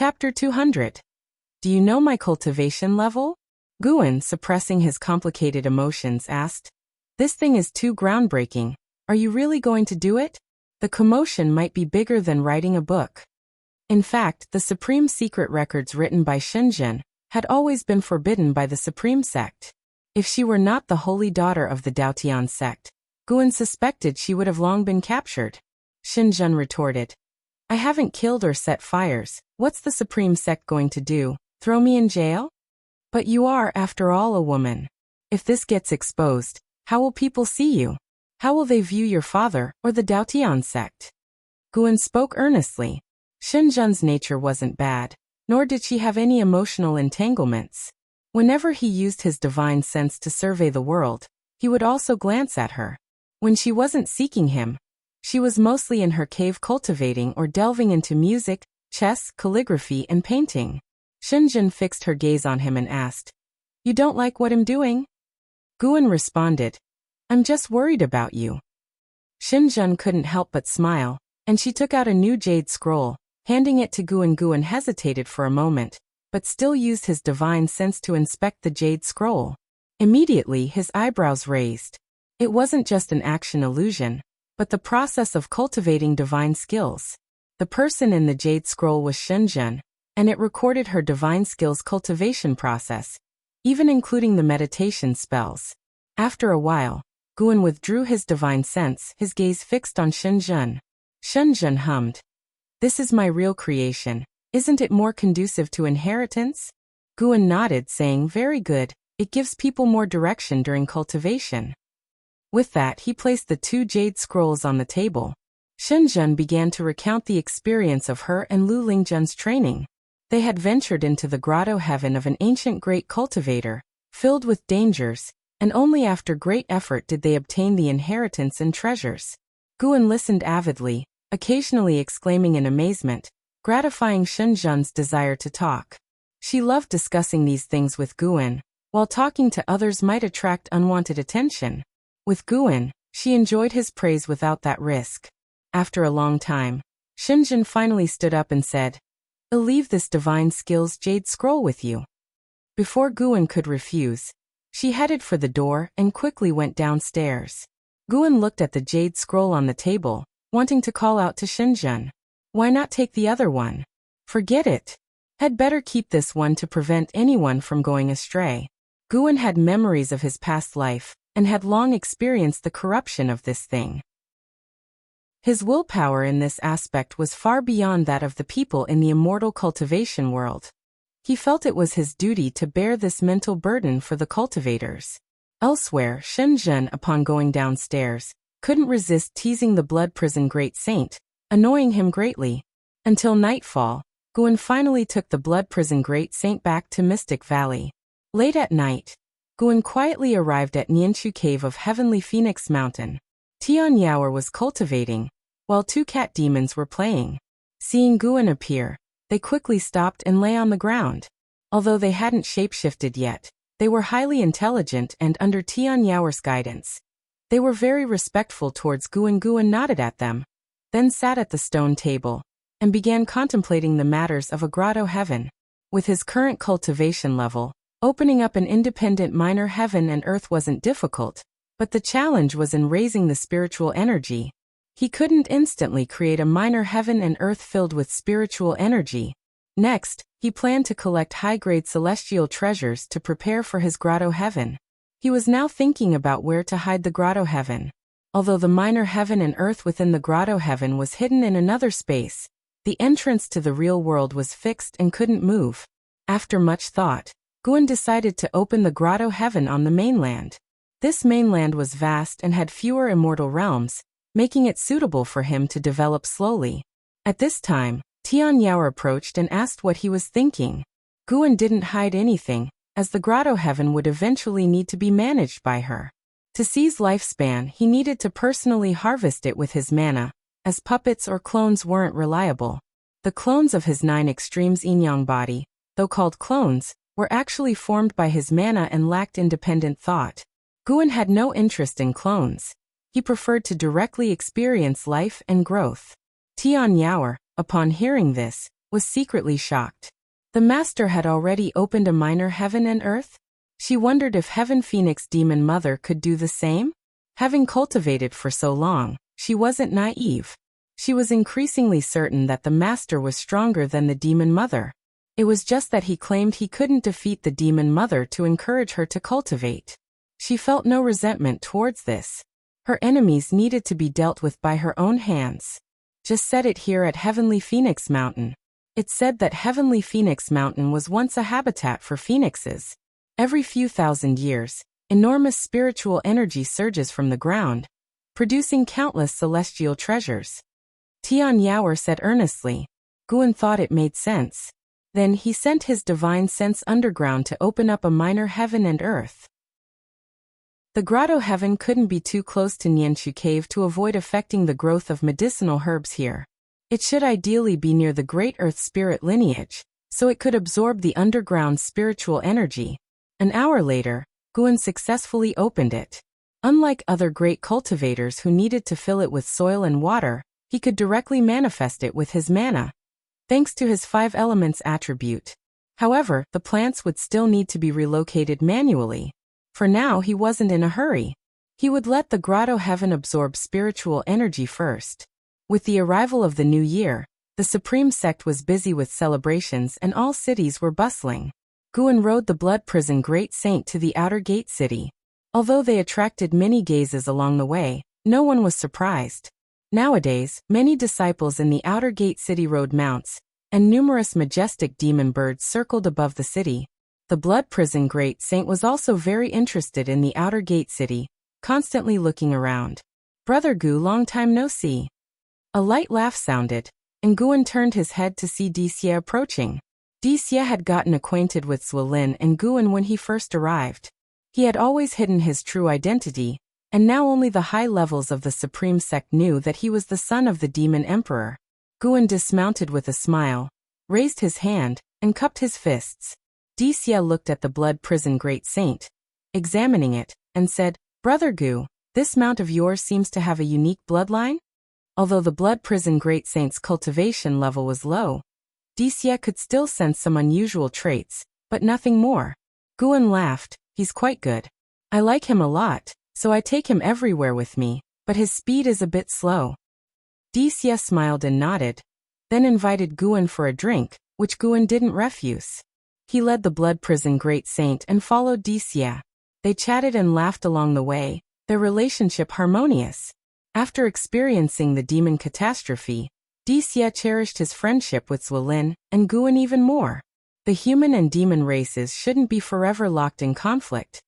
Chapter 200. Do you know my cultivation level? Guan, suppressing his complicated emotions, asked. This thing is too groundbreaking. Are you really going to do it? The commotion might be bigger than writing a book. In fact, the supreme secret records written by Shenzhen had always been forbidden by the supreme sect. If she were not the holy daughter of the Daotian sect, Guan suspected she would have long been captured. Shenzhen retorted. I haven't killed or set fires. What's the supreme sect going to do? Throw me in jail? But you are, after all, a woman. If this gets exposed, how will people see you? How will they view your father or the Daotian sect? Guan spoke earnestly. Shenzhen's nature wasn't bad, nor did she have any emotional entanglements. Whenever he used his divine sense to survey the world, he would also glance at her. When she wasn't seeking him, she was mostly in her cave cultivating or delving into music, chess, calligraphy, and painting. Shenzhen fixed her gaze on him and asked, You don't like what I'm doing? Guan responded, I'm just worried about you. Shenzhen couldn't help but smile, and she took out a new jade scroll, handing it to Guan. Guan hesitated for a moment, but still used his divine sense to inspect the jade scroll. Immediately, his eyebrows raised. It wasn't just an action illusion, but the process of cultivating divine skills. The person in the jade scroll was Shenzhen, and it recorded her divine skills cultivation process, even including the meditation spells. After a while, Guan withdrew his divine sense, his gaze fixed on Shenzhen. Shenzhen hummed. This is my real creation. Isn't it more conducive to inheritance? Guan nodded, saying, Very good. It gives people more direction during cultivation. With that, he placed the two jade scrolls on the table. Shenzhen began to recount the experience of her and Lu Lingzhen's training. They had ventured into the grotto heaven of an ancient great cultivator, filled with dangers, and only after great effort did they obtain the inheritance and treasures. Guan listened avidly, occasionally exclaiming in amazement, gratifying Shenzhen's desire to talk. She loved discussing these things with Guan, while talking to others might attract unwanted attention. With Guan, she enjoyed his praise without that risk. After a long time, Shenzhen finally stood up and said, I'll leave this divine skills jade scroll with you. Before Guan could refuse, she headed for the door and quickly went downstairs. Guan looked at the jade scroll on the table, wanting to call out to Shenzhen. Why not take the other one? Forget it. Had better keep this one to prevent anyone from going astray. Guan had memories of his past life, and had long experienced the corruption of this thing. His willpower in this aspect was far beyond that of the people in the immortal cultivation world. He felt it was his duty to bear this mental burden for the cultivators. Elsewhere, Shenzhen, upon going downstairs, couldn't resist teasing the blood prison great saint, annoying him greatly. Until nightfall, Guan finally took the blood prison great saint back to Mystic Valley. Late at night, Guan quietly arrived at Nianchu Cave of Heavenly Phoenix Mountain. Tian Yaoer was cultivating, while two cat demons were playing. Seeing Guan appear, they quickly stopped and lay on the ground. Although they hadn't shapeshifted yet, they were highly intelligent and under Tian Yaoer's guidance. They were very respectful towards Guan. Guan nodded at them, then sat at the stone table, and began contemplating the matters of a grotto heaven. With his current cultivation level, opening up an independent minor heaven and earth wasn't difficult, but the challenge was in raising the spiritual energy. He couldn't instantly create a minor heaven and earth filled with spiritual energy. Next, he planned to collect high-grade celestial treasures to prepare for his grotto heaven. He was now thinking about where to hide the grotto heaven. Although the minor heaven and earth within the grotto heaven was hidden in another space, the entrance to the real world was fixed and couldn't move. After much thought, Guan decided to open the grotto heaven on the mainland. This mainland was vast and had fewer immortal realms, making it suitable for him to develop slowly. At this time, Tian Yaoer approached and asked what he was thinking. Guan didn't hide anything, as the grotto heaven would eventually need to be managed by her. To seize lifespan, he needed to personally harvest it with his mana, as puppets or clones weren't reliable. The clones of his 9 extremes yin-yang body, though called clones, were actually formed by his mana and lacked independent thought. Guan had no interest in clones. He preferred to directly experience life and growth. Tian Yaoer, upon hearing this, was secretly shocked. The master had already opened a minor heaven and earth? She wondered if Heaven Phoenix Demon Mother could do the same? Having cultivated for so long, she wasn't naive. She was increasingly certain that the master was stronger than the Demon Mother. It was just that he claimed he couldn't defeat the Demon Mother to encourage her to cultivate. She felt no resentment towards this. Her enemies needed to be dealt with by her own hands. Just said it here at Heavenly Phoenix Mountain. It said that Heavenly Phoenix Mountain was once a habitat for phoenixes. Every few thousand years, enormous spiritual energy surges from the ground, producing countless celestial treasures. Tian Yaoer said earnestly. Guan thought it made sense. Then he sent his divine sense underground to open up a minor heaven and earth. The grotto heaven couldn't be too close to Nianshu Cave to avoid affecting the growth of medicinal herbs here. It should ideally be near the Great Earth Spirit lineage, so it could absorb the underground spiritual energy. An hour later, Guan successfully opened it. Unlike other great cultivators who needed to fill it with soil and water, he could directly manifest it with his mana, thanks to his 5 elements attribute. However, the plants would still need to be relocated manually. For now, he wasn't in a hurry. He would let the grotto heaven absorb spiritual energy first. With the arrival of the new year, the Supreme Sect was busy with celebrations and all cities were bustling. Guan rode the Blood Prison Great Saint to the outer gate city. Although they attracted many gazes along the way, no one was surprised. Nowadays, many disciples in the outer gate city rode mounts, and numerous majestic demon birds circled above the city. The Blood Prison Great Saint was also very interested in the outer gate city, constantly looking around. Brother Gu, long time no see. A light laugh sounded, and Guan turned his head to see Dixie approaching. Dixie had gotten acquainted with Zuolin and Guan when he first arrived. He had always hidden his true identity, and now only the high levels of the Supreme Sect knew that he was the son of the Demon Emperor. Guan dismounted with a smile, raised his hand, and cupped his fists. Dixie looked at the Blood Prison Great Saint, examining it, and said, "Brother Gu, this mount of yours seems to have a unique bloodline?" Although the Blood Prison Great Saint's cultivation level was low, Dixie could still sense some unusual traits, but nothing more. Guan laughed. "He's quite good. I like him a lot, so I take him everywhere with me, but his speed is a bit slow." Dixie smiled and nodded, then invited Guan for a drink, which Guan didn't refuse. He led the Blood Prison Great Saint and followed Dixie. They chatted and laughed along the way, their relationship harmonious. After experiencing the demon catastrophe, Dixie cherished his friendship with Zuolin and Guan even more. The human and demon races shouldn't be forever locked in conflict.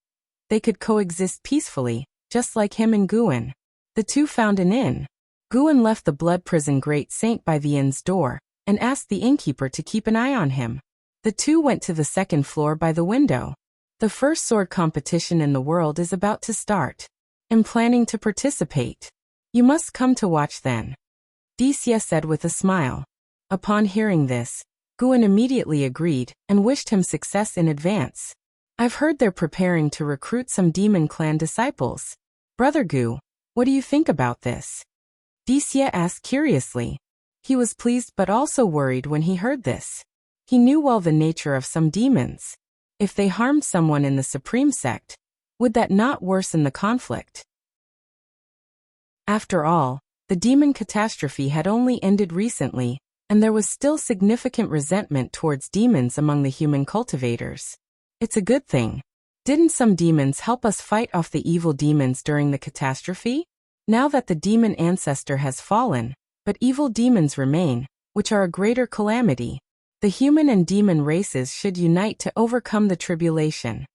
They could coexist peacefully, just like him and Guan. The two found an inn. Guan left the Blood Prison Great Saint by the inn's door, and asked the innkeeper to keep an eye on him. The two went to the second floor by the window. "The first sword competition in the world is about to start. I'm planning to participate. You must come to watch then," Dixie said with a smile. Upon hearing this, Guan immediately agreed and wished him success in advance. "I've heard they're preparing to recruit some Demon Clan disciples. Brother Gu, what do you think about this?" Dixie asked curiously. He was pleased but also worried when he heard this. He knew well the nature of some demons. If they harmed someone in the Supreme Sect, would that not worsen the conflict? After all, the demon catastrophe had only ended recently, and there was still significant resentment towards demons among the human cultivators. It's a good thing. Didn't some demons help us fight off the evil demons during the catastrophe? Now that the demon ancestor has fallen, but evil demons remain, which are a greater calamity. The human and demon races should unite to overcome the tribulation,"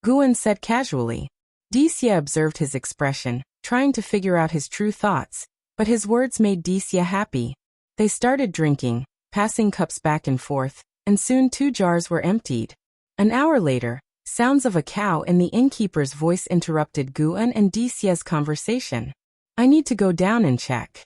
Guan said casually. Dixie observed his expression, trying to figure out his true thoughts, but his words made Dixie happy. They started drinking, passing cups back and forth, and soon 2 jars were emptied. An hour later, sounds of a cow and the innkeeper's voice interrupted Guan and Dixie's conversation. "I need to go down and check,"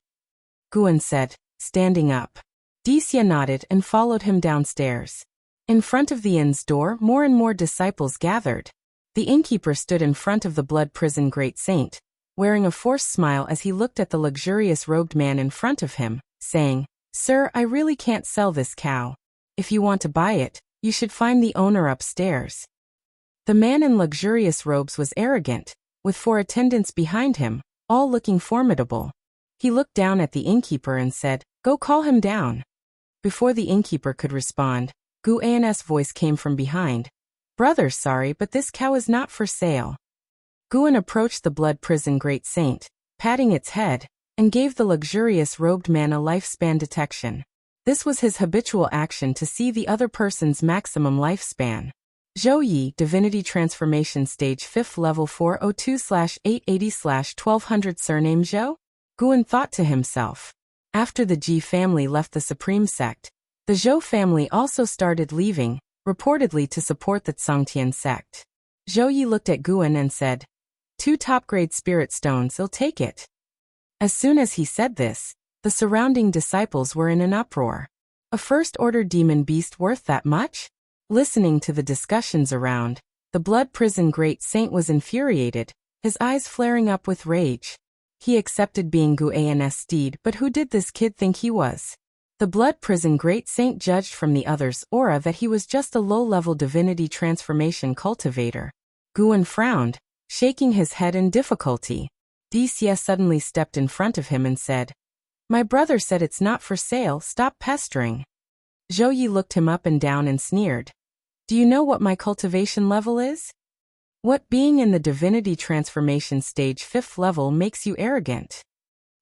Guan said, standing up. Dixie nodded and followed him downstairs. In front of the inn's door, more and more disciples gathered. The innkeeper stood in front of the Blood Prison Great Saint, wearing a forced smile as he looked at the luxurious robed man in front of him, saying, "Sir, I really can't sell this cow. If you want to buy it, you should find the owner upstairs." The man in luxurious robes was arrogant, with 4 attendants behind him, all looking formidable. He looked down at the innkeeper and said, "Go call him down." Before the innkeeper could respond, Guan's voice came from behind. "Brother, sorry, but this cow is not for sale." Guan approached the blood prison great saint, patting its head, and gave the luxurious robed man a lifespan detection. This was his habitual action to see the other person's maximum lifespan. Zhou Yi, Divinity Transformation Stage 5th Level 402/880/1200 Surname Zhou? Guan thought to himself. After the Ji family left the Supreme Sect, the Zhou family also started leaving, reportedly to support the Tsangtian sect. Zhou Yi looked at Guan and said, "2 top-grade spirit stones, I'll take it." As soon as he said this, the surrounding disciples were in an uproar. A first-order demon beast worth that much? Listening to the discussions around, the blood prison great saint was infuriated, his eyes flaring up with rage. He accepted being Guan's steed, but who did this kid think he was? The blood prison great saint judged from the other's aura that he was just a low-level divinity transformation cultivator. Guan frowned, shaking his head in difficulty. Dixie suddenly stepped in front of him and said, "My brother said it's not for sale, stop pestering." Zhou Yi looked him up and down and sneered. "Do you know what my cultivation level is? What being in the divinity transformation stage 5th level makes you arrogant?"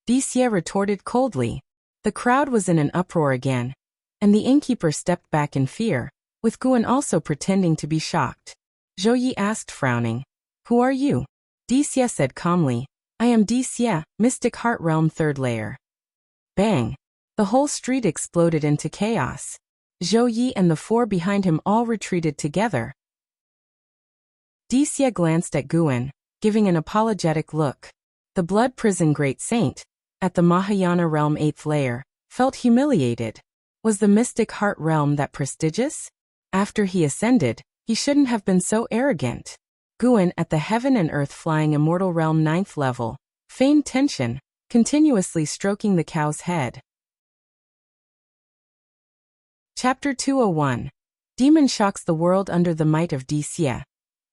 Dixie retorted coldly. The crowd was in an uproar again, and the innkeeper stepped back in fear, with Guan also pretending to be shocked. Zhou Yi asked, frowning, "Who are you?" Dixie said calmly, "I am Dixie, Mystic Heart Realm 3rd Layer." Bang! The whole street exploded into chaos. Zhou Yi and the 4 behind him all retreated together. Dixie glanced at Guan, giving an apologetic look. The blood prison great saint, at the Mahayana realm 8th layer, felt humiliated. Was the Mystic Heart Realm that prestigious? After he ascended, he shouldn't have been so arrogant. Guan at the Heaven and Earth Flying Immortal Realm 9th level, feigned tension, continuously stroking the cow's head. Chapter 201. Demon shocks the world under the might of Dixie.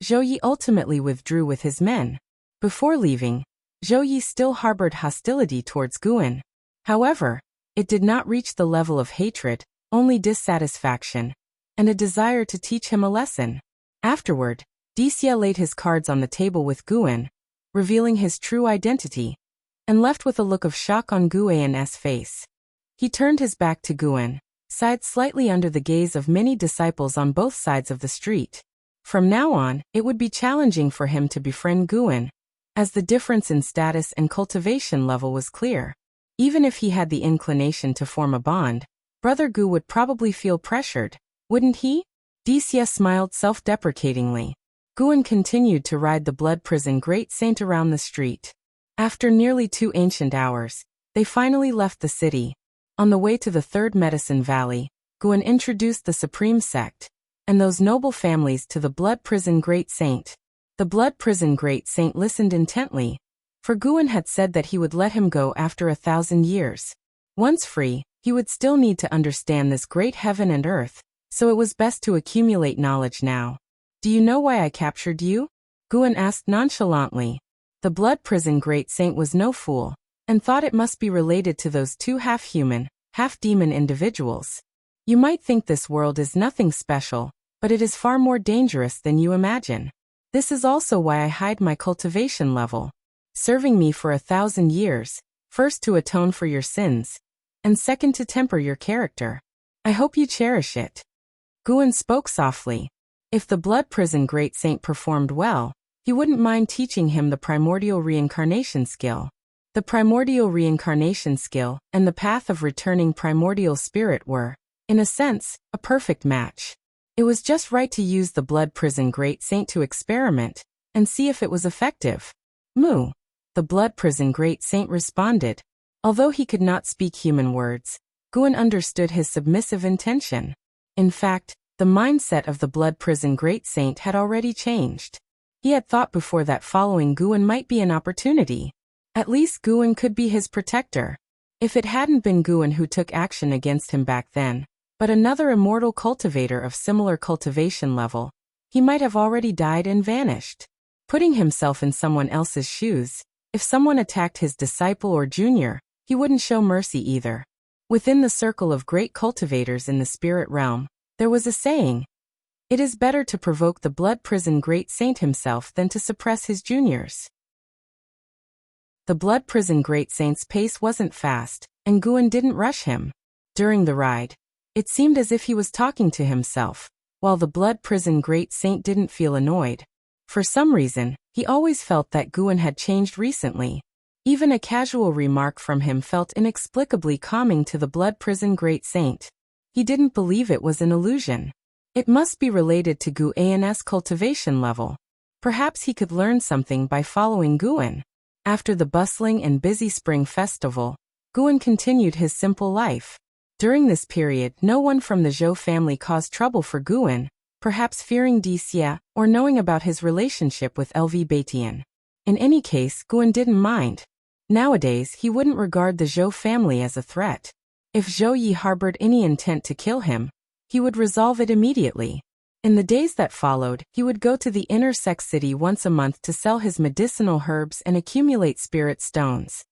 Zhou Yi ultimately withdrew with his men. Before leaving, Zhou Yi still harbored hostility towards Guan. However, it did not reach the level of hatred, only dissatisfaction, and a desire to teach him a lesson. Afterward, Dixie laid his cards on the table with Guan, revealing his true identity, and left with a look of shock on Guan's face. He turned his back to Guan, sighed slightly under the gaze of many disciples on both sides of the street. From now on, it would be challenging for him to befriend Guan, as the difference in status and cultivation level was clear. Even if he had the inclination to form a bond, Brother Gu would probably feel pressured, wouldn't he? Dixie smiled self-deprecatingly. Guan continued to ride the blood prison great saint around the street. After nearly 2 ancient hours, they finally left the city. On the way to the 3rd Medicine Valley, Guan introduced the Supreme Sect and those noble families to the blood prison great saint. The blood prison great saint listened intently, for Guan had said that he would let him go after 1,000 years. Once free, he would still need to understand this great heaven and earth, so it was best to accumulate knowledge now. "Do you know why I captured you?" Guan asked nonchalantly. The blood prison great saint was no fool, and thought it must be related to those 2 half-human, half-demon individuals. "You might think this world is nothing special, but it is far more dangerous than you imagine. This is also why I hide my cultivation level. Serving me for 1,000 years, first to atone for your sins, and second to temper your character. I hope you cherish it." Guan spoke softly. If the blood prison great saint performed well, he wouldn't mind teaching him the primordial reincarnation skill. The primordial reincarnation skill and the path of returning primordial spirit were, in a sense, a perfect match. It was just right to use the blood prison great saint to experiment and see if it was effective. "Moo," the blood prison great saint responded. Although he could not speak human words, Guan understood his submissive intention. In fact, the mindset of the blood prison great saint had already changed. He had thought before that following Guan might be an opportunity. At least Guan could be his protector. If it hadn't been Guan who took action against him back then, but another immortal cultivator of similar cultivation level, he might have already died and vanished. Putting himself in someone else's shoes, if someone attacked his disciple or junior, he wouldn't show mercy either. Within the circle of great cultivators in the spirit realm, there was a saying, "It is better to provoke the blood prison great saint himself than to suppress his juniors." The blood prison great saint's pace wasn't fast, and Guan didn't rush him. During the ride, it seemed as if he was talking to himself, while the blood prison great saint didn't feel annoyed. For some reason, he always felt that Guan had changed recently. Even a casual remark from him felt inexplicably calming to the blood prison great saint. He didn't believe it was an illusion. It must be related to Guan's cultivation level. Perhaps he could learn something by following Guan. After the bustling and busy spring festival, Guan continued his simple life. During this period, no one from the Zhou family caused trouble for Guan, perhaps fearing Xie or knowing about his relationship with LV Batian. In any case, Guan didn't mind. Nowadays, he wouldn't regard the Zhou family as a threat. If Zhou Yi harbored any intent to kill him, he would resolve it immediately. In the days that followed, he would go to the inner Sec city once a month to sell his medicinal herbs and accumulate spirit stones.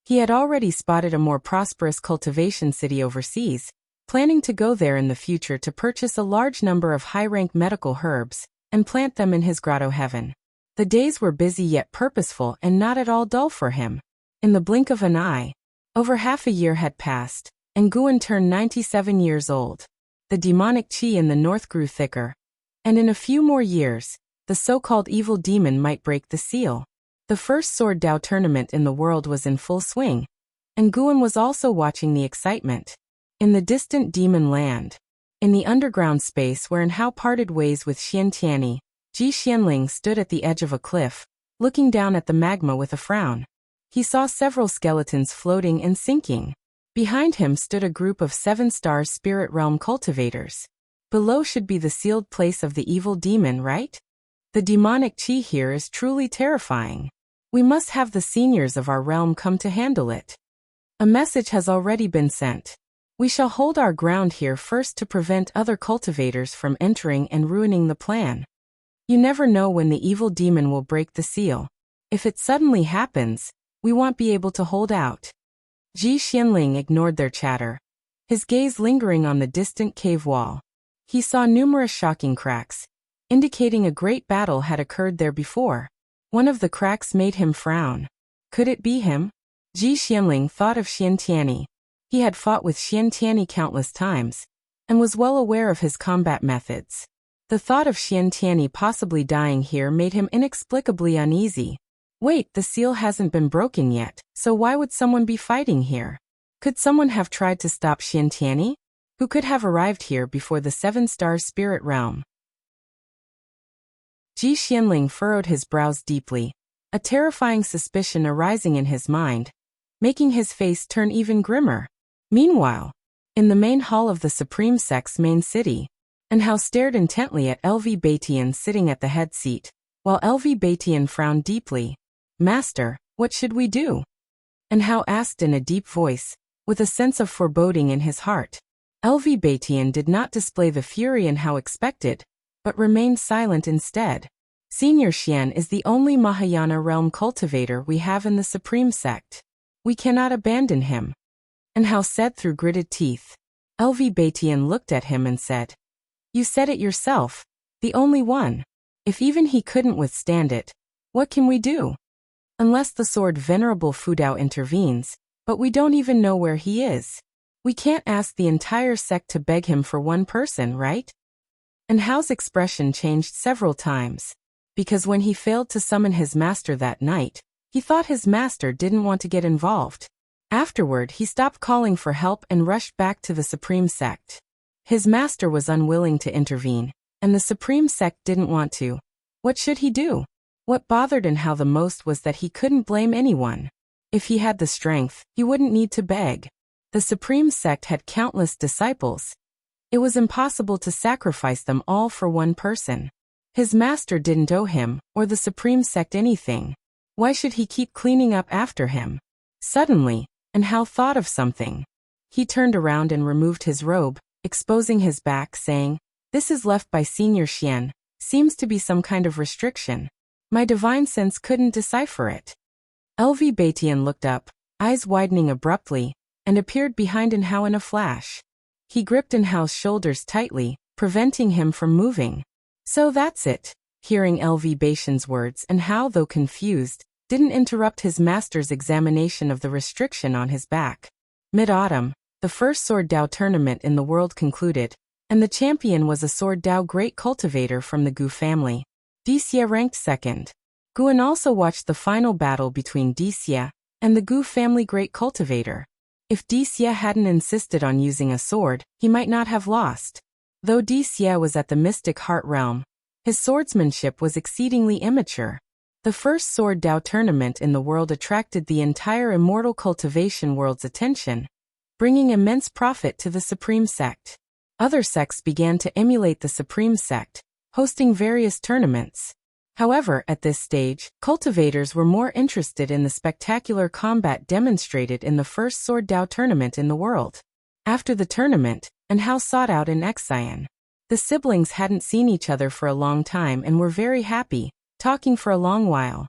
He had already spotted a more prosperous cultivation city overseas, planning to go there in the future to purchase a large number of high-rank medical herbs and plant them in his grotto heaven. The days were busy yet purposeful and not at all dull for him. In the blink of an eye, over half a year had passed, and Guan turned 97 years old. The demonic qi in the north grew thicker, and in a few more years, the so-called evil demon might break the seal. The first Sword Dao tournament in the world was in full swing, and Guan was also watching the excitement. In the distant demon land, in the underground space where and how parted ways with Xian Tianyi, Ji Xianling stood at the edge of a cliff, looking down at the magma with a frown. He saw several skeletons floating and sinking. Behind him stood a group of 7-star spirit realm cultivators. Below should be the sealed place of the evil demon, right? The demonic qi here is truly terrifying. We must have the seniors of our realm come to handle it. A message has already been sent. We shall hold our ground here first to prevent other cultivators from entering and ruining the plan. You never know when the evil demon will break the seal. If it suddenly happens, we won't be able to hold out. Ji Xianling ignored their chatter, his gaze lingering on the distant cave wall. He saw numerous shocking cracks, indicating a great battle had occurred there before. One of the cracks made him frown. Could it be him? Ji Xianling thought of Xian Tianyi. He had fought with Xian Tianyi countless times, and was well aware of his combat methods. The thought of Xian Tianyi possibly dying here made him inexplicably uneasy. Wait, the seal hasn't been broken yet, so why would someone be fighting here? Could someone have tried to stop Xian Tianyi? Who could have arrived here before the 7-star spirit realm? Ji Xianling furrowed his brows deeply, a terrifying suspicion arising in his mind, making his face turn even grimmer. Meanwhile, in the main hall of the Supreme Sect's main city, Anhao stared intently at LV Batian sitting at the head seat, while LV Batian frowned deeply. "Master, what should we do?" Anhao asked in a deep voice, with a sense of foreboding in his heart. LV Batian did not display the fury Anhao expected, but remained silent instead. Senior Xian is the only Mahayana realm cultivator we have in the Supreme Sect. We cannot abandon him. Anhao said through gritted teeth. LV Batian looked at him and said, "You said it yourself, the only one. If even he couldn't withstand it, what can we do? Unless the sword Venerable Fudao intervenes, but we don't even know where he is. We can't ask the entire sect to beg him for one person, right?" Anhao's expression changed several times, because when he failed to summon his master that night, he thought his master didn't want to get involved. Afterward, he stopped calling for help and rushed back to the Supreme Sect. His master was unwilling to intervene, and the Supreme Sect didn't want to. What should he do? What bothered Anhao the most was that he couldn't blame anyone. If he had the strength, he wouldn't need to beg. The Supreme Sect had countless disciples. It was impossible to sacrifice them all for one person. His master didn't owe him, or the Supreme Sect anything. Why should he keep cleaning up after him? Suddenly, and Hao thought of something. He turned around and removed his robe, exposing his back, saying, "This is left by Senior Xian. Seems to be some kind of restriction. My divine sense couldn't decipher it." LV Batian looked up, eyes widening abruptly, and appeared behind Hao in a flash. He gripped Hao's shoulders tightly, preventing him from moving. "So that's it." Hearing LV Batian's words, Hao, though confused, didn't interrupt his master's examination of the restriction on his back. Mid-autumn, the first Sword Dao tournament in the world concluded, and the champion was a Sword Dao great cultivator from the Gu family. Dixia ranked second. Guan also watched the final battle between Dixia and the Gu family great cultivator. If Dixia hadn't insisted on using a sword, he might not have lost. Though Dixia was at the Mystic Heart realm, his swordsmanship was exceedingly immature. The first Sword Dao tournament in the world attracted the entire immortal cultivation world's attention, bringing immense profit to the Supreme Sect. Other sects began to emulate the Supreme Sect, hosting various tournaments. However, at this stage, cultivators were more interested in the spectacular combat demonstrated in the first Sword Dao tournament in the world. After the tournament, Hao sought out Xian. The siblings hadn't seen each other for a long time and were very happy, talking for a long while.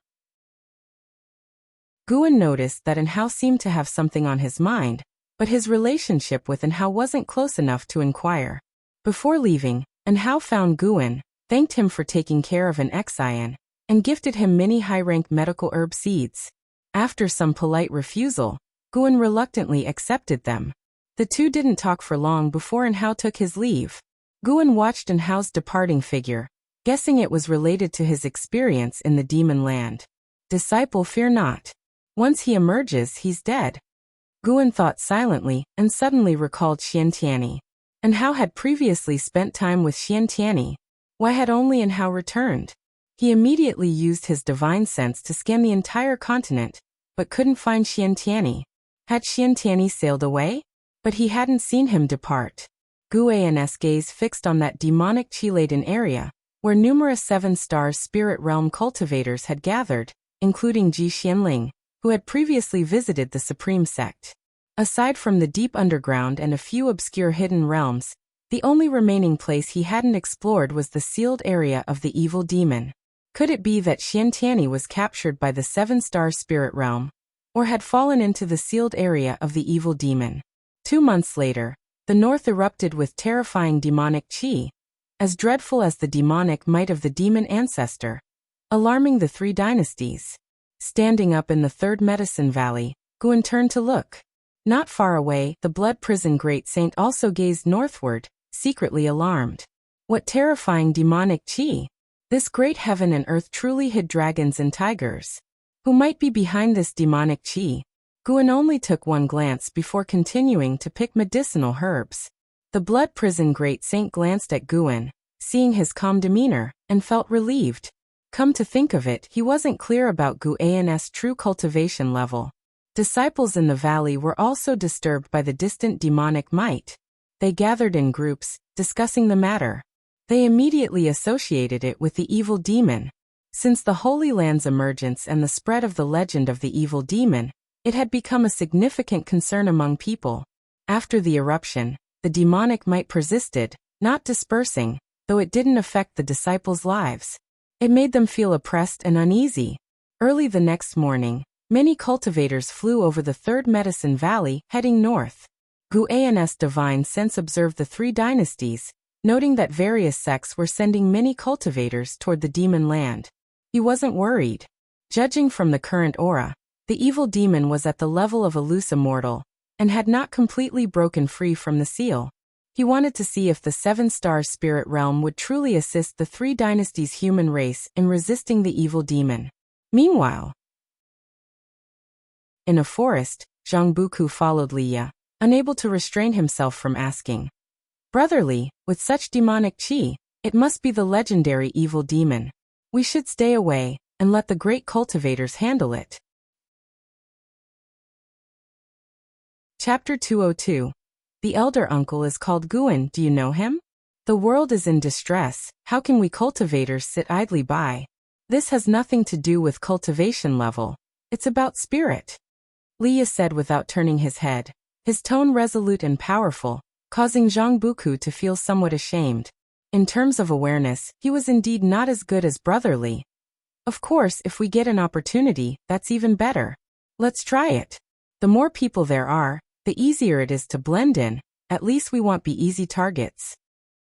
Guan noticed that Hao seemed to have something on his mind, but his relationship with Hao wasn't close enough to inquire. Before leaving, Hao found Guan, thanked him for taking care of Xian, and gifted him many high-rank medical herb seeds. After some polite refusal, Guan reluctantly accepted them. The two didn't talk for long before Hao took his leave. Guan watched Hao's departing figure, guessing it was related to his experience in the demon land. "Disciple, fear not. Once he emerges, he's dead." Guan thought silently and suddenly recalled Xiantiani. Hao had previously spent time with Xiantiani. Why had only Hao returned? He immediately used his divine sense to scan the entire continent, but couldn't find Xiantiani. Had Xiantiani sailed away? But he hadn't seen him depart. Guan's gaze fixed on that demonic chi-laden area, where numerous 7-star spirit realm cultivators had gathered, including Ji Xianling, who had previously visited the Supreme Sect. Aside from the deep underground and a few obscure hidden realms, the only remaining place he hadn't explored was the sealed area of the evil demon. Could it be that Xiantiani was captured by the 7-star spirit realm, or had fallen into the sealed area of the evil demon? 2 months later, the north erupted with terrifying demonic chi, as dreadful as the demonic might of the demon ancestor, alarming the 3 dynasties. Standing up in the 3rd Medicine Valley, Guan turned to look. Not far away, the Blood Prison Great Saint also gazed northward, secretly alarmed. What terrifying demonic chi! This great heaven and earth truly hid dragons and tigers. Who might be behind this demonic chi? Guan only took one glance before continuing to pick medicinal herbs. The Blood Prison Great Saint glanced at Guan, seeing his calm demeanor, and felt relieved. Come to think of it, he wasn't clear about Guan's true cultivation level. Disciples in the valley were also disturbed by the distant demonic might. They gathered in groups, discussing the matter. They immediately associated it with the evil demon. Since the Holy Land's emergence and the spread of the legend of the evil demon, it had become a significant concern among people. After the eruption, the demonic might persisted, not dispersing, though it didn't affect the disciples' lives. It made them feel oppressed and uneasy. Early the next morning, many cultivators flew over the 3rd Medicine Valley, heading north. Guan's divine sense observed the 3 dynasties, noting that various sects were sending many cultivators toward the demon land. He wasn't worried. Judging from the current aura, the evil demon was at the level of a loose immortal, and had not completely broken free from the seal. He wanted to see if the 7-star spirit realm would truly assist the 3 dynasties' human race in resisting the evil demon. Meanwhile, in a forest, Zhang Buku followed Liya, unable to restrain himself from asking, "Brotherly, with such demonic chi, it must be the legendary evil demon. We should stay away, and let the great cultivators handle it." Chapter 202. The elder uncle is called Guan. Do you know him? The world is in distress. How can we cultivators sit idly by? This has nothing to do with cultivation level. It's about spirit. Leah said without turning his head, his tone resolute and powerful, causing Zhang Buku to feel somewhat ashamed. In terms of awareness, he was indeed not as good as Brother Li. Of course, if we get an opportunity, that's even better. Let's try it. The more people there are, the easier it is to blend in. At least we won't be easy targets.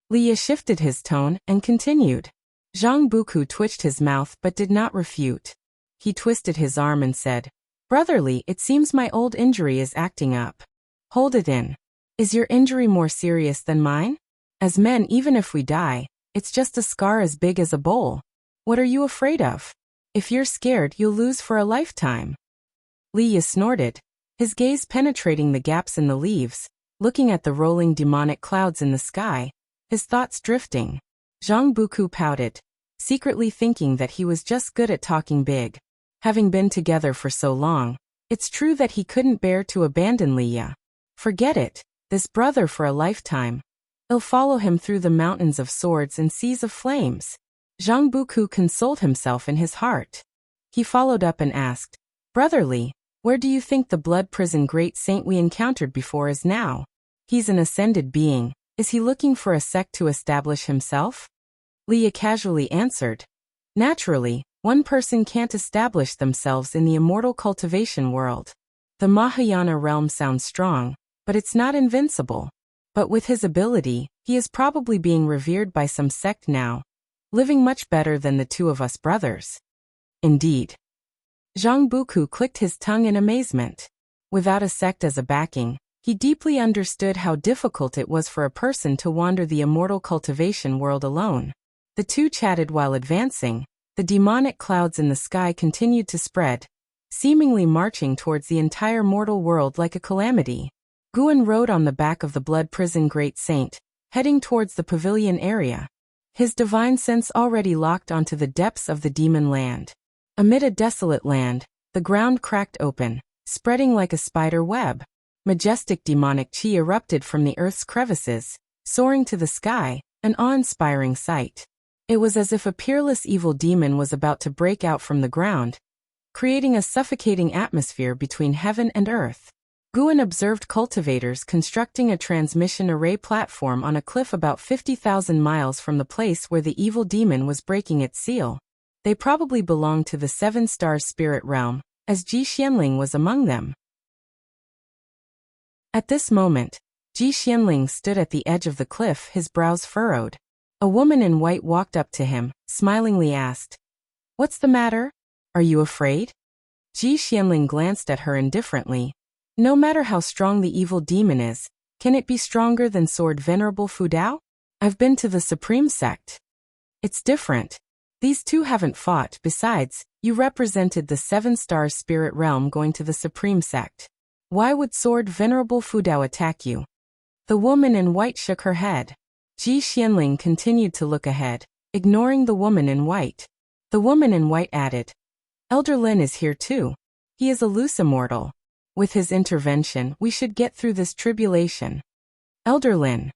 Leah shifted his tone and continued. Zhang Buku twitched his mouth but did not refute. He twisted his arm and said, Brother Li, it seems my old injury is acting up. Hold it in. Is your injury more serious than mine? As men, even if we die, it's just a scar as big as a bowl. What are you afraid of? If you're scared, you'll lose for a lifetime. Leah snorted, his gaze penetrating the gaps in the leaves, looking at the rolling demonic clouds in the sky, his thoughts drifting. Zhang Buku pouted, secretly thinking that he was just good at talking big. Having been together for so long, it's true that he couldn't bear to abandon Leah. Forget it, this brother for a lifetime. He'll follow him through the mountains of swords and seas of flames. Zhang Buku consoled himself in his heart. He followed up and asked, Brother Li, where do you think the blood prison great saint we encountered before is now? He's an ascended being. Is he looking for a sect to establish himself? Leah casually answered, Naturally, one person can't establish themselves in the immortal cultivation world. The Mahayana realm sounds strong, but it's not invincible. But with his ability, he is probably being revered by some sect now, living much better than the two of us brothers. Indeed. Zhang Buku clicked his tongue in amazement. Without a sect as a backing, he deeply understood how difficult it was for a person to wander the immortal cultivation world alone. The two chatted while advancing. The demonic clouds in the sky continued to spread, seemingly marching towards the entire mortal world like a calamity. Guan rode on the back of the blood prison great saint, heading towards the pavilion area. His divine sense already locked onto the depths of the demon land. Amid a desolate land, the ground cracked open, spreading like a spider web. Majestic demonic chi erupted from the earth's crevices, soaring to the sky, an awe-inspiring sight. It was as if a peerless evil demon was about to break out from the ground, creating a suffocating atmosphere between heaven and earth. Guan observed cultivators constructing a transmission array platform on a cliff about 50,000 miles from the place where the evil demon was breaking its seal. They probably belonged to the seven-star spirit realm, as Ji Xianling was among them. At this moment, Ji Xianling stood at the edge of the cliff, his brows furrowed. A woman in white walked up to him, smilingly asked, What's the matter? Are you afraid? Ji Xianling glanced at her indifferently. No matter how strong the evil demon is, can it be stronger than Sword Venerable Fu Dao? I've been to the Supreme Sect. It's different. These two haven't fought. Besides, you represented the seven-star spirit realm going to the Supreme Sect. Why would Sword Venerable Fu Dao attack you? The woman in white shook her head. Ji Xianling continued to look ahead, ignoring the woman in white. The woman in white added, Elder Lin is here too. He is a loose immortal. With his intervention, we should get through this tribulation. Elder Lin.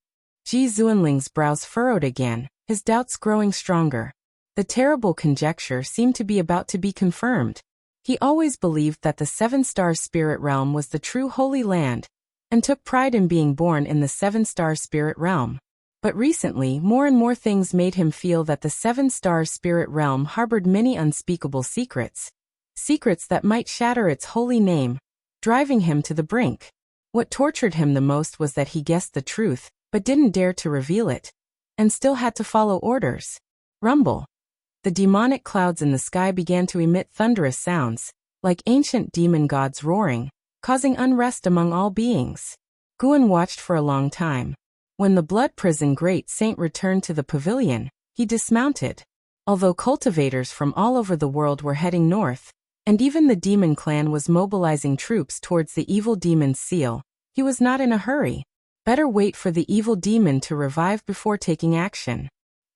Ji Xuanling's brows furrowed again, his doubts growing stronger. The terrible conjecture seemed to be about to be confirmed. He always believed that the seven-star spirit realm was the true holy land, and took pride in being born in the seven-star spirit realm. But recently, more and more things made him feel that the seven-star spirit realm harbored many unspeakable secrets. Secrets that might shatter its holy name, driving him to the brink. What tortured him the most was that he guessed the truth, but didn't dare to reveal it, and still had to follow orders. Rumble. The demonic clouds in the sky began to emit thunderous sounds, like ancient demon gods roaring, causing unrest among all beings. Guan watched for a long time. When the blood prison great saint returned to the pavilion, he dismounted. Although cultivators from all over the world were heading north, and even the demon clan was mobilizing troops towards the evil demon's seal, he was not in a hurry. Better wait for the evil demon to revive before taking action.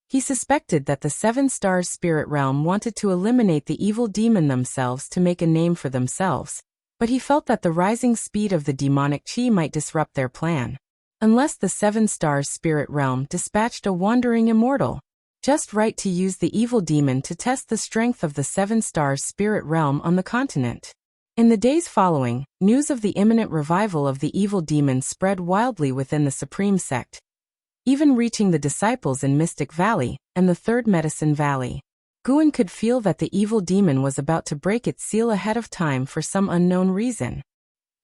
He suspected that the seven-star spirit realm wanted to eliminate the evil demon themselves to make a name for themselves, but he felt that the rising speed of the demonic chi might disrupt their plan. Unless the seven-star spirit realm dispatched a wandering immortal, just right to use the evil demon to test the strength of the seven-star spirit realm on the continent. In the days following, news of the imminent revival of the evil demon spread wildly within the Supreme Sect, even reaching the disciples in Mystic Valley and the Third Medicine Valley. Guan could feel that the evil demon was about to break its seal ahead of time for some unknown reason.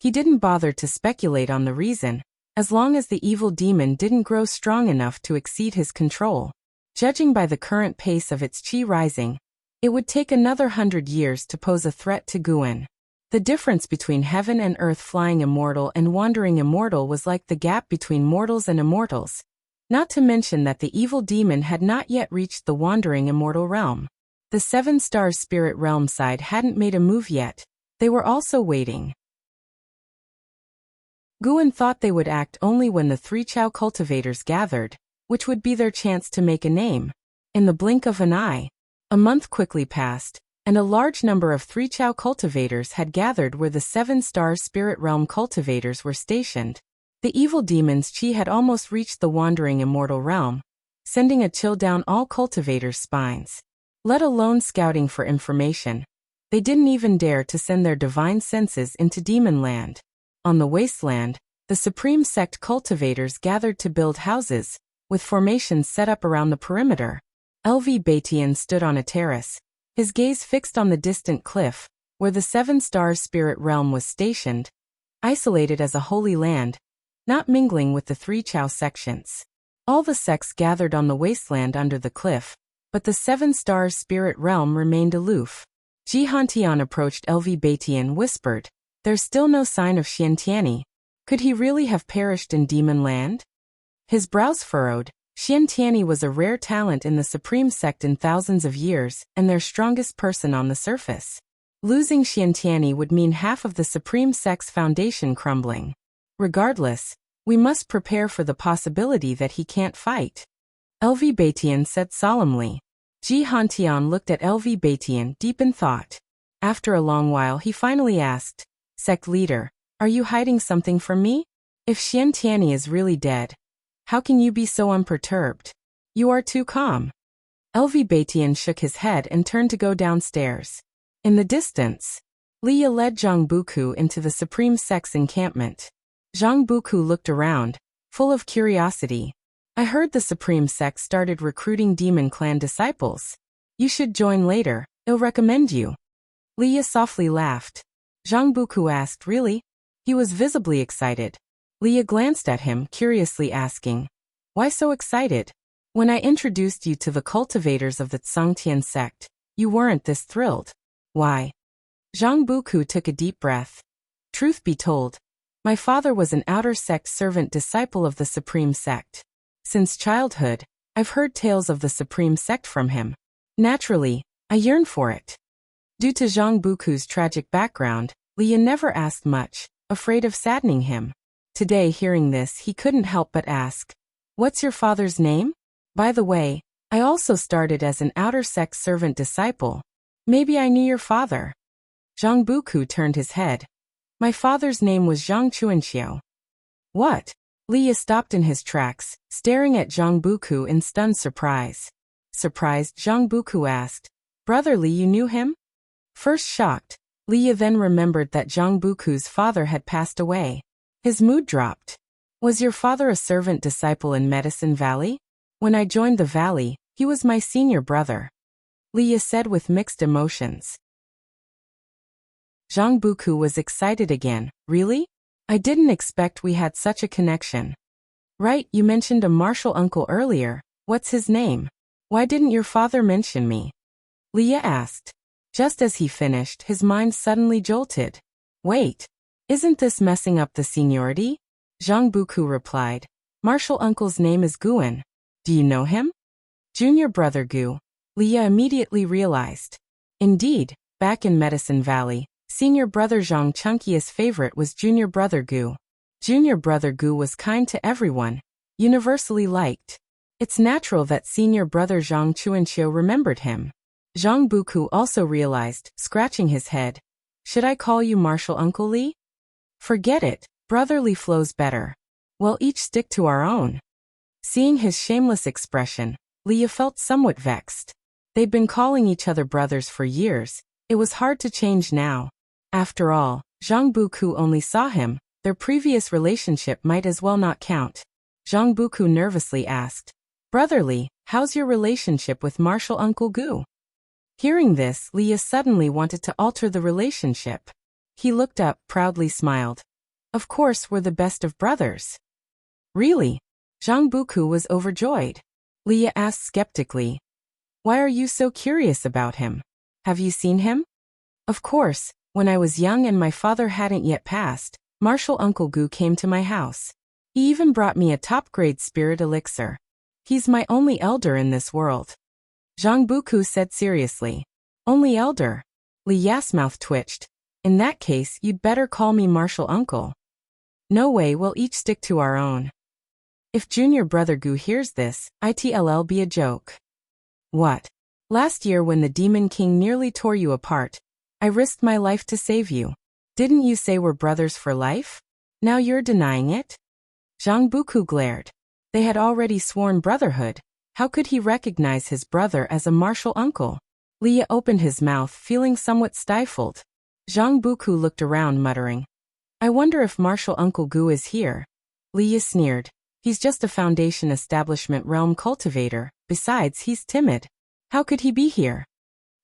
He didn't bother to speculate on the reason, as long as the evil demon didn't grow strong enough to exceed his control. Judging by the current pace of its chi rising, it would take another 100 years to pose a threat to Guan. The difference between heaven and earth flying immortal and wandering immortal was like the gap between mortals and immortals. Not to mention that the evil demon had not yet reached the wandering immortal realm. The Seven Stars Spirit Realm side hadn't made a move yet. They were also waiting. Guan thought they would act only when the three Chao cultivators gathered, which would be their chance to make a name. In the blink of an eye, a month quickly passed, and a large number of three Chao cultivators had gathered where the Seven Stars Spirit Realm cultivators were stationed. The evil demon's chi had almost reached the wandering immortal realm, sending a chill down all cultivators' spines. Let alone scouting for information, they didn't even dare to send their divine senses into demon land. On the wasteland, the Supreme Sect cultivators gathered to build houses, with formations set up around the perimeter. LV Batian stood on a terrace, his gaze fixed on the distant cliff, where the Seven Stars Spirit Realm was stationed, isolated as a holy land, not mingling with the three Chao sections. All the sects gathered on the wasteland under the cliff, but the Seven Stars Spirit Realm remained aloof. Jihantian approached LV Batian, whispered, "There's still no sign of Xiantiani. Could he really have perished in Demon Land?" His brows furrowed. Xiantiani was a rare talent in the Supreme Sect in thousands of years, and their strongest person on the surface. Losing Xiantiani would mean half of the Supreme Sect's foundation crumbling. Regardless, we must prepare for the possibility that he can't fight, LV Batian said solemnly. Ji Hantian looked at LV Batian deep in thought. After a long while he finally asked, "Sect leader, are you hiding something from me? If Xiantiani is really dead, how can you be so unperturbed? You are too calm." LV Batian shook his head and turned to go downstairs. In the distance, Liya led Zhang Buku into the Supreme Sect's encampment. Zhang Buku looked around, full of curiosity. "I heard the Supreme Sect started recruiting Demon Clan disciples. You should join later, I'll recommend you." Liya softly laughed. Zhang Buku asked, "Really?" He was visibly excited. Liya glanced at him, curiously asking, "Why so excited? When I introduced you to the cultivators of the Tsangtian sect, you weren't this thrilled. Why?" Zhang Buku took a deep breath. "Truth be told, my father was an outer sect servant disciple of the Supreme Sect. Since childhood, I've heard tales of the Supreme Sect from him. Naturally, I yearn for it." Due to Zhang Buku's tragic background, Liya never asked much, afraid of saddening him. Today, hearing this, he couldn't help but ask, "What's your father's name? By the way, I also started as an outer sect servant disciple. Maybe I knew your father." Zhang Buku turned his head. "My father's name was Zhang Chuanxiao." "What?" Liya stopped in his tracks, staring at Zhang Buku in stunned surprise. Surprised, Zhang Buku asked, "Brother Li, you knew him?" First shocked, Liya then remembered that Zhang Buku's father had passed away. His mood dropped. "Was your father a servant disciple in Medicine Valley? When I joined the valley, he was my senior brother," Liya said with mixed emotions. Zhang Buku was excited again. "Really? I didn't expect we had such a connection." "Right, you mentioned a martial uncle earlier. What's his name? Why didn't your father mention me?" Liya asked. Just as he finished, his mind suddenly jolted. "Wait, isn't this messing up the seniority?" Zhang Buku replied. "Martial uncle's name is Guan. Do you know him?" "Junior brother Gu," Liya immediately realized. Indeed, back in Medicine Valley, senior brother Zhang Chunkia's favorite was junior brother Gu. Junior brother Gu was kind to everyone, universally liked. It's natural that senior brother Zhang Chuanxiu remembered him. Zhang Buku also realized, scratching his head. "Should I call you Martial Uncle Li?" "Forget it, brotherly flows better. We'll each stick to our own." Seeing his shameless expression, Liya felt somewhat vexed. They'd been calling each other brothers for years. It was hard to change now. After all, Zhang Buku only saw him, their previous relationship might as well not count. Zhang Buku nervously asked, "Brotherly, how's your relationship with Martial Uncle Gu?" Hearing this, Leah suddenly wanted to alter the relationship. He looked up, proudly smiled. "Of course we're the best of brothers." "Really?" Zhang Buku was overjoyed. Leah asked skeptically, "Why are you so curious about him? Have you seen him?" "Of course, when I was young and my father hadn't yet passed, Martial Uncle Gu came to my house. He even brought me a top-grade spirit elixir. He's my only elder in this world." Zhang Buku said seriously. "Only elder?" Li Ya's mouth twitched. "In that case, you'd better call me Martial Uncle." "No way, we'll each stick to our own." "If junior brother Gu hears this, it'll be a joke." "What? Last year when the Demon King nearly tore you apart, I risked my life to save you. Didn't you say we're brothers for life? Now you're denying it?" Zhang Buku glared. They had already sworn brotherhood. How could he recognize his brother as a martial uncle? Leah opened his mouth, feeling somewhat stifled. Zhang Buku looked around, muttering, "I wonder if Martial Uncle Gu is here." Leah sneered. "He's just a Foundation Establishment Realm cultivator. Besides, he's timid. How could he be here?"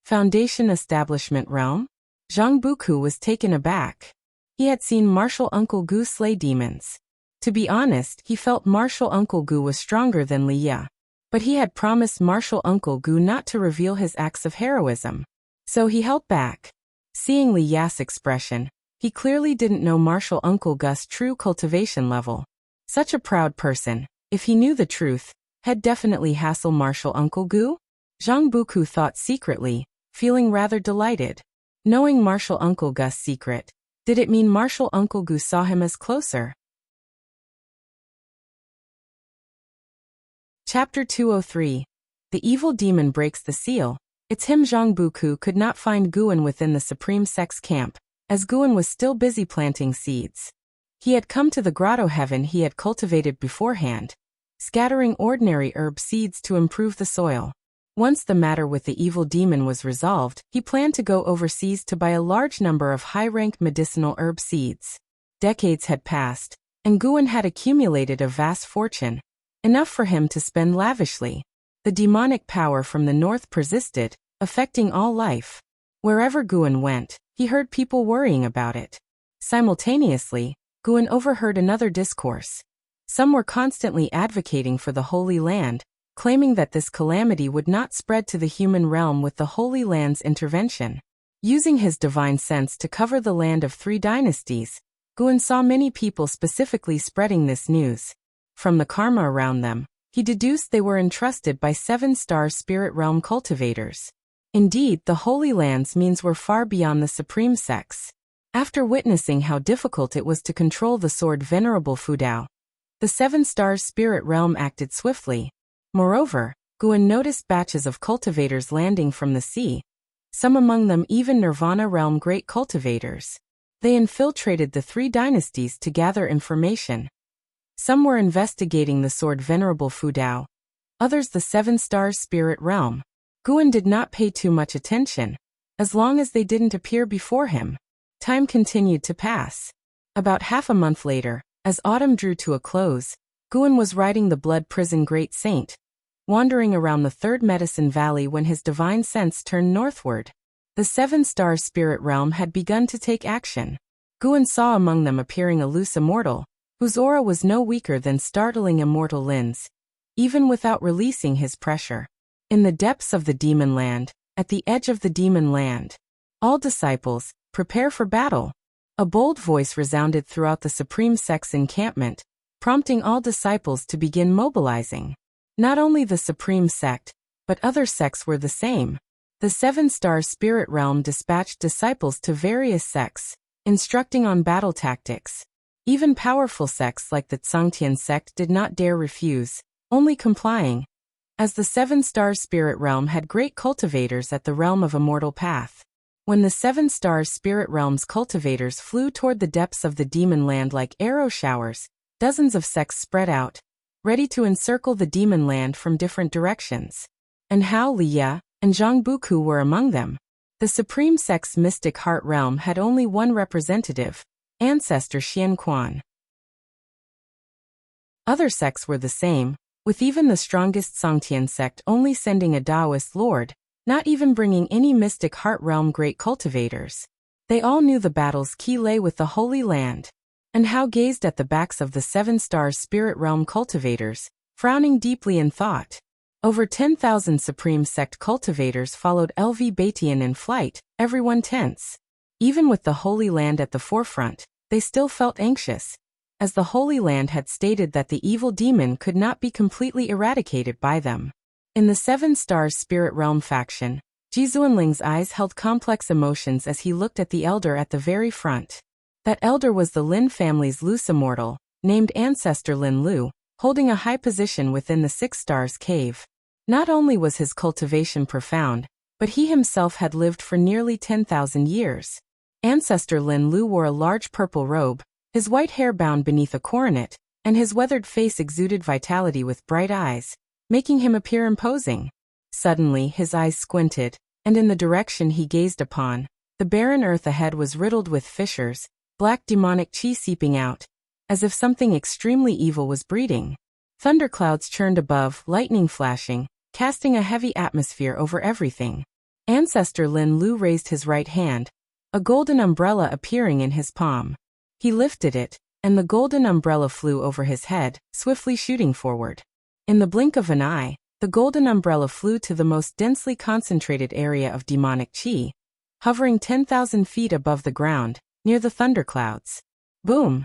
Foundation Establishment Realm? Zhang Buku was taken aback. He had seen Martial Uncle Gu slay demons. To be honest, he felt Martial Uncle Gu was stronger than Leah. But he had promised Martial Uncle Gu not to reveal his acts of heroism. So he held back. Seeing Li Ya's expression, he clearly didn't know Martial Uncle Gu's true cultivation level. Such a proud person, if he knew the truth, had definitely hassled Martial Uncle Gu? Zhang Buku thought secretly, feeling rather delighted. Knowing Martial Uncle Gu's secret, did it mean Martial Uncle Gu saw him as closer? Chapter 203. The Evil Demon Breaks the Seal. It's him. Zhang Buku could not find Guan within the Supreme Sex camp, as Guan was still busy planting seeds. He had come to the grotto heaven he had cultivated beforehand, scattering ordinary herb seeds to improve the soil. Once the matter with the evil demon was resolved, he planned to go overseas to buy a large number of high-ranked medicinal herb seeds. Decades had passed, and Guan had accumulated a vast fortune, enough for him to spend lavishly. The demonic power from the north persisted, affecting all life. Wherever Guan went, he heard people worrying about it. Simultaneously, Guan overheard another discourse. Some were constantly advocating for the Holy Land, claiming that this calamity would not spread to the human realm with the Holy Land's intervention. Using his divine sense to cover the land of 3 dynasties, Guan saw many people specifically spreading this news. From the karma around them, he deduced they were entrusted by 7-star spirit realm cultivators. Indeed, the Holy Land's means were far beyond the Supreme Sex. After witnessing how difficult it was to control the sword Venerable Fudao, the 7-star spirit realm acted swiftly. Moreover, Guan noticed batches of cultivators landing from the sea, some among them even Nirvana realm great cultivators. They infiltrated the 3 dynasties to gather information. Some were investigating the sword Venerable Fudao, others the 7-star spirit realm. Guan did not pay too much attention, as long as they didn't appear before him. Time continued to pass. About half a month later, as autumn drew to a close, Guan was riding the Blood Prison Great Saint, wandering around the 3rd Medicine Valley when his divine sense turned northward. The 7-star spirit realm had begun to take action. Guan saw among them appearing a loose immortal, whose aura was no weaker than startling immortal Lin's, even without releasing his pressure. In the depths of the demon land, at the edge of the demon land, all disciples, prepare for battle. A bold voice resounded throughout the Supreme Sex encampment, prompting all disciples to begin mobilizing. Not only the Supreme Sect, but other sects were the same. The 7-star spirit realm dispatched disciples to various sects, instructing on battle tactics. Even powerful sects like the Tsangtian sect did not dare refuse, only complying. As the 7-star spirit realm had great cultivators at the realm of immortal path. When the 7-star spirit realm's cultivators flew toward the depths of the demon land like arrow showers, dozens of sects spread out, ready to encircle the demon land from different directions. And Hao Liya and Zhang Buku were among them. The Supreme Sect's mystic heart realm had only one representative, ancestor Xian Quan. Other sects were the same, with even the strongest Songtian sect only sending a Taoist lord, not even bringing any mystic heart realm great cultivators. They all knew the battle's key lay with the Holy Land, and Hao gazed at the backs of the 7 stars spirit realm cultivators, frowning deeply in thought. Over 10,000 Supreme Sect cultivators followed LV Batian in flight, everyone tense. Even with the Holy Land at the forefront, they still felt anxious, as the Holy Land had stated that the evil demon could not be completely eradicated by them. In the 7 stars spirit realm faction, Ji Zuanling's eyes held complex emotions as he looked at the elder at the very front. That elder was the Lin family's loose immortal, named Ancestor Lin Lu, holding a high position within the 6 stars cave. Not only was his cultivation profound, but he himself had lived for nearly 10,000 years. Ancestor Lin Lu wore a large purple robe, his white hair bound beneath a coronet, and his weathered face exuded vitality with bright eyes, making him appear imposing. Suddenly his eyes squinted, and in the direction he gazed upon, the barren earth ahead was riddled with fissures, black demonic chi seeping out, as if something extremely evil was breeding. Thunderclouds churned above, lightning flashing, casting a heavy atmosphere over everything. Ancestor Lin Lu raised his right hand, a golden umbrella appearing in his palm. He lifted it, and the golden umbrella flew over his head, swiftly shooting forward. In the blink of an eye, the golden umbrella flew to the most densely concentrated area of demonic chi, hovering 10,000 feet above the ground, near the thunderclouds. Boom!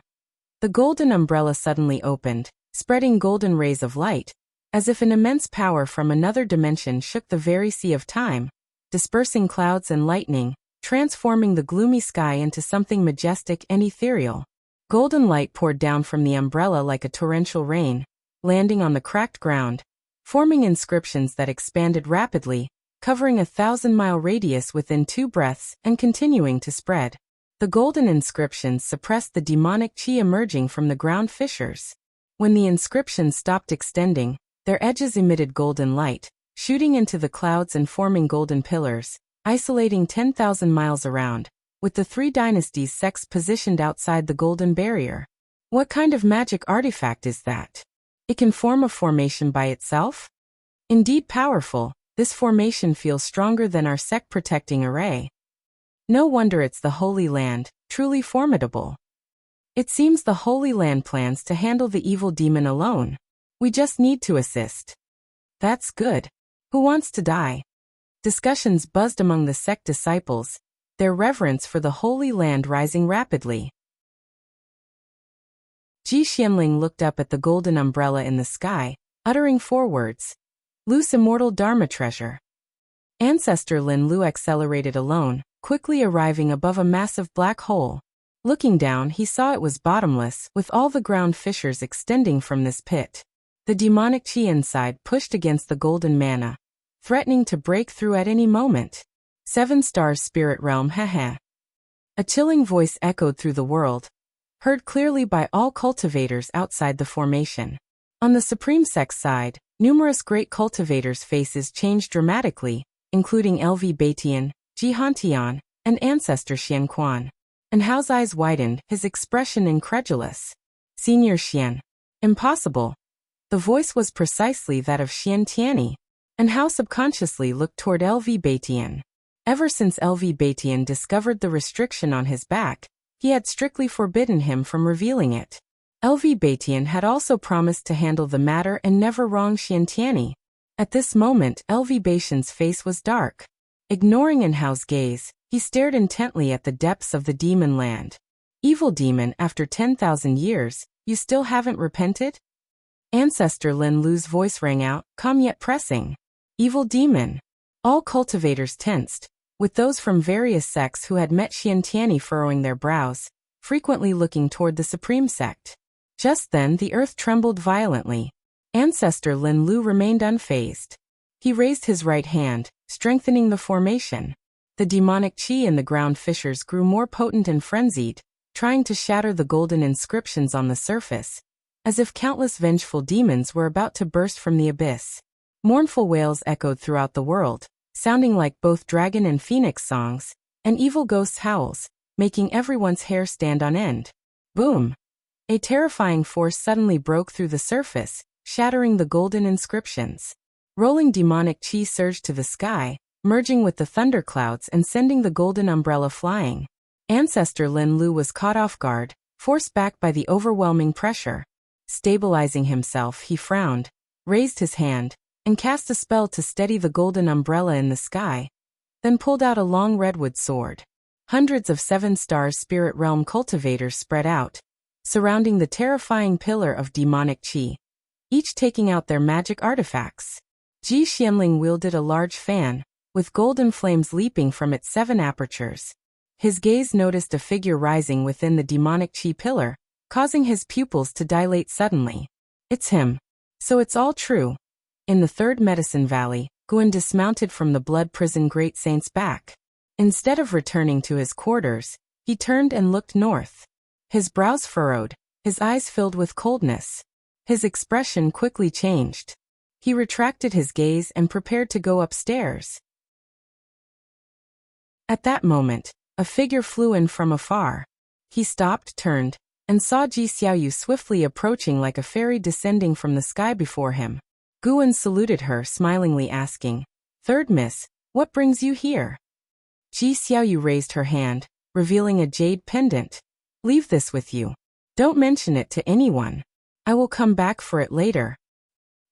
The golden umbrella suddenly opened, spreading golden rays of light, as if an immense power from another dimension shook the very sea of time, dispersing clouds and lightning, transforming the gloomy sky into something majestic and ethereal. Golden light poured down from the umbrella like a torrential rain, landing on the cracked ground, forming inscriptions that expanded rapidly, covering a 1,000-mile radius within 2 breaths and continuing to spread. The golden inscriptions suppressed the demonic chi emerging from the ground fissures. When the inscriptions stopped extending, their edges emitted golden light, shooting into the clouds and forming golden pillars, isolating 10,000 miles around, with the 3 dynasties sects positioned outside the golden barrier. What kind of magic artifact is that? It can form a formation by itself? Indeed powerful, this formation feels stronger than our sect-protecting array. No wonder it's the Holy Land, truly formidable. It seems the Holy Land plans to handle the evil demon alone. We just need to assist. That's good. Who wants to die? Discussions buzzed among the sect disciples, their reverence for the Holy Land rising rapidly. Ji Xianling looked up at the golden umbrella in the sky, uttering 4 words. Loose immortal Dharma treasure. Ancestor Lin Lu accelerated alone, quickly arriving above a massive black hole. Looking down, he saw it was bottomless, with all the ground fissures extending from this pit. The demonic chi inside pushed against the golden mana, threatening to break through at any moment. 7 stars spirit realm, haha. A chilling voice echoed through the world, heard clearly by all cultivators outside the formation. On the Supreme Sect's side, numerous great cultivators' faces changed dramatically, including LV Batian, Ji Hantian, and Ancestor Xian Quan. And Hao's eyes widened, his expression incredulous. Senior Xian. Impossible. The voice was precisely that of Xian Tianyi, and Hao subconsciously looked toward LV Batian. Ever since LV Batian discovered the restriction on his back, he had strictly forbidden him from revealing it. LV Batian had also promised to handle the matter and never wrong Xian Tianyi. At this moment, LV Batian's face was dark. Ignoring In Hao's gaze, he stared intently at the depths of the demon land. Evil demon, after 10,000 years, you still haven't repented? Ancestor Lin Lu's voice rang out, calm yet pressing. Evil demon. All cultivators tensed, with those from various sects who had met Xian Tianyi furrowing their brows, frequently looking toward the Supreme Sect. Just then the earth trembled violently. Ancestor Lin Lu remained unfazed. He raised his right hand, strengthening the formation. The demonic chi in the ground fissures grew more potent and frenzied, trying to shatter the golden inscriptions on the surface, as if countless vengeful demons were about to burst from the abyss. Mournful wails echoed throughout the world, sounding like both dragon and phoenix songs, and evil ghosts' howls, making everyone's hair stand on end. Boom! A terrifying force suddenly broke through the surface, shattering the golden inscriptions. Rolling demonic chi surged to the sky, merging with the thunderclouds and sending the golden umbrella flying. Ancestor Lin Lu was caught off guard, forced back by the overwhelming pressure. Stabilizing himself, he frowned, raised his hand, and cast a spell to steady the golden umbrella in the sky, then pulled out a long redwood sword. Hundreds of 7 Stars Spirit Realm cultivators spread out, surrounding the terrifying pillar of demonic chi, each taking out their magic artifacts. Ji Xianling wielded a large fan, with golden flames leaping from its 7 apertures. His gaze noticed a figure rising within the demonic chi pillar, causing his pupils to dilate suddenly. It's him. So it's all true. In the 3rd Medicine Valley, Guan dismounted from the Blood Prison Great Saint's back. Instead of returning to his quarters, he turned and looked north. His brows furrowed, his eyes filled with coldness. His expression quickly changed. He retracted his gaze and prepared to go upstairs. At that moment, a figure flew in from afar. He stopped, turned, and saw Ji Xiaoyu swiftly approaching like a fairy descending from the sky before him. Guan saluted her, smilingly asking, "Third Miss, what brings you here?" Ji Xiaoyu raised her hand, revealing a jade pendant. "Leave this with you. Don't mention it to anyone. I will come back for it later."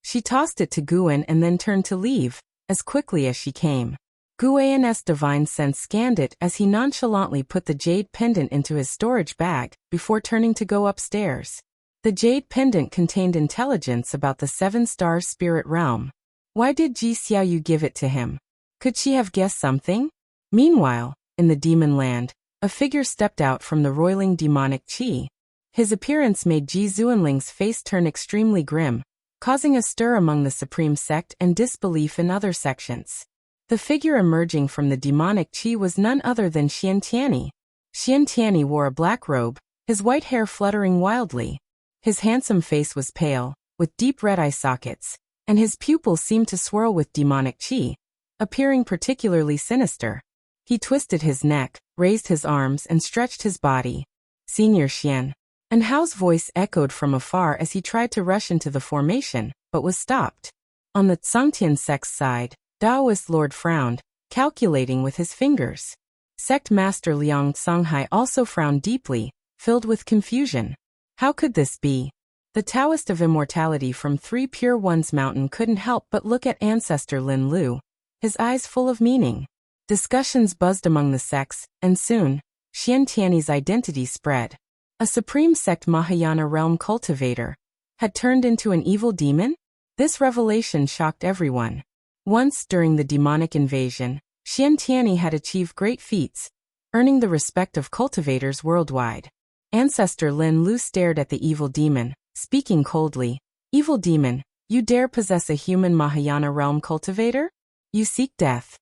She tossed it to Guan and then turned to leave, as quickly as she came. Guan's divine sense scanned it as he nonchalantly put the jade pendant into his storage bag, before turning to go upstairs. The jade pendant contained intelligence about the 7 Stars Spirit Realm. Why did Ji Xiaoyu give it to him? Could she have guessed something? Meanwhile, in the demon land, a figure stepped out from the roiling demonic chi. His appearance made Ji Zuanling's face turn extremely grim, causing a stir among the Supreme Sect and disbelief in other sections. The figure emerging from the demonic chi was none other than Xian Tianyi. Xian Tianyi wore a black robe, his white hair fluttering wildly. His handsome face was pale, with deep red eye sockets, and his pupils seemed to swirl with demonic chi, appearing particularly sinister. He twisted his neck, raised his arms, and stretched his body. "Senior Xian." And Hao's voice echoed from afar as he tried to rush into the formation, but was stopped. On the Tsangtian sect's side, Taoist Lord frowned, calculating with his fingers. Sect Master Liang Songhai also frowned deeply, filled with confusion. How could this be? The Taoist of Immortality from 3 Pure Ones Mountain couldn't help but look at Ancestor Lin Lu, his eyes full of meaning. Discussions buzzed among the sects, and soon, Xian Tianyi's identity spread. A Supreme Sect Mahayana realm cultivator had turned into an evil demon? This revelation shocked everyone. Once, during the demonic invasion, Xian Tianyi had achieved great feats, earning the respect of cultivators worldwide. Ancestor Lin Lu stared at the evil demon, speaking coldly. "Evil demon, you dare possess a human Mahayana realm cultivator? You seek death."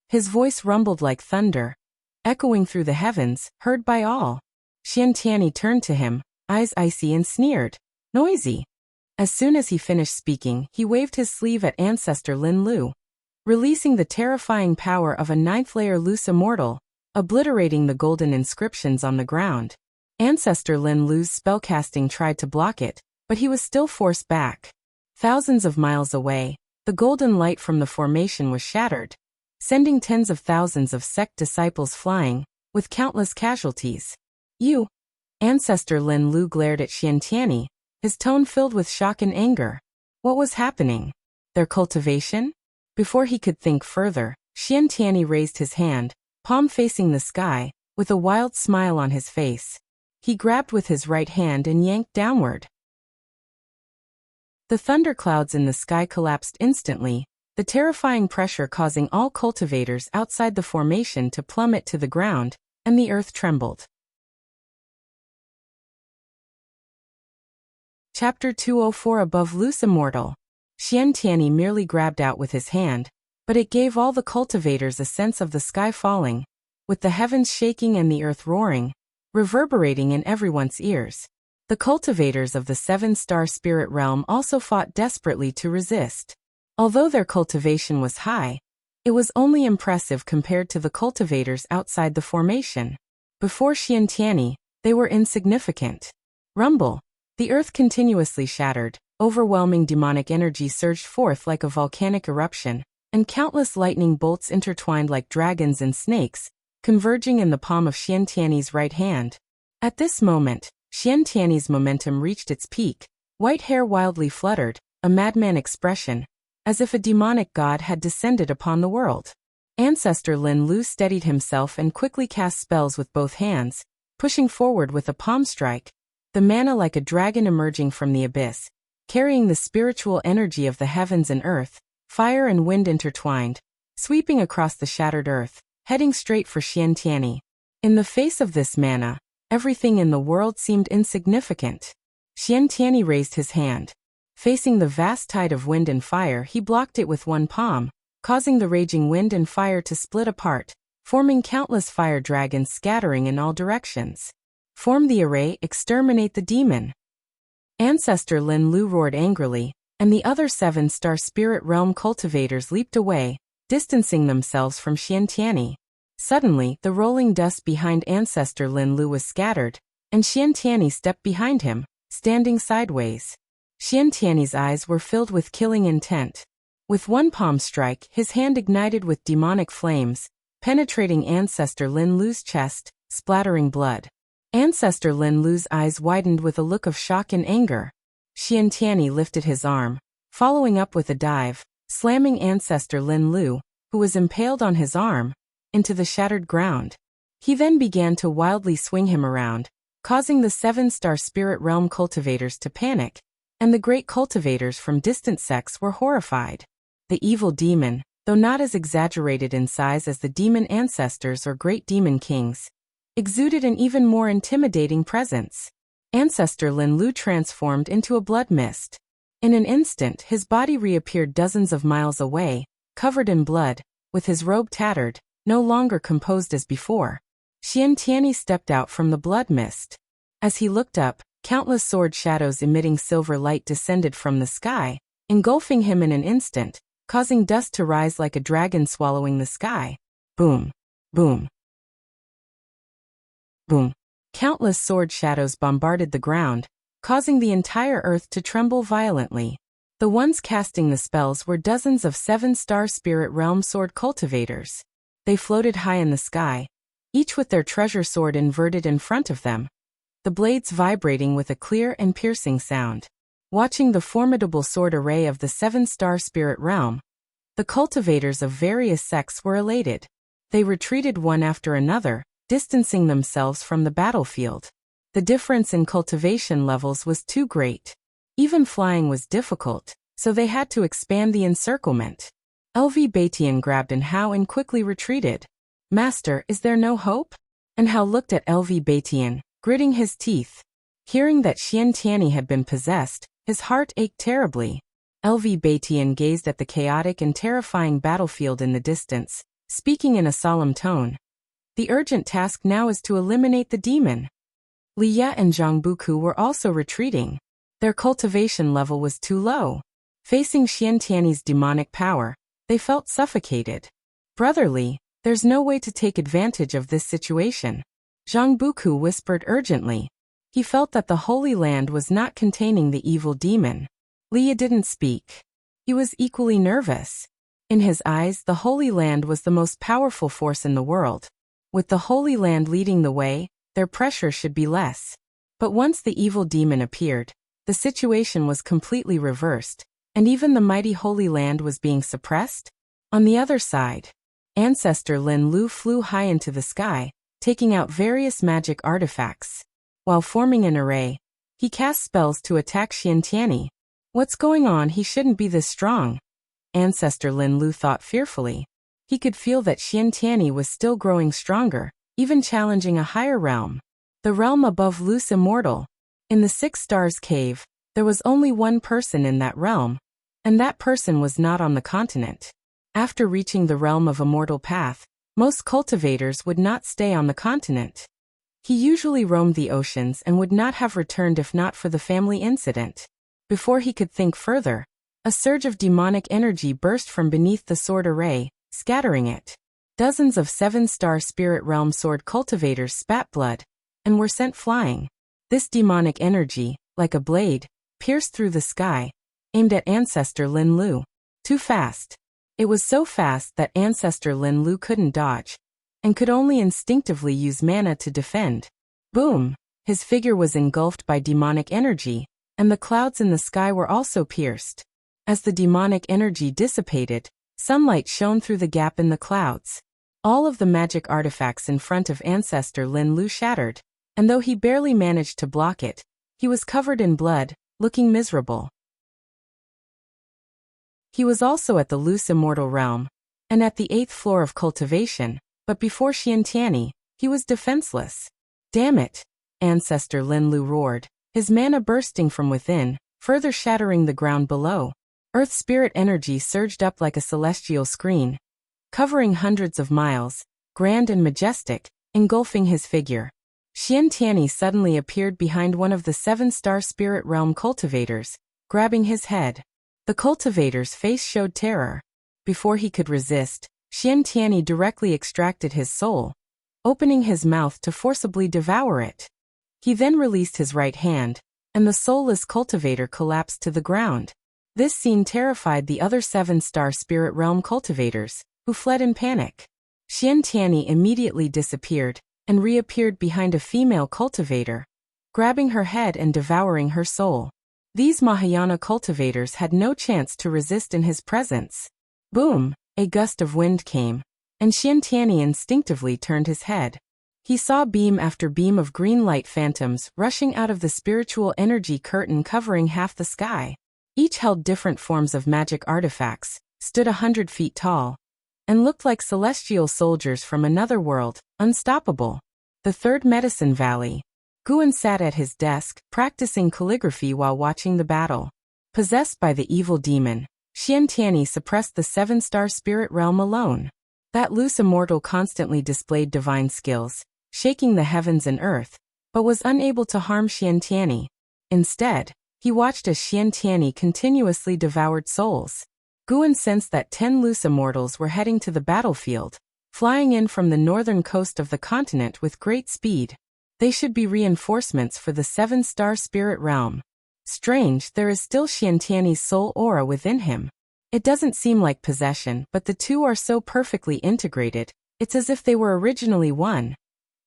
His voice rumbled like thunder, echoing through the heavens, heard by all. Xian Tianyi turned to him, eyes icy, and sneered. "Noisy." As soon as he finished speaking, he waved his sleeve at Ancestor Lin Lu, releasing the terrifying power of a 9th-layer loose immortal, obliterating the golden inscriptions on the ground. Ancestor Lin Lu's spellcasting tried to block it, but he was still forced back. Thousands of miles away, the golden light from the formation was shattered, sending tens of thousands of sect disciples flying, with countless casualties. "You!" Ancestor Lin Lu glared at Xian Tianyi, his tone filled with shock and anger. What was happening? Their cultivation? Before he could think further, Xian Tianyi raised his hand, palm facing the sky, with a wild smile on his face. He grabbed with his right hand and yanked downward. The thunderclouds in the sky collapsed instantly, the terrifying pressure causing all cultivators outside the formation to plummet to the ground, and the earth trembled. Chapter 204 Above Loose Immortal. Xian Tianyi merely grabbed out with his hand, but it gave all the cultivators a sense of the sky falling, with the heavens shaking and the earth roaring, reverberating in everyone's ears. The cultivators of the 7-star spirit realm also fought desperately to resist. Although their cultivation was high, It was only impressive compared to the cultivators outside the formation. Before Xiantiani, they were insignificant. Rumble. The earth continuously shattered, overwhelming demonic energy surged forth like a volcanic eruption, and countless lightning bolts intertwined like dragons and snakes, converging in the palm of Xiantiani's right hand. At this moment, Xiantiani's momentum reached its peak, white hair wildly fluttered, a madman expression, as if a demonic god had descended upon the world. Ancestor Lin Lu steadied himself and quickly cast spells with both hands, pushing forward with a palm strike, the mana like a dragon emerging from the abyss, carrying the spiritual energy of the heavens and earth, fire and wind intertwined, sweeping across the shattered earth, heading straight for Xiantiani. In the face of this mana, everything in the world seemed insignificant. Xiantiani raised his hand. Facing the vast tide of wind and fire, he blocked it with one palm, causing the raging wind and fire to split apart, forming countless fire dragons scattering in all directions. Form the array, exterminate the demon. Ancestor Lin Lu roared angrily, and the other 7-star spirit realm cultivators leaped away, distancing themselves from Xiantiani. Suddenly, the rolling dust behind Ancestor Lin Lu was scattered, and Xiantiani stepped behind him, standing sideways. Xiantiani's eyes were filled with killing intent. With one palm strike, his hand ignited with demonic flames, penetrating Ancestor Lin Lu's chest, splattering blood. Ancestor Lin Lu's eyes widened with a look of shock and anger. Xiantiani lifted his arm, following up with a dive, slamming Ancestor Lin Lu, who was impaled on his arm, into the shattered ground. He then began to wildly swing him around, causing the 7-star spirit realm cultivators to panic, and the great cultivators from distant sects were horrified. The evil demon, though not as exaggerated in size as the demon ancestors or great demon kings, exuded an even more intimidating presence. Ancestor Lin Lu transformed into a blood mist. In an instant, his body reappeared dozens of miles away, covered in blood, with his robe tattered, no longer composed as before. Xiantiani stepped out from the blood mist. As he looked up, countless sword shadows emitting silver light descended from the sky, engulfing him in an instant, causing dust to rise like a dragon swallowing the sky. Boom. Boom. Boom. Countless sword shadows bombarded the ground, causing the entire earth to tremble violently. The ones casting the spells were dozens of 7-star spirit realm sword cultivators. They floated high in the sky, each with their treasure sword inverted in front of them, the blades vibrating with a clear and piercing sound. Watching the formidable sword array of the 7-star spirit realm, the cultivators of various sects were elated. They retreated one after another, distancing themselves from the battlefield. The difference in cultivation levels was too great. Even flying was difficult, so they had to expand the encirclement. LV Batian grabbed Hao and quickly retreated. "Master, is there no hope?" Hao looked at LV Batian, gritting his teeth. Hearing that Xiantiani had been possessed, his heart ached terribly. LV Batian gazed at the chaotic and terrifying battlefield in the distance, speaking in a solemn tone. "The urgent task now is to eliminate the demon." Li Ya and Zhang Buku were also retreating. Their cultivation level was too low. Facing Xiantiani's demonic power, they felt suffocated. "Brotherly, there's no way to take advantage of this situation," Zhang Buku whispered urgently. He felt that the Holy Land was not containing the evil demon. Li Ya didn't speak. He was equally nervous. In his eyes, the Holy Land was the most powerful force in the world. With the Holy Land leading the way, their pressure should be less. But once the evil demon appeared, the situation was completely reversed, and even the mighty Holy Land was being suppressed. On the other side, Ancestor Lin Lu flew high into the sky, taking out various magic artifacts. While forming an array, he cast spells to attack Xiantiani. What's going on? He shouldn't be this strong. Ancestor Lin Lu thought fearfully. He could feel that Xiantiani was still growing stronger, even challenging a higher realm. The realm above Lu's immortal. In the 6 Stars Cave, there was only one person in that realm, and that person was not on the continent. After reaching the realm of Immortal Path, most cultivators would not stay on the continent. He usually roamed the oceans and would not have returned if not for the family incident. Before he could think further, a surge of demonic energy burst from beneath the sword array, scattering it. Dozens of 7-star Spirit Realm sword cultivators spat blood and were sent flying. This demonic energy, like a blade, pierced through the sky, aimed at Ancestor Lin Lu. Too fast. It was so fast that Ancestor Lin Lu couldn't dodge, and could only instinctively use mana to defend. Boom! His figure was engulfed by demonic energy, and the clouds in the sky were also pierced. As the demonic energy dissipated, sunlight shone through the gap in the clouds. All of the magic artifacts in front of Ancestor Lin Lu shattered, and though he barely managed to block it, he was covered in blood, looking miserable. He was also at the loose immortal realm, and at the 8th floor of cultivation, but before Xiantiani, he was defenseless. Damn it! Ancestor Lin Lu roared, his mana bursting from within, further shattering the ground below. Earth spirit energy surged up like a celestial screen, covering hundreds of miles, grand and majestic, engulfing his figure. Xiantiani suddenly appeared behind one of the 7-star Spirit Realm cultivators, grabbing his head. The cultivator's face showed terror. Before he could resist, Xiantiani directly extracted his soul, opening his mouth to forcibly devour it. He then released his right hand, and the soulless cultivator collapsed to the ground. This scene terrified the other 7-star Spirit Realm cultivators, who fled in panic. Xiantiani immediately disappeared, and reappeared behind a female cultivator, grabbing her head and devouring her soul. These Mahayana cultivators had no chance to resist in his presence. Boom! A gust of wind came, and Xiantiani instinctively turned his head. He saw beam after beam of green light phantoms rushing out of the spiritual energy curtain covering half the sky. Each held different forms of magic artifacts, stood 100 feet tall, and looked like celestial soldiers from another world, unstoppable. The Third Medicine Valley. Guan sat at his desk, practicing calligraphy while watching the battle. Possessed by the evil demon, Xiantiani suppressed the 7-star Spirit Realm alone. That loose immortal constantly displayed divine skills, shaking the heavens and earth, but was unable to harm Xiantiani. Instead, he watched as Xiantiani continuously devoured souls. Guan sensed that 10 loose immortals were heading to the battlefield, flying in from the northern coast of the continent with great speed. They should be reinforcements for the 7-star Spirit Realm. Strange, there is still Xiantiani's soul aura within him. It doesn't seem like possession, but the two are so perfectly integrated, it's as if they were originally one.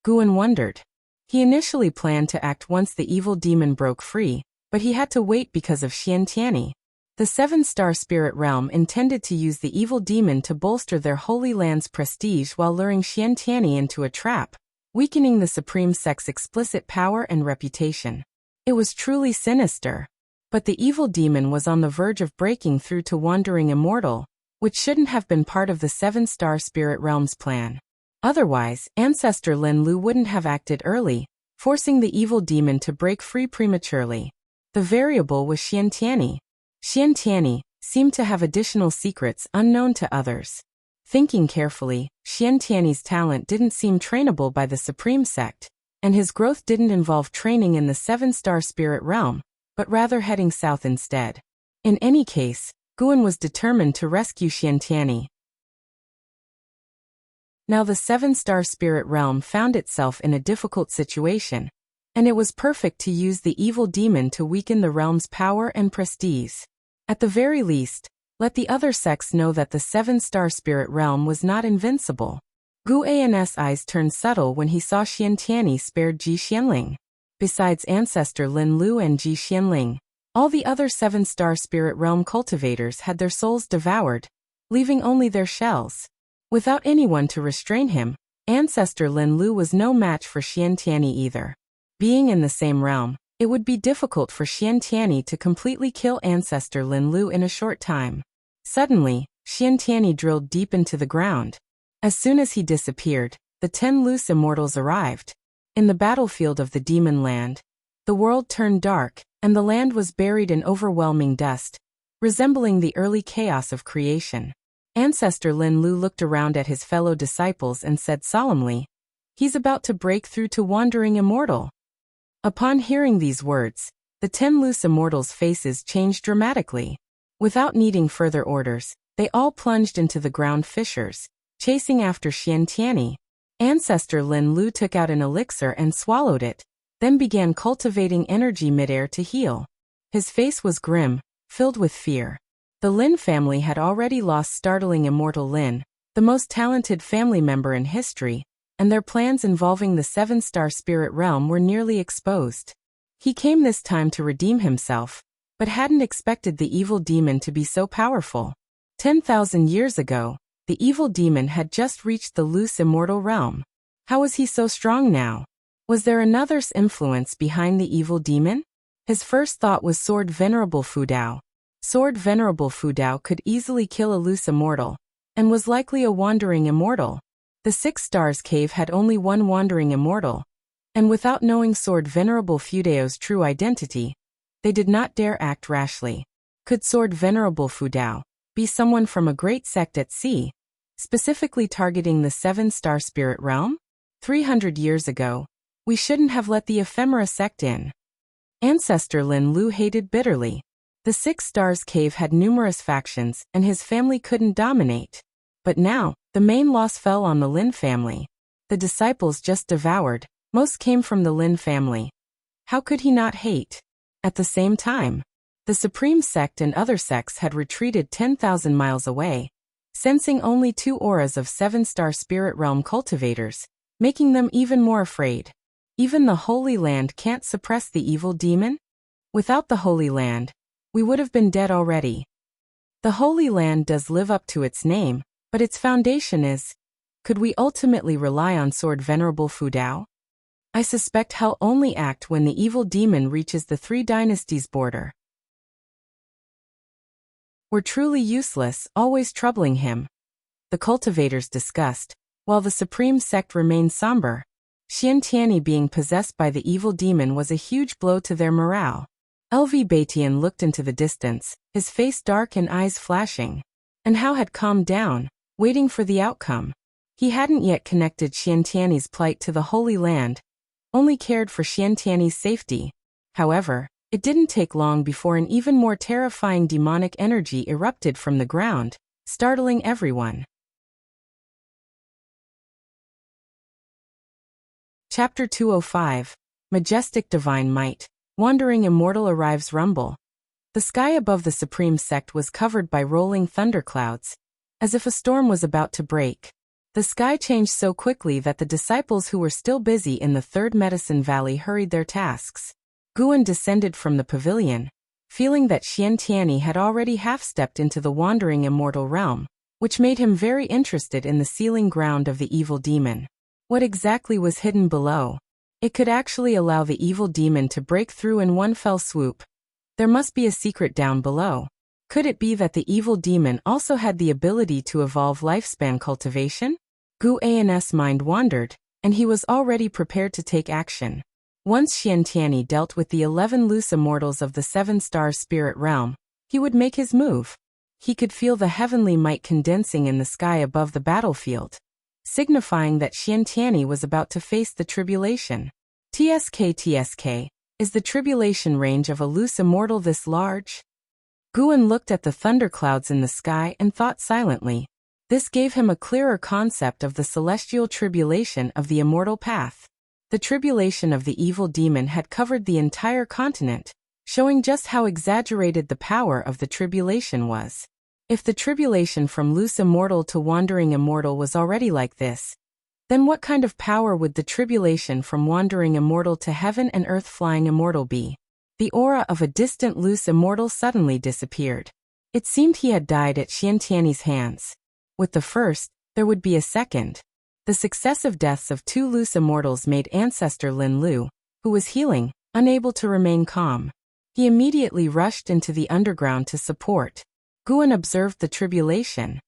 Guan wondered. He initially planned to act once the evil demon broke free, but he had to wait because of Xiantiani. The 7-star Spirit Realm intended to use the evil demon to bolster their Holy Land's prestige while luring Xiantiani into a trap, weakening the Supreme Sect's explicit power and reputation. It was truly sinister. But the evil demon was on the verge of breaking through to Wandering Immortal, which shouldn't have been part of the 7-star Spirit Realm's plan. Otherwise, Ancestor Lin Lu wouldn't have acted early, forcing the evil demon to break free prematurely. The variable was Xiantiani. Xiantiani seemed to have additional secrets unknown to others. Thinking carefully, Xiantiani's talent didn't seem trainable by the Supreme Sect, and his growth didn't involve training in the 7-star Spirit Realm, but rather heading south instead. In any case, Guan was determined to rescue Xiantiani. Now the 7-star Spirit Realm found itself in a difficult situation, and it was perfect to use the evil demon to weaken the realm's power and prestige. At the very least, let the other sects know that the 7-star Spirit Realm was not invincible. Gu An's eyes turned subtle when he saw Xiantiani spared Ji Xianling. Besides Ancestor Lin Lu and Ji Xianling, all the other 7-star Spirit Realm cultivators had their souls devoured, leaving only their shells. Without anyone to restrain him, Ancestor Lin Lu was no match for Xiantiani either. Being in the same realm, it would be difficult for Xiantiani to completely kill Ancestor Lin Lu in a short time. Suddenly, Xiantiani drilled deep into the ground. As soon as he disappeared, the 10 loose immortals arrived. In the battlefield of the Demon Land, the world turned dark, and the land was buried in overwhelming dust, resembling the early chaos of creation. Ancestor Lin Lu looked around at his fellow disciples and said solemnly, "He's about to break through to Wandering Immortal." Upon hearing these words, the 10 loose immortals' faces changed dramatically. Without needing further orders, They all plunged into the ground fissures, chasing after Xian Tianyi. Ancestor Lin Lu took out an elixir and swallowed it, then began cultivating energy midair to heal. His face was grim, filled with fear. The Lin family had already lost startling immortal Lin, the most talented family member in history, and their plans involving the seven-star spirit realm were nearly exposed. He came this time to redeem himself, but hadn't expected the evil demon to be so powerful. 10,000 years ago, the evil demon had just reached the loose immortal realm. How was he so strong now? Was there another's influence behind the evil demon? His first thought was Sword Venerable Fudao. Sword Venerable Fudao could easily kill a loose immortal, and was likely a wandering immortal. The Six Stars Cave had only one wandering immortal, and without knowing Sword Venerable Fudao's true identity, they did not dare act rashly. Could Sword Venerable Fudao be someone from a great sect at sea, specifically targeting the seven-star spirit realm? 300 years ago, we shouldn't have let the ephemera sect in. Ancestor Lin Lu hated bitterly. The Six Stars Cave had numerous factions, and his family couldn't dominate. But now, the main loss fell on the Lin family. The disciples just devoured, most came from the Lin family. How could he not hate? At the same time, the Supreme Sect and other sects had retreated 10,000 miles away, sensing only two auras of seven-star spirit realm cultivators, making them even more afraid. Even the Holy Land can't suppress the evil demon? Without the Holy Land, we would have been dead already. The Holy Land does live up to its name, but its foundation is, could we ultimately rely on Sword Venerable Fudao? I suspect he'll only act when the evil demon reaches the Three Dynasties border. We're truly useless, always troubling him. The cultivators discussed, while the Supreme Sect remained somber. Xian Tianyi being possessed by the evil demon was a huge blow to their morale. LV Baitian looked into the distance, his face dark and eyes flashing. And Hao had calmed down, waiting for the outcome. He hadn't yet connected Xian Tianyi's plight to the Holy Land, only cared for Xian Tianyi's safety. However, it didn't take long before an even more terrifying demonic energy erupted from the ground, startling everyone. Chapter 205. Majestic Divine Might. Wandering Immortal arrives rumble. The sky above the Supreme Sect was covered by rolling thunderclouds, as if a storm was about to break. The sky changed so quickly that the disciples who were still busy in the Third Medicine Valley hurried their tasks. Guan descended from the pavilion, feeling that Xian Tianyi had already half-stepped into the wandering immortal realm, which made him very interested in the sealing ground of the evil demon. What exactly was hidden below? It could actually allow the evil demon to break through in one fell swoop. There must be a secret down below. Could it be that the evil demon also had the ability to evolve lifespan cultivation? Gu An's mind wandered, and he was already prepared to take action. Once Xian Tianyi dealt with the 11 loose immortals of the seven-star spirit realm, he would make his move. He could feel the heavenly might condensing in the sky above the battlefield, signifying that Xian Tianyi was about to face the tribulation. TSK, is the tribulation range of a loose immortal this large? Guan looked at the thunderclouds in the sky and thought silently. This gave him a clearer concept of the celestial tribulation of the immortal path. The tribulation of the evil demon had covered the entire continent, showing just how exaggerated the power of the tribulation was. If the tribulation from loose immortal to wandering immortal was already like this, then what kind of power would the tribulation from wandering immortal to heaven and earth flying immortal be? The aura of a distant loose immortal suddenly disappeared. It seemed he had died at Xian Tianyi's hands. With the first, there would be a second. The successive deaths of two loose immortals made Ancestor Lin Lu, who was healing, unable to remain calm. He immediately rushed into the underground to support. Guan observed the tribulation.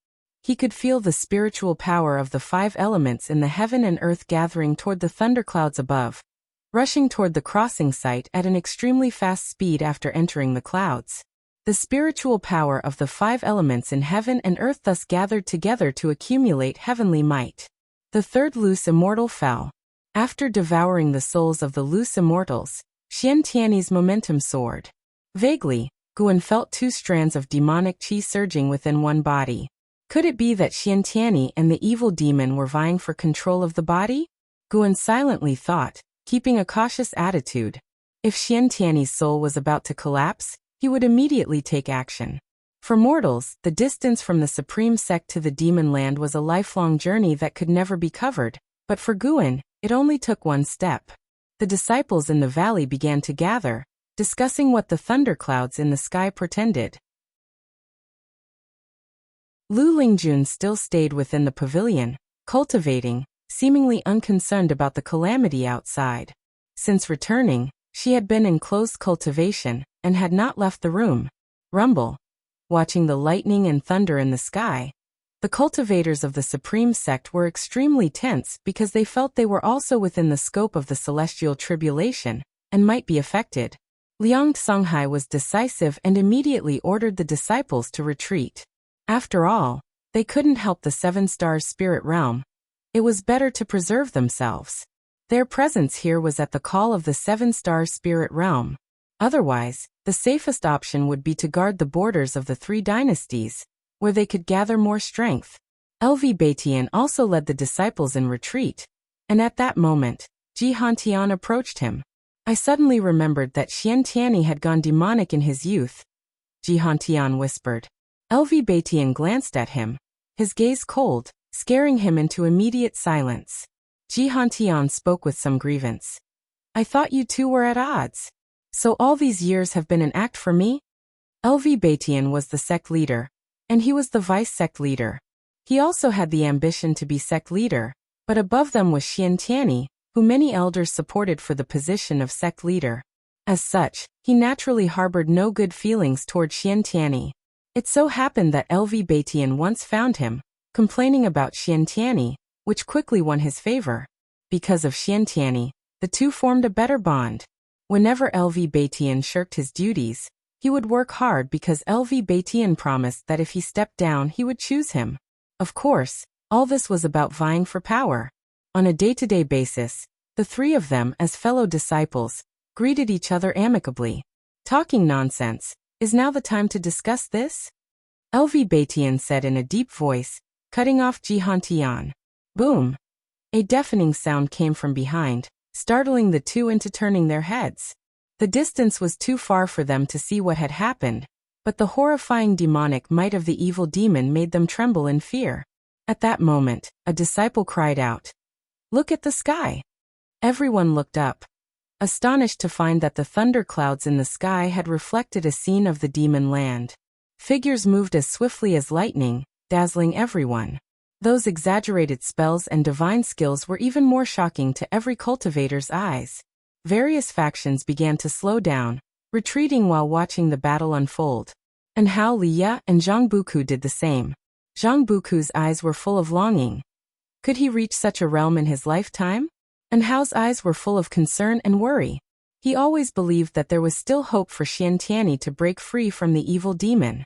He could feel the spiritual power of the 5 elements in the heaven and earth gathering toward the thunderclouds above, rushing toward the crossing site at an extremely fast speed after entering the clouds. The spiritual power of the 5 elements in heaven and earth thus gathered together to accumulate heavenly might. The third loose immortal fell. After devouring the souls of the loose immortals, Xian Tianyi's momentum soared. Vaguely, Guan felt two strands of demonic chi surging within one body. Could it be that Xiantiani and the evil demon were vying for control of the body? Guan silently thought, keeping a cautious attitude. If Xiantiani's soul was about to collapse, he would immediately take action. For mortals, the distance from the supreme sect to the demon land was a lifelong journey that could never be covered, but for Guan, it only took one step. The disciples in the valley began to gather, discussing what the thunderclouds in the sky portended. Lu Lingjun still stayed within the pavilion, cultivating, seemingly unconcerned about the calamity outside. Since returning, she had been in close cultivation and had not left the room. Rumble. Watching the lightning and thunder in the sky, the cultivators of the supreme sect were extremely tense because they felt they were also within the scope of the celestial tribulation and might be affected. Liang Songhai was decisive and immediately ordered the disciples to retreat. After all, they couldn't help the Seven Stars spirit realm. It was better to preserve themselves. Their presence here was at the call of the Seven Stars spirit realm. Otherwise, the safest option would be to guard the borders of the three dynasties, where they could gather more strength. LV Baitian also led the disciples in retreat, and at that moment, Ji Hantian approached him. I suddenly remembered that Xiantiani had gone demonic in his youth, Ji Hantian whispered. LV Baitian glanced at him, his gaze cold, scaring him into immediate silence. Ji Hantian spoke with some grievance. I thought you two were at odds. So all these years have been an act for me? LV Baitian was the sect leader, and he was the vice sect leader. He also had the ambition to be sect leader, but above them was Xiantiani, who many elders supported for the position of sect leader. As such, he naturally harbored no good feelings toward Xiantiani. It so happened that LV Baitian once found him, complaining about Xiantiani, which quickly won his favor. Because of Xiantiani, the two formed a better bond. Whenever LV Baitian shirked his duties, he would work hard because LV Baitian promised that if he stepped down he would choose him. Of course, all this was about vying for power. On a day-to-day basis, the three of them, as fellow disciples, greeted each other amicably. Talking nonsense, is now the time to discuss this? LV Baitian said in a deep voice, cutting off Ji Hantian. Boom! A deafening sound came from behind, startling the two into turning their heads. The distance was too far for them to see what had happened, but the horrifying demonic might of the evil demon made them tremble in fear. At that moment, a disciple cried out, "Look at the sky!" Everyone looked up, astonished to find that the thunderclouds in the sky had reflected a scene of the demon land. Figures moved as swiftly as lightning, dazzling everyone. Those exaggerated spells and divine skills were even more shocking to every cultivator's eyes. Various factions began to slow down, retreating while watching the battle unfold. And Hao Liya and Zhang Buku did the same. Zhang Buku's eyes were full of longing. Could he reach such a realm in his lifetime? And Hao's eyes were full of concern and worry. He always believed that there was still hope for Xiantiani to break free from the evil demon.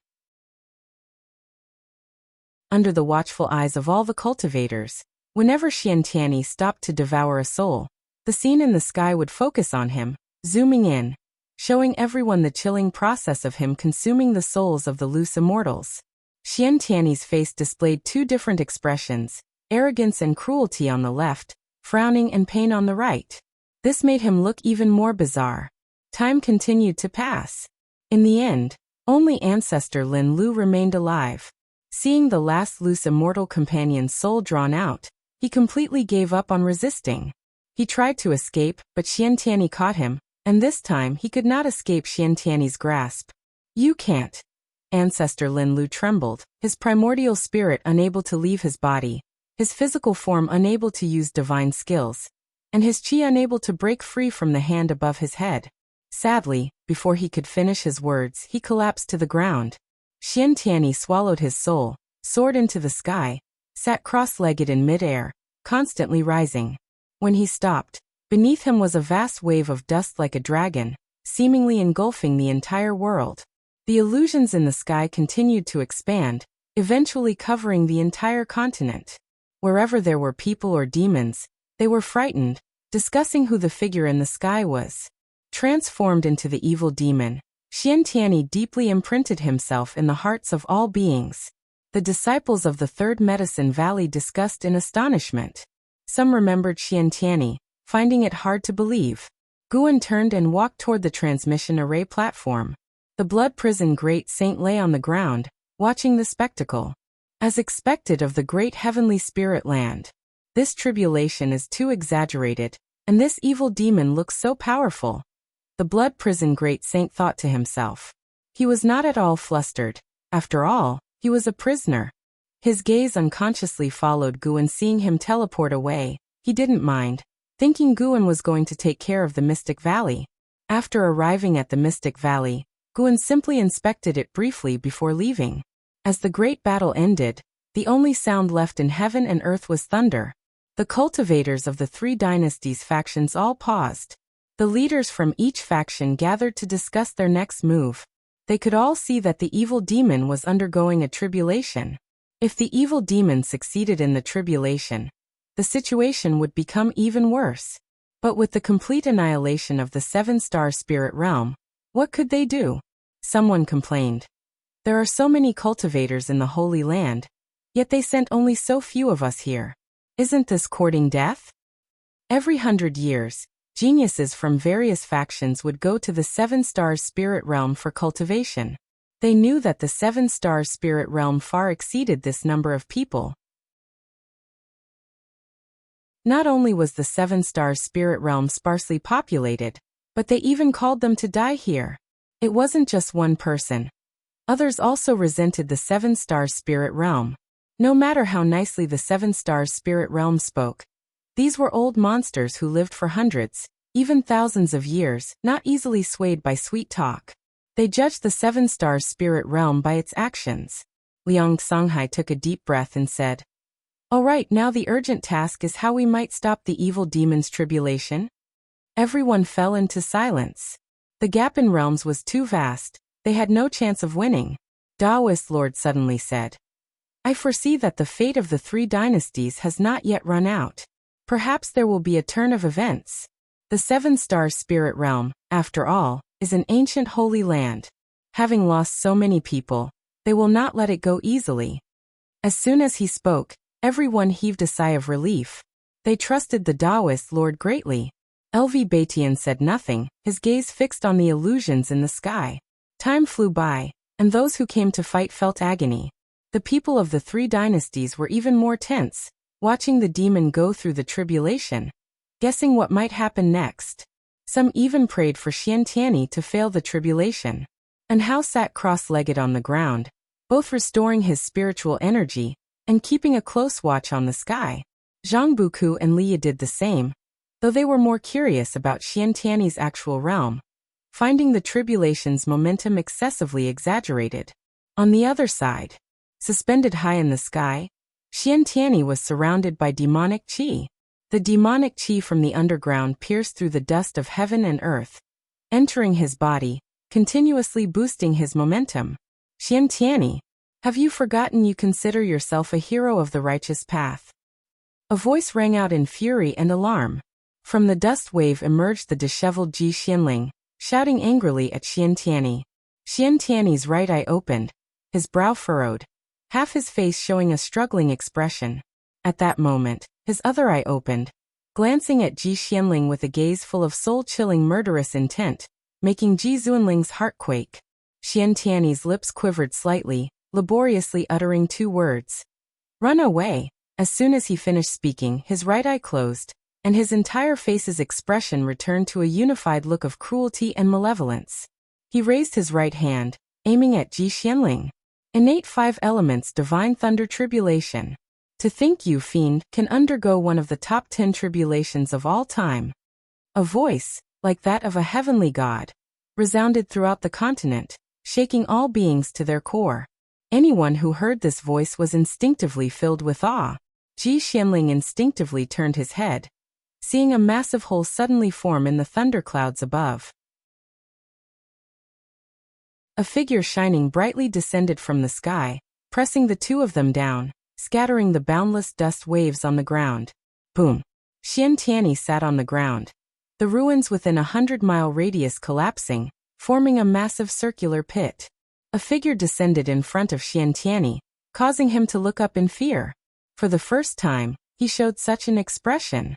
Under the watchful eyes of all the cultivators, whenever Xiantiani stopped to devour a soul, the scene in the sky would focus on him, zooming in, showing everyone the chilling process of him consuming the souls of the loose immortals. Xiantiani's face displayed two different expressions, arrogance and cruelty on the left, frowning and pain on the right. This made him look even more bizarre. Time continued to pass. In the end, only ancestor Lin Lu remained alive. Seeing the last loose immortal companion's soul drawn out, he completely gave up on resisting. He tried to escape, but Xiantiani caught him, and this time he could not escape Xiantiani's grasp. You can't. Ancestor Lin Lu trembled, his primordial spirit unable to leave his body, his physical form unable to use divine skills, and his chi unable to break free from the hand above his head. Sadly, before he could finish his words, he collapsed to the ground. Xiantiani swallowed his soul, soared into the sky, sat cross-legged in mid-air, constantly rising. When he stopped, beneath him was a vast wave of dust like a dragon, seemingly engulfing the entire world. The illusions in the sky continued to expand, eventually covering the entire continent. Wherever there were people or demons, they were frightened, discussing who the figure in the sky was. Transformed into the evil demon, Xiantiani deeply imprinted himself in the hearts of all beings. The disciples of the Third Medicine Valley discussed in astonishment. Some remembered Xiantiani, finding it hard to believe. Guan turned and walked toward the transmission array platform. The blood prison great saint lay on the ground, watching the spectacle. As expected of the great heavenly spirit land. This tribulation is too exaggerated, and this evil demon looks so powerful. The blood prison great saint thought to himself. He was not at all flustered. After all, he was a prisoner. His gaze unconsciously followed Guan, seeing him teleport away. He didn't mind, thinking Guan was going to take care of the Mystic Valley. After arriving at the Mystic Valley, Guan simply inspected it briefly before leaving. As the great battle ended, the only sound left in heaven and earth was thunder. The cultivators of the three dynasties factions all paused. The leaders from each faction gathered to discuss their next move. They could all see that the evil demon was undergoing a tribulation. If the evil demon succeeded in the tribulation, the situation would become even worse. But with the complete annihilation of the seven-star spirit realm, what could they do? Someone complained. There are so many cultivators in the Holy Land, yet they sent only so few of us here. Isn't this courting death? Every 100 years, geniuses from various factions would go to the seven-star spirit realm for cultivation. They knew that the seven-star spirit realm far exceeded this number of people. Not only was the seven-star spirit realm sparsely populated, but they even called them to die here. It wasn't just one person. Others also resented the seven-star spirit realm. No matter how nicely the seven-star spirit realm spoke, these were old monsters who lived for hundreds, even thousands of years, not easily swayed by sweet talk. They judged the seven-star spirit realm by its actions. Liang Songhai took a deep breath and said, "All right, now the urgent task is how we might stop the evil demon's tribulation." Everyone fell into silence. The gap in realms was too vast. They had no chance of winning. Taoist Lord suddenly said, "I foresee that the fate of the three dynasties has not yet run out. Perhaps there will be a turn of events. The seven-star spirit realm, after all, is an ancient holy land. Having lost so many people, they will not let it go easily." As soon as he spoke, everyone heaved a sigh of relief. They trusted the Taoist Lord greatly. LV Baitian said nothing, his gaze fixed on the illusions in the sky. Time flew by, and those who came to fight felt agony. The people of the three dynasties were even more tense, watching the demon go through the tribulation, guessing what might happen next. Some even prayed for Xiantiani to fail the tribulation. And Hao sat cross-legged on the ground, both restoring his spiritual energy and keeping a close watch on the sky. Zhang Buku and Liya did the same, though they were more curious about Xiantiani's actual realm, finding the tribulation's momentum excessively exaggerated. On the other side, suspended high in the sky, Xiantiani was surrounded by demonic qi. The demonic qi from the underground pierced through the dust of heaven and earth, entering his body, continuously boosting his momentum. "Xiantiani, have you forgotten you consider yourself a hero of the righteous path?" A voice rang out in fury and alarm. From the dust wave emerged the disheveled Ji Xianling, shouting angrily at Xiantiani. Xiantiani's right eye opened, his brow furrowed, half his face showing a struggling expression. At that moment, his other eye opened, glancing at Ji Xianling with a gaze full of soul-chilling murderous intent, making Ji Zuanling's heart quake. Xiantiani's lips quivered slightly, laboriously uttering two words. "Run away." As soon as he finished speaking, his right eye closed, and his entire face's expression returned to a unified look of cruelty and malevolence. He raised his right hand, aiming at Ji Xianling. "Innate 5 elements divine thunder tribulation. To think you, fiend, can undergo one of the top 10 tribulations of all time." A voice, like that of a heavenly god, resounded throughout the continent, shaking all beings to their core. Anyone who heard this voice was instinctively filled with awe. Ji Xianling instinctively turned his head, seeing a massive hole suddenly form in the thunderclouds above. A figure shining brightly descended from the sky, pressing the two of them down, scattering the boundless dust waves on the ground. Boom! Xiantiani sat on the ground, the ruins within a 100-mile radius collapsing, forming a massive circular pit. A figure descended in front of Xiantiani, causing him to look up in fear. For the first time, he showed such an expression.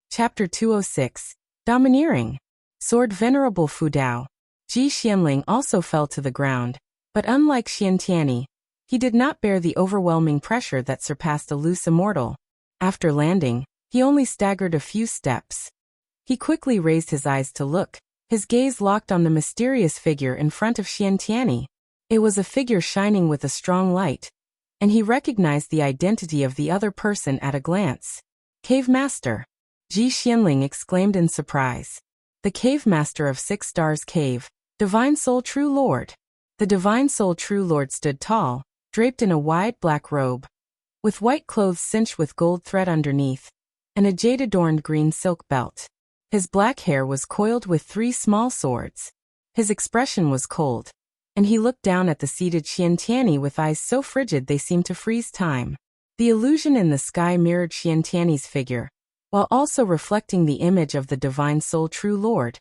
Chapter 206. Domineering. Sword Venerable Fudao. Ji Xianling also fell to the ground, but unlike Xiantiani, he did not bear the overwhelming pressure that surpassed a loose immortal. After landing, he only staggered a few steps. He quickly raised his eyes to look, his gaze locked on the mysterious figure in front of Xiantiani. It was a figure shining with a strong light, and he recognized the identity of the other person at a glance. Cave Master. Ji Xianling exclaimed in surprise. The Cave Master of 6 Stars Cave, Divine Soul True Lord. The Divine Soul True Lord stood tall, draped in a wide black robe, with white clothes cinched with gold thread underneath, and a jade-adorned green silk belt. His black hair was coiled with 3 small swords. His expression was cold, and he looked down at the seated Xiantiani with eyes so frigid they seemed to freeze time. The illusion in the sky mirrored Xiantiani's figure, while also reflecting the image of the Divine Soul True Lord,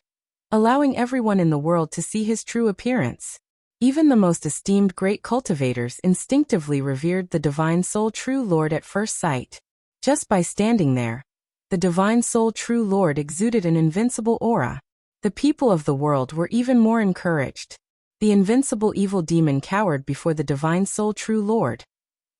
allowing everyone in the world to see his true appearance. Even the most esteemed great cultivators instinctively revered the Divine Soul True Lord at first sight. Just by standing there, the Divine Soul True Lord exuded an invincible aura. The people of the world were even more encouraged. The invincible evil demon cowered before the Divine Soul True Lord.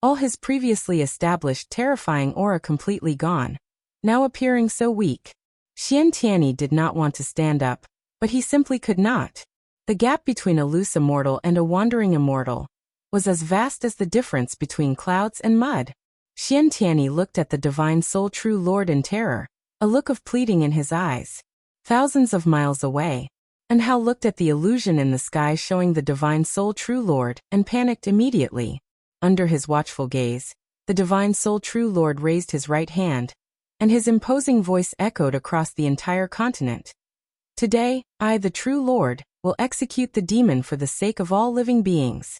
All his previously established terrifying aura completely gone, now appearing so weak. Xiantiani did not want to stand up, but he simply could not. The gap between a loose immortal and a wandering immortal was as vast as the difference between clouds and mud. Xiantiani looked at the Divine Soul True Lord in terror, a look of pleading in his eyes. Thousands of miles away, and Hao looked at the illusion in the sky showing the Divine Soul True Lord and panicked immediately. Under his watchful gaze, the Divine Soul True Lord raised his right hand, and his imposing voice echoed across the entire continent. Today, I, the True Lord, will execute the demon for the sake of all living beings.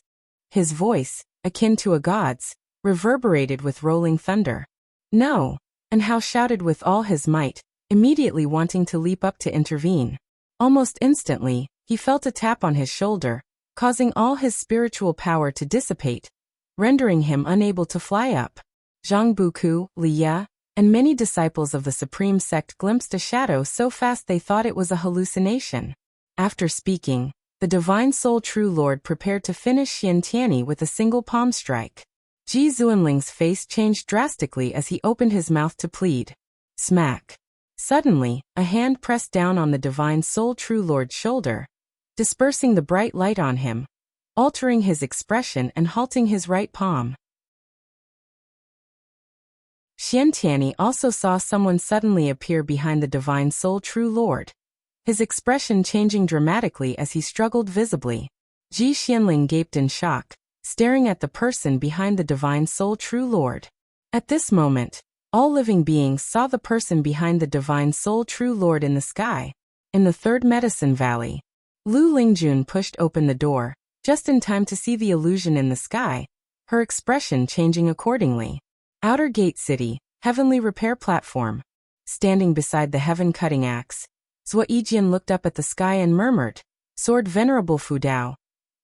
His voice, akin to a god's, reverberated with rolling thunder. No! And Hao shouted with all his might, immediately wanting to leap up to intervene. Almost instantly, he felt a tap on his shoulder, causing all his spiritual power to dissipate, rendering him unable to fly up. Zhang Buku, Li Ye, and many disciples of the Supreme Sect glimpsed a shadow so fast they thought it was a hallucination. After speaking, the Divine Soul True Lord prepared to finish Xiantiani with a single palm strike. Ji Zuanling's face changed drastically as he opened his mouth to plead. Smack. Suddenly, a hand pressed down on the Divine Soul True Lord's shoulder, dispersing the bright light on him, altering his expression and halting his right palm. Xiantiani also saw someone suddenly appear behind the Divine Soul True Lord, his expression changing dramatically as he struggled visibly. Ji Xianling gaped in shock, staring at the person behind the Divine Soul True Lord. At this moment, all living beings saw the person behind the Divine Soul True Lord in the sky. In the third Medicine Valley, Lu Lingjun pushed open the door, just in time to see the illusion in the sky, her expression changing accordingly. Outer Gate City, Heavenly Repair Platform. Standing beside the heaven-cutting axe, Zhua Yijian looked up at the sky and murmured, Sword Venerable Fudao.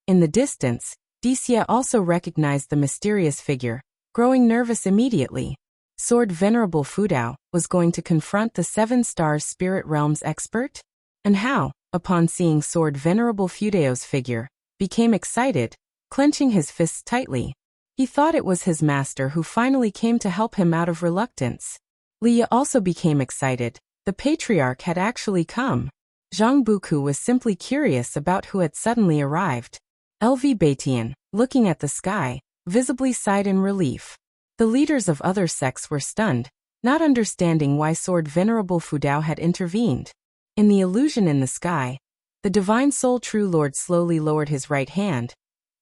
In the distance, Dixie also recognized the mysterious figure, growing nervous immediately. Sword Venerable Fudao was going to confront the 7 Stars Spirit Realms expert? And Hao, upon seeing Sword Venerable Fudao's figure, became excited, clenching his fists tightly. He thought it was his master who finally came to help him out of reluctance. Li Ye also became excited. The patriarch had actually come. Zhang Buku was simply curious about who had suddenly arrived. LV Baitian, looking at the sky, visibly sighed in relief. The leaders of other sects were stunned, not understanding why Sword Venerable Fudao had intervened. In the illusion in the sky, the Divine Soul True Lord slowly lowered his right hand,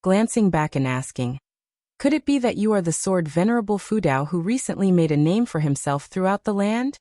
glancing back and asking, Could it be that you are the Sword Venerable Fudao who recently made a name for himself throughout the land?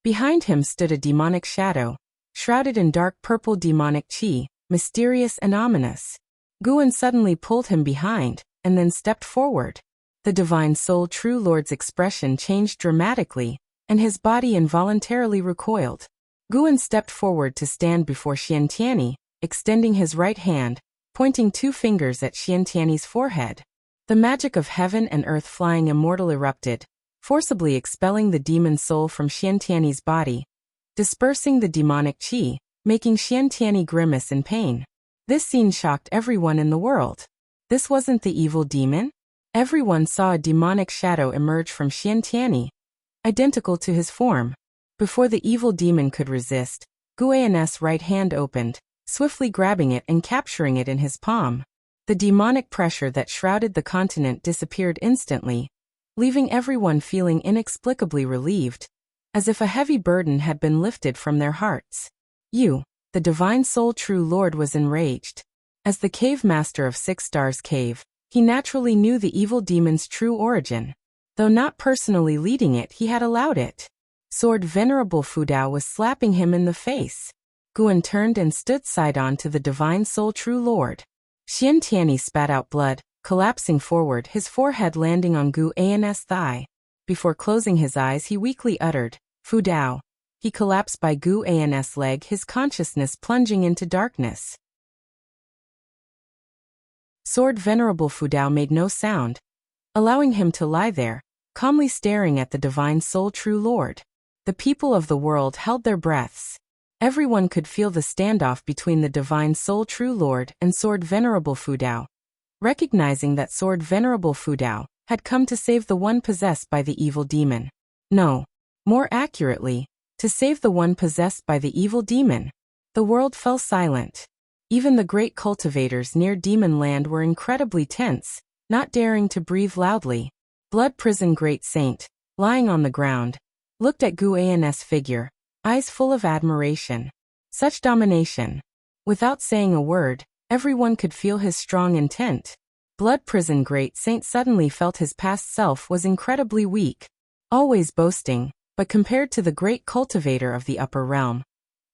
Behind him stood a demonic shadow, shrouded in dark purple demonic chi, mysterious and ominous. Guan suddenly pulled him behind, and then stepped forward. The Divine Soul True Lord's expression changed dramatically, and his body involuntarily recoiled. Guan stepped forward to stand before Xiantiani, extending his right hand, pointing 2 fingers at Xiantiani's forehead. The magic of heaven and earth flying immortal erupted, forcibly expelling the demon soul from Xiantiani's body, dispersing the demonic qi, making Xiantiani grimace in pain. This scene shocked everyone in the world. This wasn't the evil demon? Everyone saw a demonic shadow emerge from Xiantiani, identical to his form. Before the evil demon could resist, Guan's right hand opened, swiftly grabbing it and capturing it in his palm. The demonic pressure that shrouded the continent disappeared instantly, leaving everyone feeling inexplicably relieved, as if a heavy burden had been lifted from their hearts. The divine soul true lord was enraged. As the cave master of 6 Stars Cave, he naturally knew the evil demon's true origin. Though not personally leading it, he had allowed it. Sword Venerable Fudao was slapping him in the face. Guan turned and stood side-on to the divine soul true lord. Xiantiani spat out blood, collapsing forward, his forehead landing on Guan's thigh. Before closing his eyes, he weakly uttered, "Fudao." He collapsed by Guan's leg, his consciousness plunging into darkness. Sword Venerable Fudao made no sound, allowing him to lie there, calmly staring at the divine soul true lord. The people of the world held their breaths. Everyone could feel the standoff between the divine soul true lord and Sword Venerable Fudao, recognizing that Sword Venerable Fudao had come to save the one possessed by the evil demon. No, more accurately, to save the one possessed by the evil demon. The world fell silent. Even the great cultivators near Demon Land were incredibly tense, not daring to breathe loudly. Blood Prison Great Saint, lying on the ground, looked at Guan's figure, eyes full of admiration. Such domination. Without saying a word, everyone could feel his strong intent. Blood Prison Great Saint suddenly felt his past self was incredibly weak, always boasting, but compared to the great cultivator of the upper realm,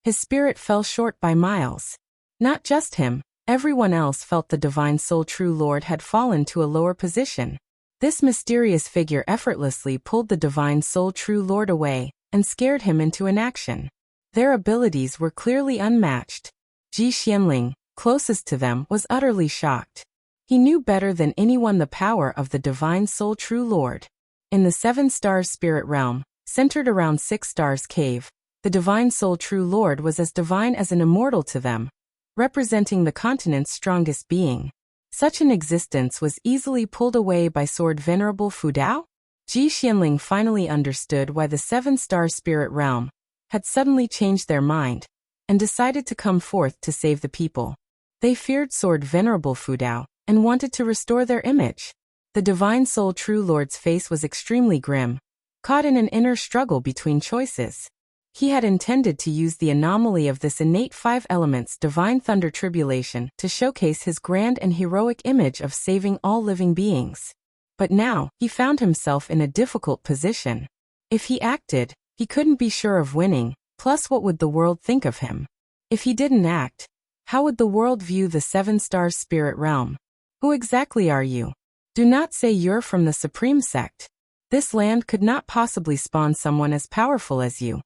his spirit fell short by miles. Not just him, everyone else felt the divine soul true lord had fallen to a lower position. This mysterious figure effortlessly pulled the divine soul true lord away and scared him into inaction. Their abilities were clearly unmatched. Ji Xianling, closest to them, was utterly shocked. He knew better than anyone the power of the divine soul true lord. In the 7 Stars spirit realm, centered around 6 Stars Cave, the divine soul true lord was as divine as an immortal to them, representing the continent's strongest being. Such an existence was easily pulled away by Sword Venerable Fudao? Ji Xianling finally understood why the 7 Star spirit realm had suddenly changed their mind and decided to come forth to save the people. They feared Sword Venerable Fudao and wanted to restore their image. The divine soul true lord's face was extremely grim, caught in an inner struggle between choices. He had intended to use the anomaly of this innate 5 elements divine thunder tribulation to showcase his grand and heroic image of saving all living beings. But now, he found himself in a difficult position. If he acted, he couldn't be sure of winning, plus what would the world think of him? If he didn't act, how would the world view the 7 Stars spirit realm? Who exactly are you? Do not say you're from the Supreme Sect. This land could not possibly spawn someone as powerful as you.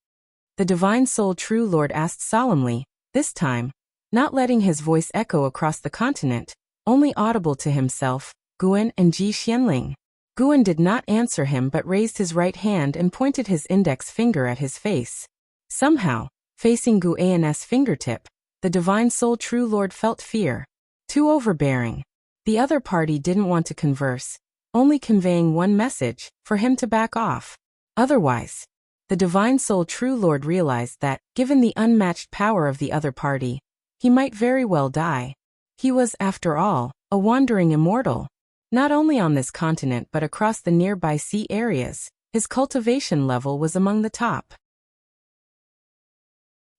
The divine soul true lord asked solemnly, this time, not letting his voice echo across the continent, only audible to himself, Guan and Ji Xianling. Guan did not answer him but raised his right hand and pointed his index finger at his face. Somehow, facing Guan's fingertip, the divine soul true lord felt fear. Too overbearing. The other party didn't want to converse, only conveying one message, for him to back off. Otherwise, the divine soul true lord realized that, given the unmatched power of the other party, he might very well die. He was, after all, a wandering immortal. Not only on this continent but across the nearby sea areas, his cultivation level was among the top.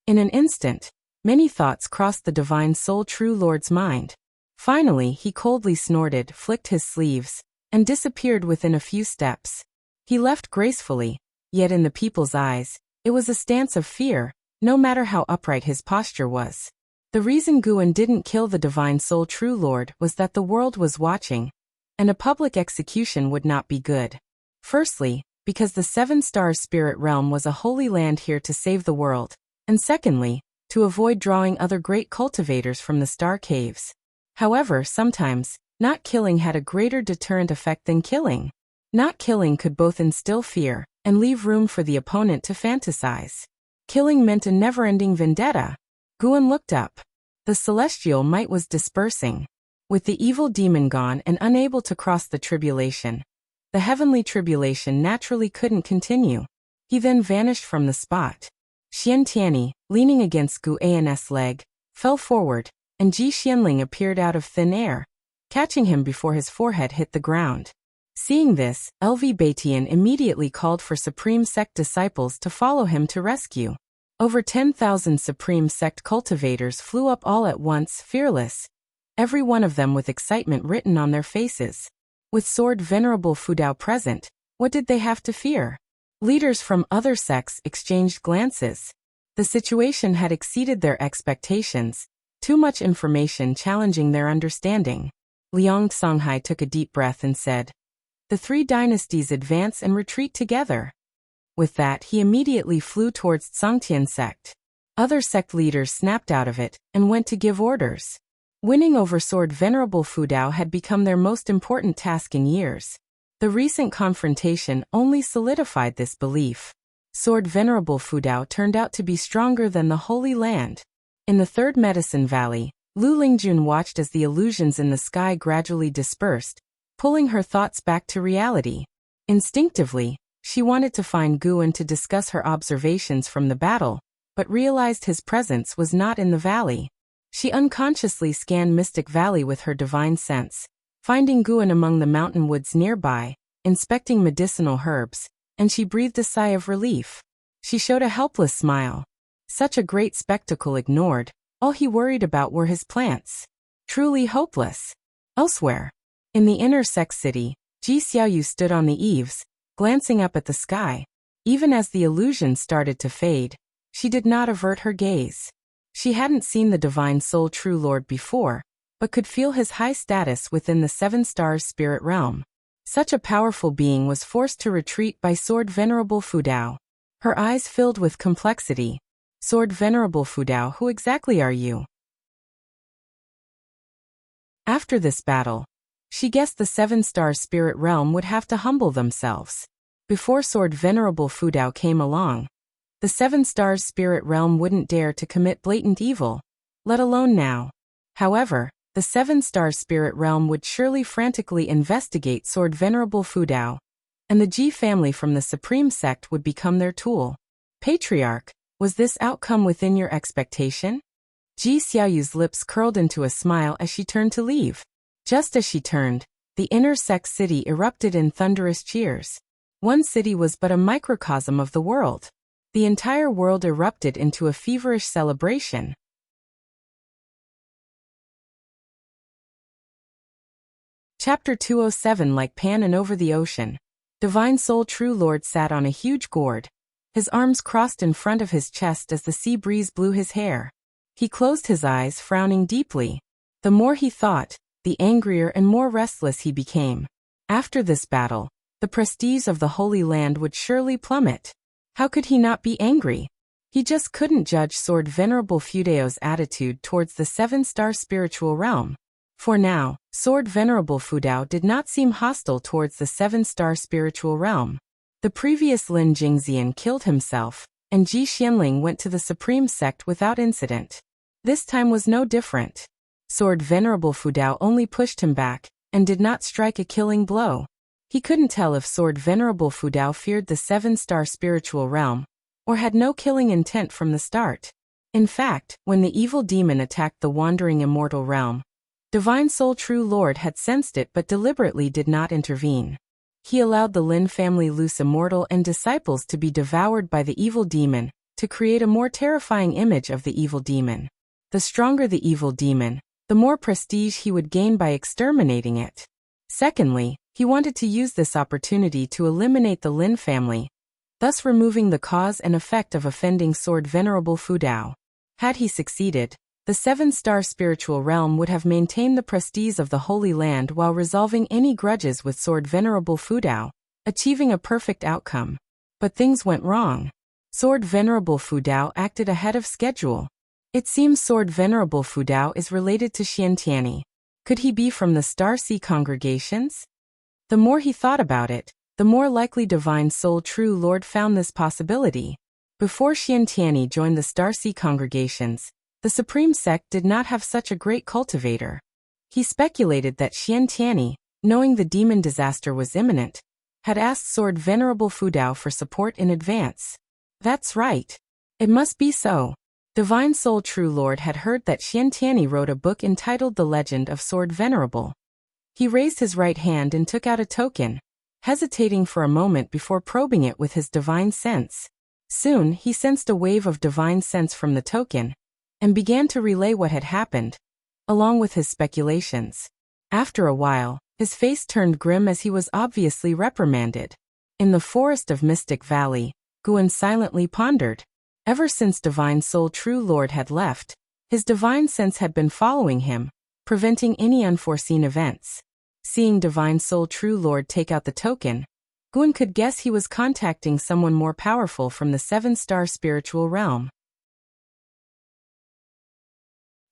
In an instant, many thoughts crossed the divine soul true lord's mind. Finally, he coldly snorted, flicked his sleeves, and disappeared within a few steps. He left gracefully, yet in the people's eyes, it was a stance of fear, no matter how upright his posture was. The reason Guan didn't kill the divine soul true lord was that the world was watching, and a public execution would not be good. Firstly, because the Seven Stars Spirit Realm was a holy land here to save the world, and secondly, to avoid drawing other great cultivators from the Star Caves. However, sometimes, not killing had a greater deterrent effect than killing. Not killing could both instill fear and leave room for the opponent to fantasize. Killing meant a never-ending vendetta. Guan looked up. The celestial might was dispersing. With the evil demon gone and unable to cross the tribulation, the heavenly tribulation naturally couldn't continue. He then vanished from the spot. Xian Tianyi, leaning against Gu An's leg, fell forward, and Ji Xianling appeared out of thin air, catching him before his forehead hit the ground. Seeing this, LV Baitian immediately called for Supreme Sect disciples to follow him to rescue. Over 10,000 Supreme Sect cultivators flew up all at once, fearless, every one of them with excitement written on their faces. With Sword Venerable Fudao present, what did they have to fear? Leaders from other sects exchanged glances. The situation had exceeded their expectations, too much information challenging their understanding. Liang Songhai took a deep breath and said, "The three dynasties advance and retreat together." With that, he immediately flew towards Tsangtian sect. Other sect leaders snapped out of it and went to give orders. Winning over Sword Venerable Fudao had become their most important task in years. The recent confrontation only solidified this belief. Sword Venerable Fudao turned out to be stronger than the Holy Land. In the Third Medicine Valley, Lu Lingjun watched as the illusions in the sky gradually dispersed, pulling her thoughts back to reality. Instinctively, she wanted to find Guan to discuss her observations from the battle, but realized his presence was not in the valley. She unconsciously scanned Mystic Valley with her divine sense, finding Guan among the mountain woods nearby, inspecting medicinal herbs, and she breathed a sigh of relief. She showed a helpless smile. Such a great spectacle ignored, all he worried about were his plants. Truly hopeless. Elsewhere, in the inner sect city, Ji Xiaoyu stood on the eaves, glancing up at the sky. Even as the illusion started to fade, she did not avert her gaze. She hadn't seen the Divine Soul True Lord before, but could feel his high status within the Seven Stars Spirit Realm. Such a powerful being was forced to retreat by Sword Venerable Fudao. Her eyes filled with complexity. "Sword Venerable Fudao, who exactly are you?" After this battle, she guessed the Seven Star Spirit Realm would have to humble themselves. Before Sword Venerable Fudao came along, the Seven Stars Spirit Realm wouldn't dare to commit blatant evil, let alone now. However, the Seven Star Spirit Realm would surely frantically investigate Sword Venerable Fudao, and the Ji family from the Supreme Sect would become their tool. Patriarch, was this outcome within your expectation? Ji Xiaoyu's lips curled into a smile as she turned to leave. Just as she turned, the inner sect city erupted in thunderous cheers. One city was but a microcosm of the world. The entire world erupted into a feverish celebration. Chapter 207. Like Pan and over the ocean, Divine Soul True Lord sat on a huge gourd, his arms crossed in front of his chest as the sea breeze blew his hair. He closed his eyes, frowning deeply. The more he thought, the angrier and more restless he became. After this battle, the prestige of the Holy Land would surely plummet. How could he not be angry? He just couldn't judge Sword Venerable Fudao's attitude towards the Seven-Star Spiritual Realm. For now, Sword Venerable Fudao did not seem hostile towards the Seven-Star Spiritual Realm. The previous Lin Jingxian killed himself, and Ji Xianling went to the Supreme Sect without incident. This time was no different. Sword Venerable Fudao only pushed him back, and did not strike a killing blow. He couldn't tell if Sword Venerable Fudao feared the Seven-Star Spiritual Realm, or had no killing intent from the start. In fact, when the evil demon attacked the wandering immortal realm, Divine Soul True Lord had sensed it but deliberately did not intervene. He allowed the Lin family loose immortal and disciples to be devoured by the evil demon, to create a more terrifying image of the evil demon. The stronger the evil demon, the more prestige he would gain by exterminating it. Secondly, he wanted to use this opportunity to eliminate the Lin family, thus removing the cause and effect of offending Sword Venerable Fudao. Had he succeeded, the Seven-Star Spiritual Realm would have maintained the prestige of the Holy Land while resolving any grudges with Sword Venerable Fudao, achieving a perfect outcome. But things went wrong. Sword Venerable Fudao acted ahead of schedule. It seems Sword Venerable Fudao is related to Xiantiani. Could he be from the Star Sea congregations? The more he thought about it, the more likely Divine Soul True Lord found this possibility. Before Xiantiani joined the Star Sea congregations, the Supreme Sect did not have such a great cultivator. He speculated that Xiantiani, knowing the demon disaster was imminent, had asked Sword Venerable Fudao for support in advance. That's right. It must be so. Divine Soul True Lord had heard that Xiantiani wrote a book entitled The Legend of Sword Venerable. He raised his right hand and took out a token, hesitating for a moment before probing it with his divine sense. Soon, he sensed a wave of divine sense from the token, and began to relay what had happened, along with his speculations. After a while, his face turned grim as he was obviously reprimanded. In the forest of Mystic Valley, Guan silently pondered. Ever since Divine Soul True Lord had left, his divine sense had been following him, preventing any unforeseen events. Seeing Divine Soul True Lord take out the token, Guan could guess he was contacting someone more powerful from the 7-star spiritual realm.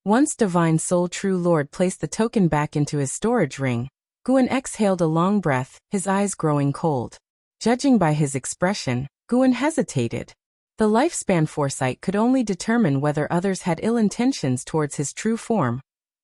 Once Divine Soul True Lord placed the token back into his storage ring, Guan exhaled a long breath, his eyes growing cold. Judging by his expression, Guan hesitated. The lifespan foresight could only determine whether others had ill intentions towards his true form,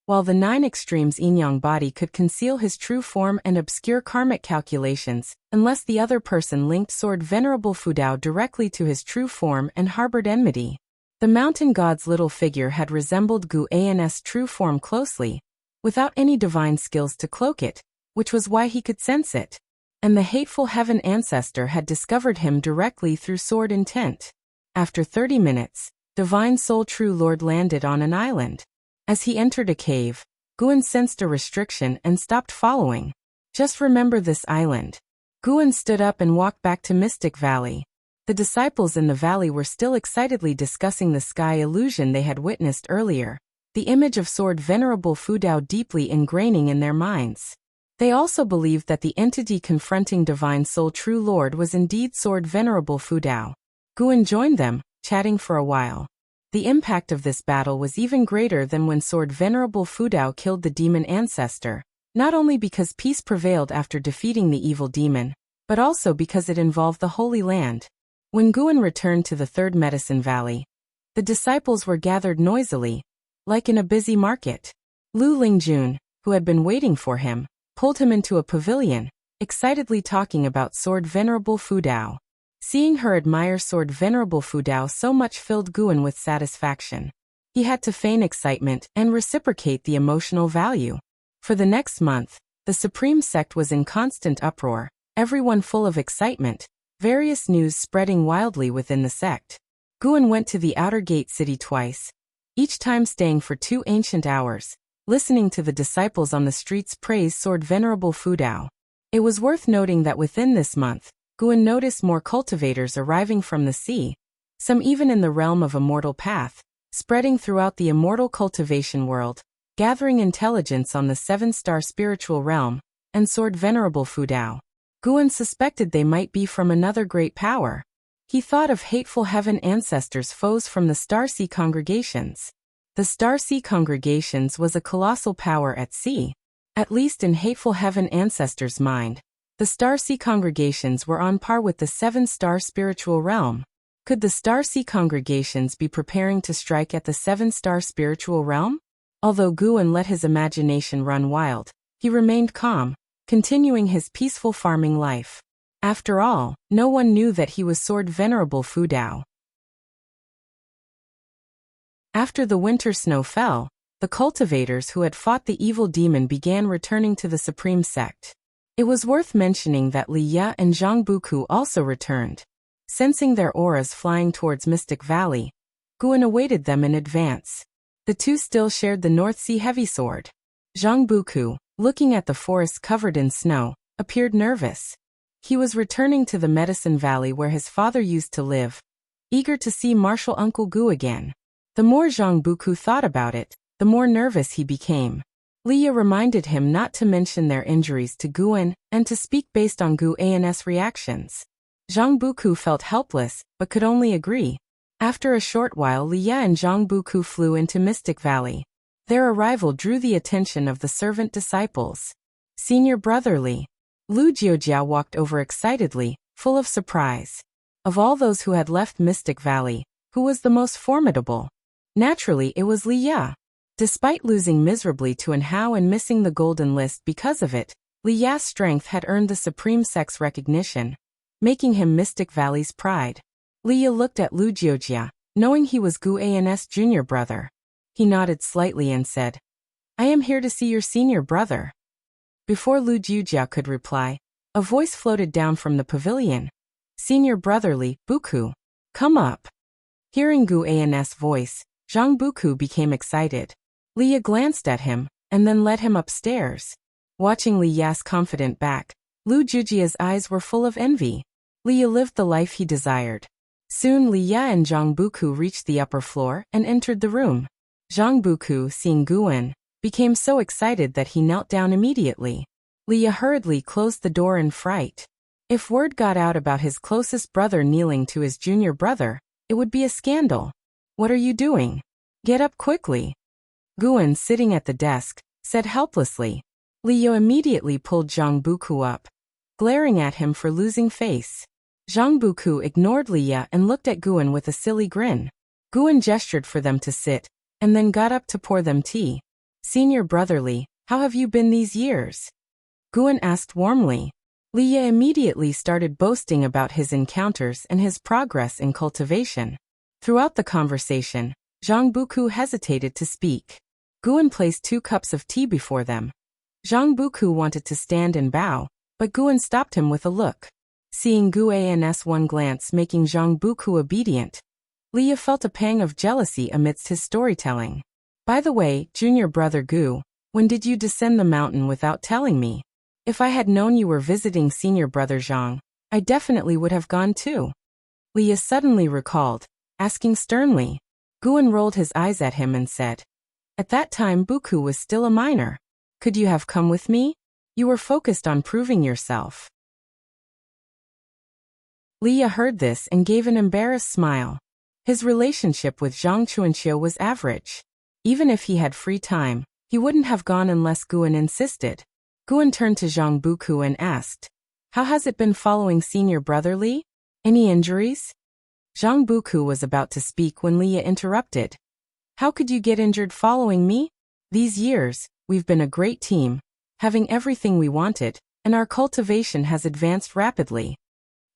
while the 9 extremes yin-yang body could conceal his true form and obscure karmic calculations, unless the other person linked Sword Venerable Fudao directly to his true form and harbored enmity. The mountain god's little figure had resembled Gu An's true form closely, without any divine skills to cloak it, which was why he could sense it. And the hateful heaven ancestor had discovered him directly through sword intent. After 30 minutes, Divine Soul True Lord landed on an island. As he entered a cave, Guan sensed a restriction and stopped following. Just remember this island. Guan stood up and walked back to Mystic Valley. The disciples in the valley were still excitedly discussing the sky illusion they had witnessed earlier, the image of Sword Venerable Fudao deeply ingraining in their minds. They also believed that the entity confronting Divine Soul True Lord was indeed Sword Venerable Fudao. Guan joined them, chatting for a while. The impact of this battle was even greater than when Sword Venerable Fudao killed the demon ancestor, not only because peace prevailed after defeating the evil demon, but also because it involved the Holy Land. When Guan returned to the Third Medicine Valley, the disciples were gathered noisily, like in a busy market. Lu Lingjun, who had been waiting for him, pulled him into a pavilion, excitedly talking about Sword Venerable Fudao. Seeing her admire Sword Venerable Fudao so much filled Guan with satisfaction. He had to feign excitement and reciprocate the emotional value. For the next month, the Supreme Sect was in constant uproar, everyone full of excitement, various news spreading wildly within the sect. Guan went to the outer gate city twice, each time staying for 2 ancient hours, listening to the disciples on the streets praise Sword Venerable Fudao. It was worth noting that within this month, Guan noticed more cultivators arriving from the sea, some even in the realm of Immortal Path, spreading throughout the immortal cultivation world, gathering intelligence on the 7-star spiritual realm, and Sword Venerable Fudao. Guan suspected they might be from another great power. He thought of hateful heaven ancestors' foes from the Star Sea congregations. The Star Sea congregations was a colossal power at sea, at least in hateful heaven ancestors' mind. The Star Sea congregations were on par with the 7-star spiritual realm. Could the Star Sea congregations be preparing to strike at the 7-star spiritual realm? Although Guan let his imagination run wild, he remained calm, continuing his peaceful farming life. After all, no one knew that he was Sword Venerable Fudao. After the winter snow fell, the cultivators who had fought the evil demon began returning to the Supreme Sect. It was worth mentioning that Li Ya and Zhang Buku also returned. Sensing their auras flying towards Mystic Valley, Guan awaited them in advance. The two still shared the North Sea heavy sword. Zhang Buku, looking at the forest covered in snow, appeared nervous. He was returning to the Medicine Valley where his father used to live, eager to see martial Uncle Gu again. The more Zhang Buku thought about it, the more nervous he became. Leah reminded him not to mention their injuries to Guan and to speak based on Gu An's reactions. Zhang Buku felt helpless, but could only agree. After a short while, Leah and Zhang Buku flew into Mystic Valley. Their arrival drew the attention of the servant disciples. Senior Brother Li. Lu Jiujia walked over excitedly, full of surprise. Of all those who had left Mystic Valley, who was the most formidable? Naturally, it was Li Ya. Despite losing miserably to An Hao and missing the golden list because of it, Li Ya's strength had earned the supreme sex recognition, making him Mystic Valley's pride. Li Ya looked at Lu Jiujia, knowing he was Gu An's junior brother. He nodded slightly and said, "I am here to see your senior brother." Before Lu Jiujia could reply, a voice floated down from the pavilion. "Senior Brother Li, Buku. Come up." Hearing Gu An's voice, Zhang Buku became excited. Leah glanced at him, and then led him upstairs. Watching Li Ya's confident back, Lu Jiujia's eyes were full of envy. Leah lived the life he desired. Soon Li Ya and Zhang Buku reached the upper floor and entered the room. Zhang Buku, seeing Guan, became so excited that he knelt down immediately. Leah hurriedly closed the door in fright. If word got out about his closest brother kneeling to his junior brother, it would be a scandal. "What are you doing? Get up quickly." Guan, sitting at the desk, said helplessly. Liu immediately pulled Zhang Buku up, glaring at him for losing face. Zhang Buku ignored Liya and looked at Guan with a silly grin. Guan gestured for them to sit, and then got up to pour them tea. "Senior Brother Li, how have you been these years?" Guan asked warmly. Liya immediately started boasting about his encounters and his progress in cultivation. Throughout the conversation, Zhang Buku hesitated to speak. Guan placed 2 cups of tea before them. Zhang Buku wanted to stand and bow, but Guan stopped him with a look. Seeing Guan's one glance making Zhang Buku obedient, Liya felt a pang of jealousy amidst his storytelling. "By the way, junior brother Gu, when did you descend the mountain without telling me? If I had known you were visiting senior brother Zhang, I definitely would have gone too." Liya suddenly recalled, asking sternly. Guan rolled his eyes at him and said, "At that time Buku was still a minor. Could you have come with me? You were focused on proving yourself." Liya heard this and gave an embarrassed smile. His relationship with Zhang Chuanxiu was average. Even if he had free time, he wouldn't have gone unless Guan insisted. Guan turned to Zhang Buku and asked, "How has it been following senior brother Li? Any injuries?" Zhang Buku was about to speak when Liya interrupted. "How could you get injured following me? These years, we've been a great team, having everything we wanted, and our cultivation has advanced rapidly."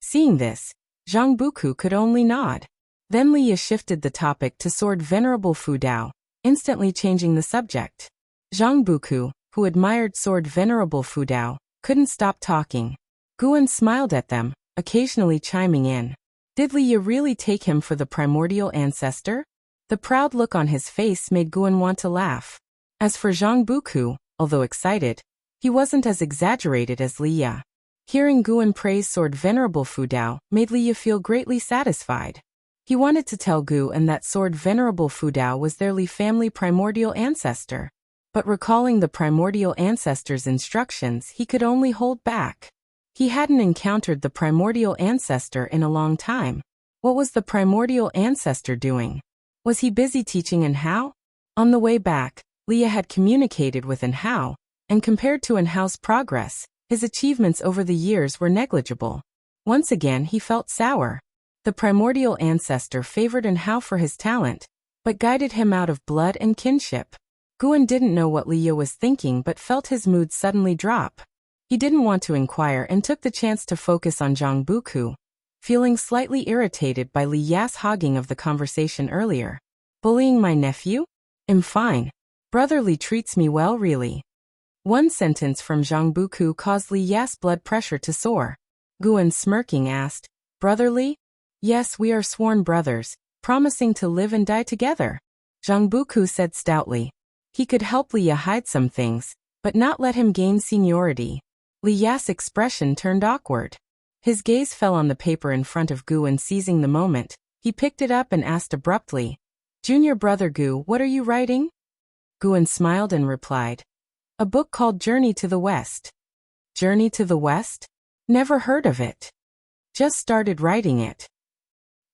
Seeing this, Zhang Buku could only nod. Then Liya shifted the topic to Sword Venerable Fu Dao, instantly changing the subject. Zhang Buku, who admired Sword Venerable Fu Dao, couldn't stop talking. Guan smiled at them, occasionally chiming in. Did Liya really take him for the primordial ancestor? The proud look on his face made Guan want to laugh. As for Zhang Buku, although excited, he wasn't as exaggerated as Liya. Hearing Guan praise Sword Venerable Fu Dao made Liya feel greatly satisfied. He wanted to tell Guan that Sword Venerable Fu Dao was their Li family primordial ancestor. But recalling the primordial ancestor's instructions, he could only hold back. He hadn't encountered the primordial ancestor in a long time. What was the primordial ancestor doing? Was he busy teaching An Hao? On the way back, Liya had communicated with An Hao, and compared to An Hao's progress, his achievements over the years were negligible. Once again he felt sour. The primordial ancestor favored An Hao for his talent, but guided him out of blood and kinship. Guan didn't know what Liya was thinking but felt his mood suddenly drop. He didn't want to inquire and took the chance to focus on Zhang Buku, feeling slightly irritated by Li Ya's hogging of the conversation earlier. "Bullying my nephew? I'm fine. Brother Li treats me well really." One sentence from Zhang Buku caused Li Ya's blood pressure to soar. Guan, smirking, asked, "Brother Li?" "Yes, we are sworn brothers, promising to live and die together," Zhang Buku said stoutly. He could help Liya hide some things, but not let him gain seniority. Liya's expression turned awkward. His gaze fell on the paper in front of Gu, and seizing the moment, he picked it up and asked abruptly, "Junior brother Gu, what are you writing?" Guan smiled and replied, A book called Journey to the West. Journey to the West? Never heard of it. Just started writing it.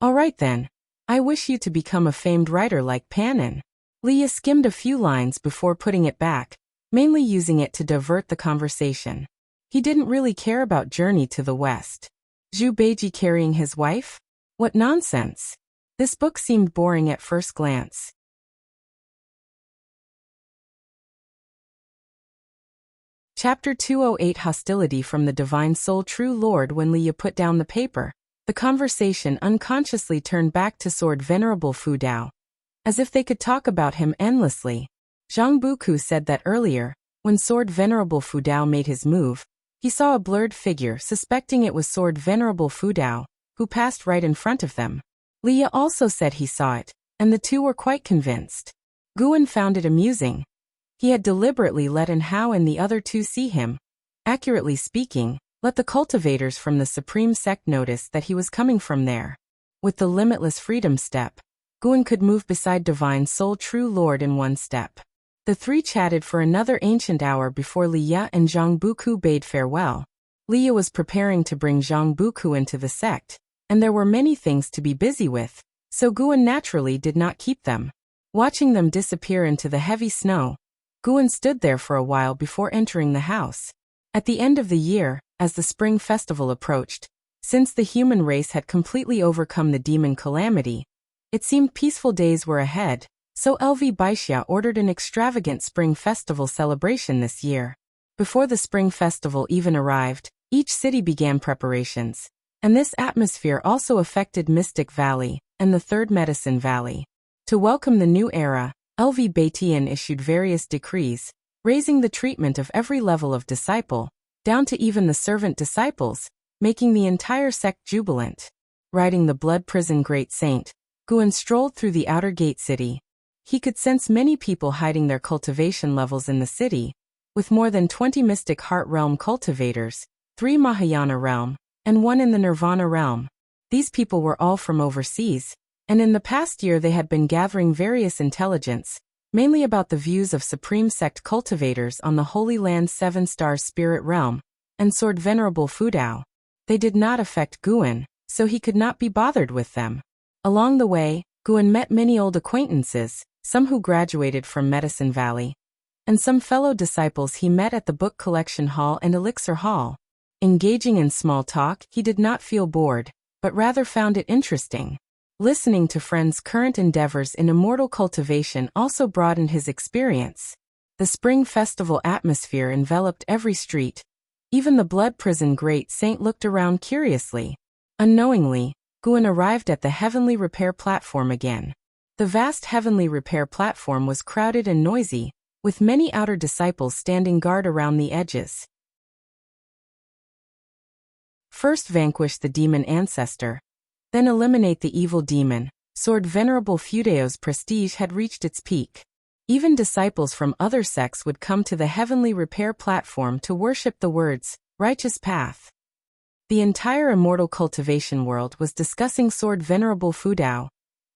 All right then. I wish you to become a famed writer like Pannon. Leah skimmed a few lines before putting it back, mainly using it to divert the conversation. He didn't really care about Journey to the West. Zhu Beiji carrying his wife? What nonsense. This book seemed boring at first glance. Chapter 208 Hostility from the Divine Soul. True Lord. When Leah put down the paper, the conversation unconsciously turned back to Sword Venerable Fu Dao, as if they could talk about him endlessly. Zhang Buku said that earlier, when Sword Venerable Fu Dao made his move, he saw a blurred figure, suspecting it was Sword Venerable Fu Dao, who passed right in front of them. Leah also said he saw it, and the two were quite convinced. Guan found it amusing. He had deliberately let An Hao and the other two see him. Accurately speaking, let the cultivators from the Supreme Sect notice that he was coming from there. With the limitless freedom step, Guan could move beside Divine Soul True Lord in one step. The three chatted for another ancient hour before Leah and Zhang Buku bade farewell. Leah was preparing to bring Zhang Buku into the sect, and there were many things to be busy with, so Guan naturally did not keep them. Watching them disappear into the heavy snow, Guan stood there for a while before entering the house. At the end of the year, as the spring festival approached, since the human race had completely overcome the demon calamity, it seemed peaceful days were ahead, so LV Baixia ordered an extravagant spring festival celebration this year. Before the spring festival even arrived, each city began preparations, and this atmosphere also affected Mystic Valley and the Third Medicine Valley. To welcome the new era, LV Baitian issued various decrees, raising the treatment of every level of disciple, down to even the servant disciples, making the entire sect jubilant. Riding the blood prison Great Saint, Guan strolled through the outer gate city. He could sense many people hiding their cultivation levels in the city, with more than 20 Mystic Heart Realm cultivators, 3 Mahayana Realm, and 1 in the Nirvana Realm. These people were all from overseas, and in the past year they had been gathering various intelligence, mainly about the views of Supreme Sect cultivators on the Holy Land 7-Star Spirit Realm, and Sword Venerable Fu Dao. They did not affect Guan, so he could not be bothered with them. Along the way, Guan met many old acquaintances, some who graduated from Medicine Valley, and some fellow disciples he met at the Book Collection Hall and Elixir Hall. Engaging in small talk, he did not feel bored, but rather found it interesting. Listening to friends' current endeavors in immortal cultivation also broadened his experience. The spring festival atmosphere enveloped every street. Even the blood prison Great Saint looked around curiously. Unknowingly, Guan arrived at the Heavenly Repair Platform again. The vast Heavenly Repair Platform was crowded and noisy, with many outer disciples standing guard around the edges. First vanquish the demon ancestor, then eliminate the evil demon. Sword Venerable Fu Dao's prestige had reached its peak. Even disciples from other sects would come to the Heavenly Repair Platform to worship the words, righteous path. The entire immortal cultivation world was discussing Sword Venerable Fu Dao,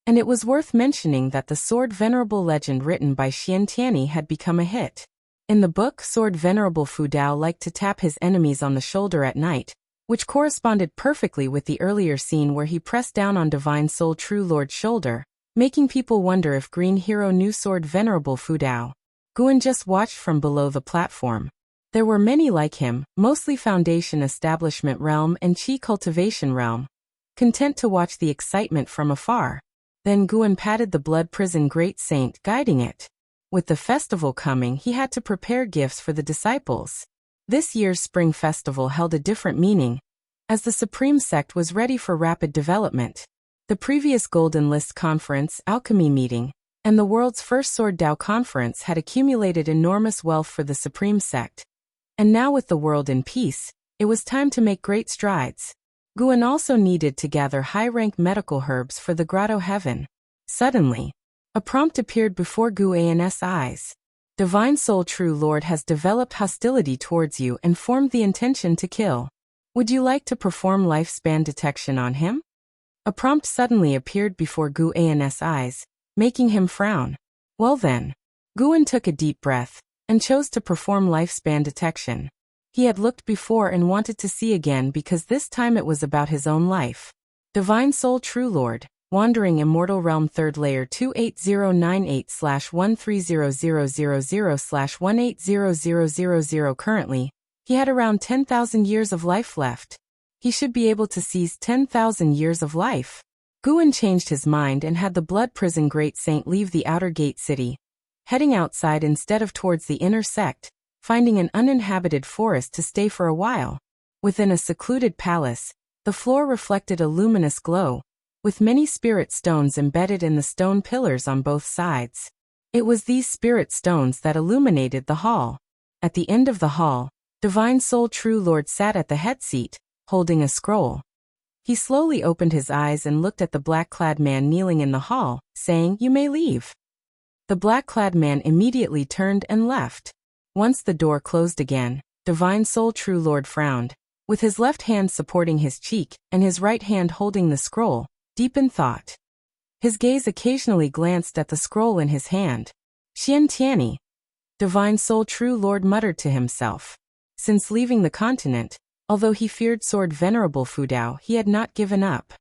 and it was worth mentioning that the Sword Venerable legend written by Xian Tianyi had become a hit. In the book, Sword Venerable Fu Dao liked to tap his enemies on the shoulder at night, which corresponded perfectly with the earlier scene where he pressed down on Divine Soul True Lord's shoulder, making people wonder if Green Hero knew Sword Venerable Fu Dao. Guan just watched from below the platform. There were many like him, mostly Foundation Establishment Realm and Qi Cultivation Realm, content to watch the excitement from afar. Then Guan patted the blood prison Great Saint, guiding it. With the festival coming, he had to prepare gifts for the disciples. This year's spring festival held a different meaning, as the Supreme Sect was ready for rapid development. The previous Golden List Conference, Alchemy Meeting, and the world's first Sword Dao Conference had accumulated enormous wealth for the Supreme Sect. And now with the world in peace, it was time to make great strides. Guan also needed to gather high-rank medical herbs for the Grotto Heaven. Suddenly, a prompt appeared before Guan's eyes. Divine Soul True Lord has developed hostility towards you and formed the intention to kill. Would you like to perform lifespan detection on him? A prompt suddenly appeared before Guan's eyes, making him frown. Well then. Guan took a deep breath, and chose to perform lifespan detection. He had looked before and wanted to see again because this time it was about his own life. Divine Soul True Lord, Wandering Immortal Realm 3rd Layer 28098/13000/1800000. Currently, he had around 10,000 years of life left. He should be able to seize 10,000 years of life. Guan changed his mind and had the Blood Prison Great Saint leave the outer gate city, heading outside instead of towards the inner sect, finding an uninhabited forest to stay for a while. Within a secluded palace, the floor reflected a luminous glow, with many spirit stones embedded in the stone pillars on both sides. It was these spirit stones that illuminated the hall. At the end of the hall, Divine Soul True Lord sat at the head seat, holding a scroll. He slowly opened his eyes and looked at the black-clad man kneeling in the hall, saying, "You may leave." The black-clad man immediately turned and left. Once the door closed again, Divine Soul True Lord frowned, with his left hand supporting his cheek and his right hand holding the scroll, deep in thought. His gaze occasionally glanced at the scroll in his hand. "Xian Tianyi," Divine Soul True Lord muttered to himself. Since leaving the continent, although he feared Sword Venerable Fudao, he had not given up.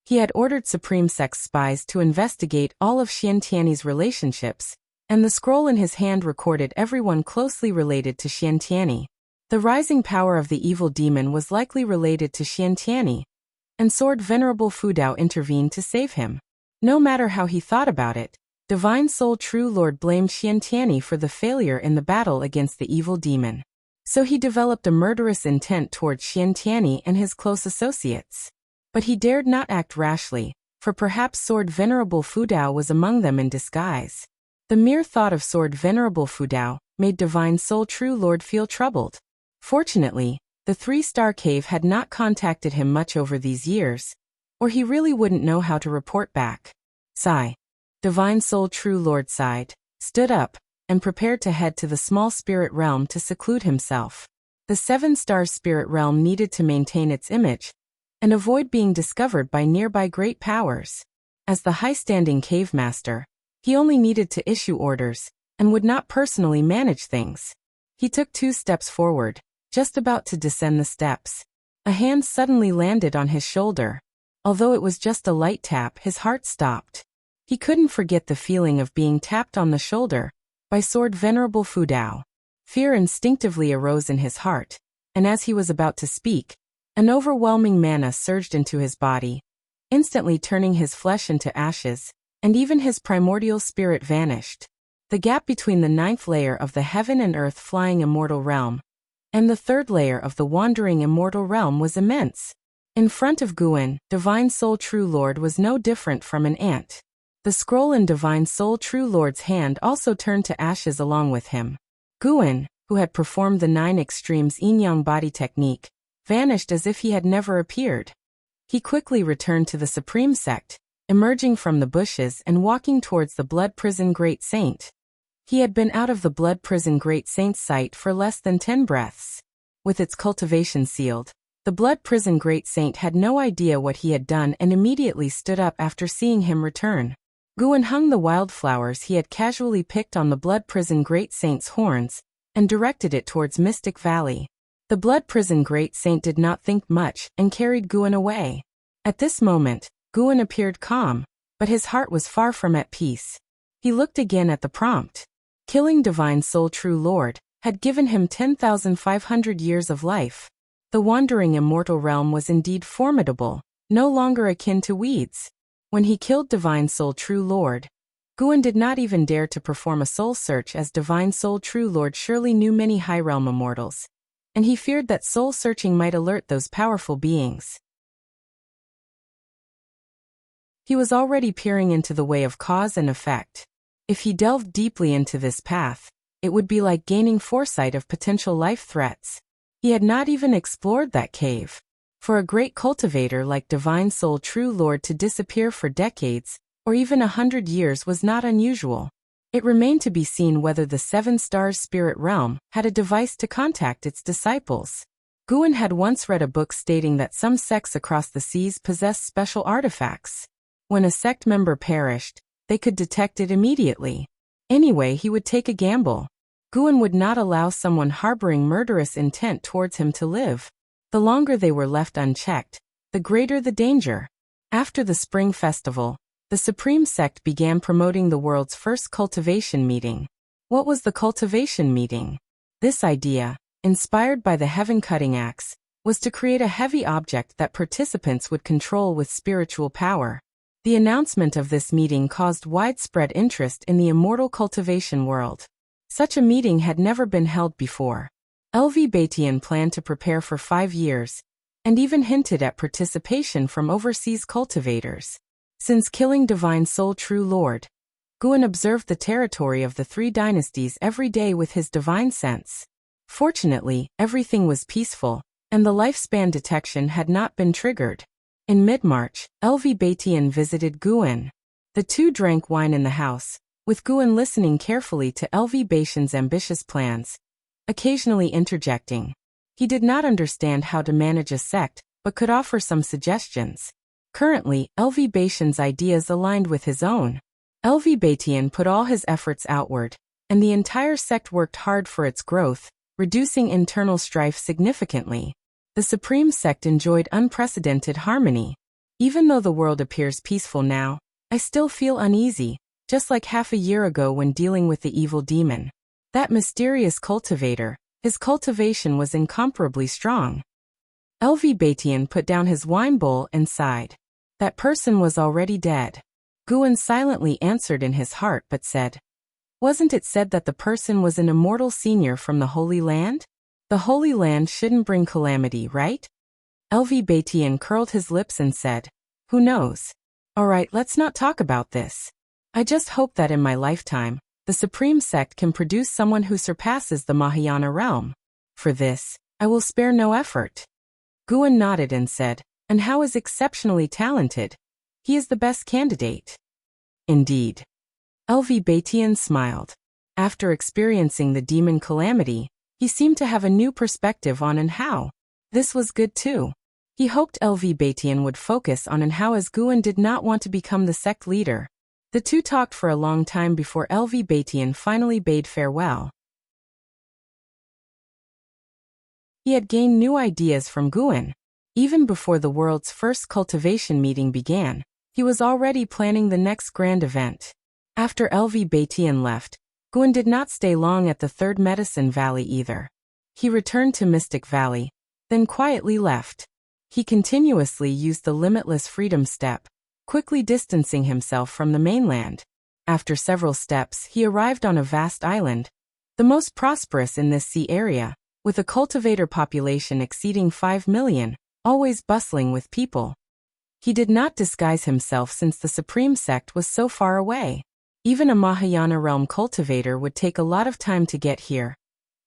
He had ordered Supreme Sect's spies to investigate all of Xian Tianyi's relationships, and the scroll in his hand recorded everyone closely related to Xian Tianyi. The rising power of the evil demon was likely related to Xian Tianyi, and Sword Venerable Fudao intervened to save him. No matter how he thought about it, Divine Soul True Lord blamed Xian Tianyi for the failure in the battle against the evil demon. So he developed a murderous intent towards Xian Tianyi and his close associates. But he dared not act rashly, for perhaps Sword Venerable Fudao was among them in disguise. The mere thought of Sword Venerable Fudao made Divine Soul True Lord feel troubled. Fortunately, the 3-star cave had not contacted him much over these years, or he really wouldn't know how to report back. Sigh. Divine Soul True Lord sighed, stood up, and prepared to head to the small spirit realm to seclude himself. The 7-star spirit realm needed to maintain its image and avoid being discovered by nearby great powers. As the high-standing cave master, he only needed to issue orders and would not personally manage things. He took 2 steps forward, just about to descend the steps. A hand suddenly landed on his shoulder. Although it was just a light tap, his heart stopped. He couldn't forget the feeling of being tapped on the shoulder by Sword Venerable Fudao. Fear instinctively arose in his heart, and as he was about to speak, an overwhelming mana surged into his body, instantly turning his flesh into ashes, and even his primordial spirit vanished. The gap between the 9th layer of the Heaven and Earth Flying Immortal Realm and the 3rd layer of the Wandering Immortal Realm was immense. In front of Guan, Divine Soul True Lord was no different from an ant. The scroll in Divine Soul True Lord's hand also turned to ashes along with him. Guan, who had performed the 9 extremes yin-yang body technique, vanished as if he had never appeared. He quickly returned to the Supreme Sect, emerging from the bushes and walking towards the Blood Prison Great Saint. He had been out of the Blood Prison Great Saint's sight for less than 10 breaths. With its cultivation sealed, the Blood Prison Great Saint had no idea what he had done and immediately stood up after seeing him return. Guan hung the wildflowers he had casually picked on the Blood Prison Great Saint's horns and directed it towards Mystic Valley. The Blood Prison Great Saint did not think much and carried Guan away. At this moment, Guan appeared calm, but his heart was far from at peace. He looked again at the prompt. Killing Divine Soul True Lord had given him 10,500 years of life. The Wandering Immortal Realm was indeed formidable, no longer akin to weeds. When he killed Divine Soul True Lord, Guan did not even dare to perform a soul search, as Divine Soul True Lord surely knew many High Realm immortals, and he feared that soul searching might alert those powerful beings. He was already peering into the way of cause and effect. If he delved deeply into this path, it would be like gaining foresight of potential life threats. He had not even explored that cave. For a great cultivator like Divine Soul True Lord to disappear for decades, or even 100 years, was not unusual. It remained to be seen whether the 7 Stars Spirit Realm had a device to contact its disciples. Guan had once read a book stating that some sects across the seas possessed special artifacts. When a sect member perished, They could detect it immediately. Anyway, he would take a gamble. Guan would not allow someone harboring murderous intent towards him to live. The longer they were left unchecked, the greater the danger. After the Spring Festival, the Supreme Sect began promoting the world's first cultivation meeting. What was the cultivation meeting? This idea, inspired by the heaven-cutting axe, was to create a heavy object that participants would control with spiritual power. The announcement of this meeting caused widespread interest in the immortal cultivation world. Such a meeting had never been held before. LV Batian planned to prepare for 5 years, and even hinted at participation from overseas cultivators. Since killing Divine Soul True Lord, Guan observed the territory of the 3 dynasties every day with his divine sense. Fortunately, everything was peaceful, and the lifespan detection had not been triggered. In mid-March, LV Batian visited Guan. The two drank wine in the house, with Guan listening carefully to LV Batian's ambitious plans, occasionally interjecting. He did not understand how to manage a sect, but could offer some suggestions. Currently, LV Batian's ideas aligned with his own. LV Batian put all his efforts outward, and the entire sect worked hard for its growth, reducing internal strife significantly. The Supreme Sect enjoyed unprecedented harmony. Even though the world appears peaceful now, I still feel uneasy, just like half a year ago when dealing with the evil demon. That mysterious cultivator, his cultivation was incomparably strong. LV Batian put down his wine bowl and sighed. That person was already dead. Guan silently answered in his heart but said, "Wasn't it said that the person was an immortal senior from the Holy Land? The Holy Land shouldn't bring calamity, right?" LV Batian curled his lips and said, "Who knows? Alright, let's not talk about this. I just hope that in my lifetime, the Supreme Sect can produce someone who surpasses the Mahayana realm. For this, I will spare no effort." Guan nodded and said, "And Hao is exceptionally talented. He is the best candidate." Indeed. LV Batian smiled. After experiencing the demon calamity, he seemed to have a new perspective on and Hao. This was good too. He hoped LV Batian would focus on and Hao as Guan did not want to become the sect leader. The two talked for a long time before LV Batian finally bade farewell. He had gained new ideas from Guan. Even before the world's first cultivation meeting began, he was already planning the next grand event. After LV Batian left, Guan did not stay long at the Third Medicine Valley either. He returned to Mystic Valley, then quietly left. He continuously used the limitless freedom step, quickly distancing himself from the mainland. After several steps, he arrived on a vast island, the most prosperous in this sea area, with a cultivator population exceeding 5 million, always bustling with people. He did not disguise himself since the Supreme Sect was so far away. Even a Mahayana realm cultivator would take a lot of time to get here,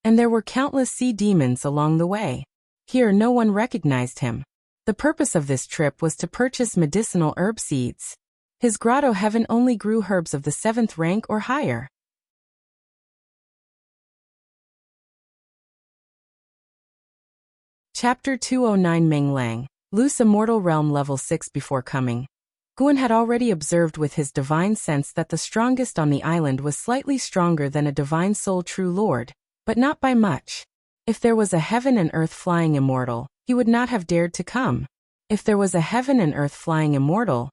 and there were countless sea demons along the way. Here no one recognized him. The purpose of this trip was to purchase medicinal herb seeds. His grotto heaven only grew herbs of the 7th rank or higher. Chapter 209 Menglang, Loose Immortal Realm Level 6. Before coming, Guan had already observed with his divine sense that the strongest on the island was slightly stronger than a divine soul true lord, but not by much. If there was a heaven and earth flying immortal, he would not have dared to come. If there was a heaven and earth flying immortal,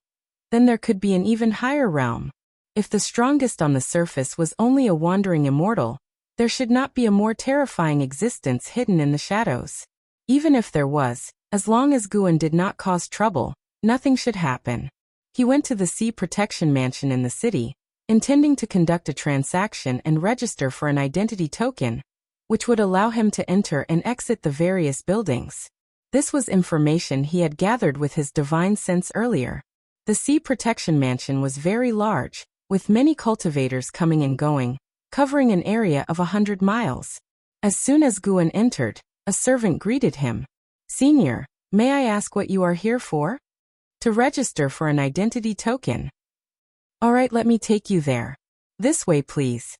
then there could be an even higher realm. If the strongest on the surface was only a wandering immortal, there should not be a more terrifying existence hidden in the shadows. Even if there was, as long as Guan did not cause trouble, nothing should happen. He went to the Sea Protection Mansion in the city, intending to conduct a transaction and register for an identity token, which would allow him to enter and exit the various buildings. This was information he had gathered with his divine sense earlier. The Sea Protection Mansion was very large, with many cultivators coming and going, covering an area of 100 miles. As soon as Guan entered, a servant greeted him. "Senior, may I ask what you are here for?" "To register for an identity token." "Alright, let me take you there. This way, please."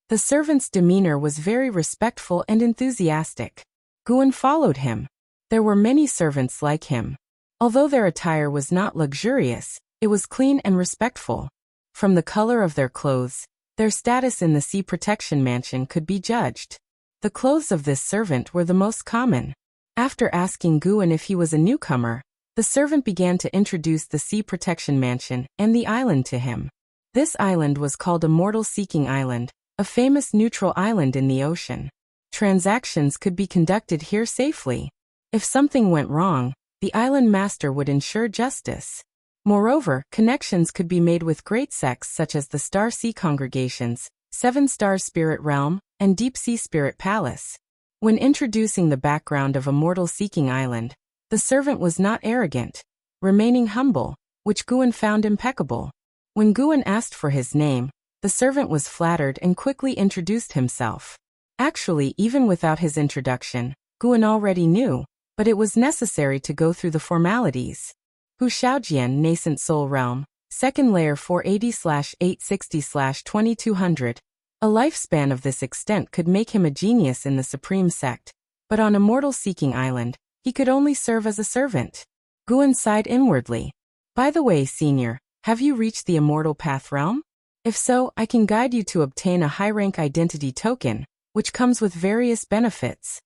The servant's demeanor was very respectful and enthusiastic. Guan followed him. There were many servants like him. Although their attire was not luxurious, it was clean and respectful. From the color of their clothes, their status in the Sea Protection Mansion could be judged. The clothes of this servant were the most common. After asking Guin if he was a newcomer, the servant began to introduce the Sea Protection Mansion and the island to him. This island was called Immortal Seeking Island, a famous neutral island in the ocean. Transactions could be conducted here safely. If something went wrong, the island master would ensure justice. Moreover, connections could be made with great sects such as the Star Sea Congregations, Seven Stars Spirit Realm, and Deep Sea Spirit Palace. When introducing the background of Immortal Seeking Island, the servant was not arrogant, remaining humble, which Guin found impeccable. When Guin asked for his name, the servant was flattered and quickly introduced himself. Actually, even without his introduction, Guin already knew, but it was necessary to go through the formalities. Hu Xiaojian, Nascent Soul Realm, second layer 480/860/2200. A lifespan of this extent could make him a genius in the Supreme Sect, but on Immortal Seeking Island, he could only serve as a servant. Guin sighed inwardly. By the way, Senior, have you reached the Immortal Path Realm? If so, I can guide you to obtain a high-rank identity token, which comes with various benefits.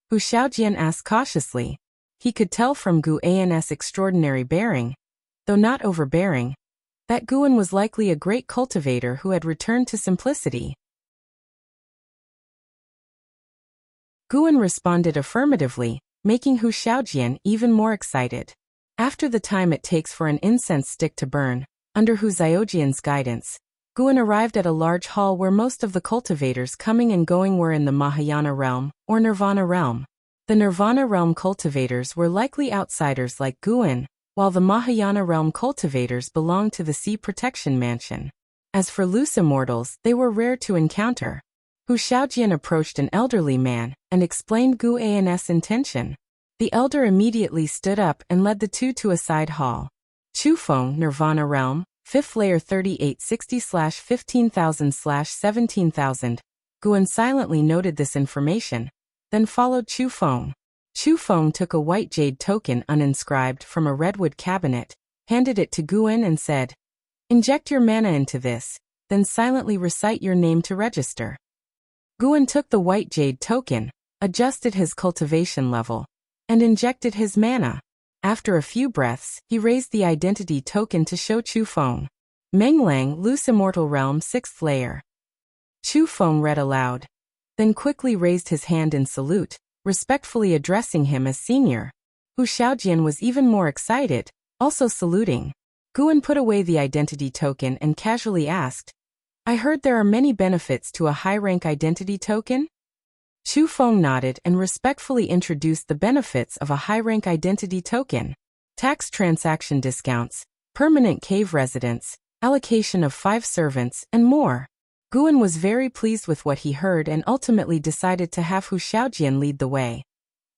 Hu Xiaojian asked cautiously. He could tell from Guin's extraordinary bearing, though not overbearing, that Guin was likely a great cultivator who had returned to simplicity. Guin responded affirmatively, making Hu Xiaojian even more excited. After the time it takes for an incense stick to burn, under Hu Xiaojian's guidance, Guin arrived at a large hall where most of the cultivators coming and going were in the Mahayana realm, or Nirvana realm. The Nirvana realm cultivators were likely outsiders like Guin, while the Mahayana realm cultivators belonged to the Sea Protection Mansion. As for loose immortals, they were rare to encounter. Hu Xiaojian approached an elderly man and explained Guin's intention. The elder immediately stood up and led the two to a side hall. Chu Feng, Nirvana Realm, 5th layer 3860/15,000/17,000. Guin silently noted this information, then followed Chu Feng. Chu Feng took a white jade token uninscribed from a redwood cabinet, handed it to Guin and said, "Inject your mana into this, then silently recite your name to register." Guin took the white jade token, adjusted his cultivation level, and injected his mana. After a few breaths, he raised the identity token to show Chu Feng. Menglang, Loose Immortal Realm, 6th layer. Chu Feng read aloud, then quickly raised his hand in salute, respectfully addressing him as senior. Hu Xiaojian was even more excited, also saluting. Guin put away the identity token and casually asked, "I heard there are many benefits to a high-rank identity token?" Chu Feng nodded and respectfully introduced the benefits of a high-rank identity token: tax transaction discounts, permanent cave residence, allocation of 5 servants, and more. Guin was very pleased with what he heard and ultimately decided to have Hu Xiaojian lead the way,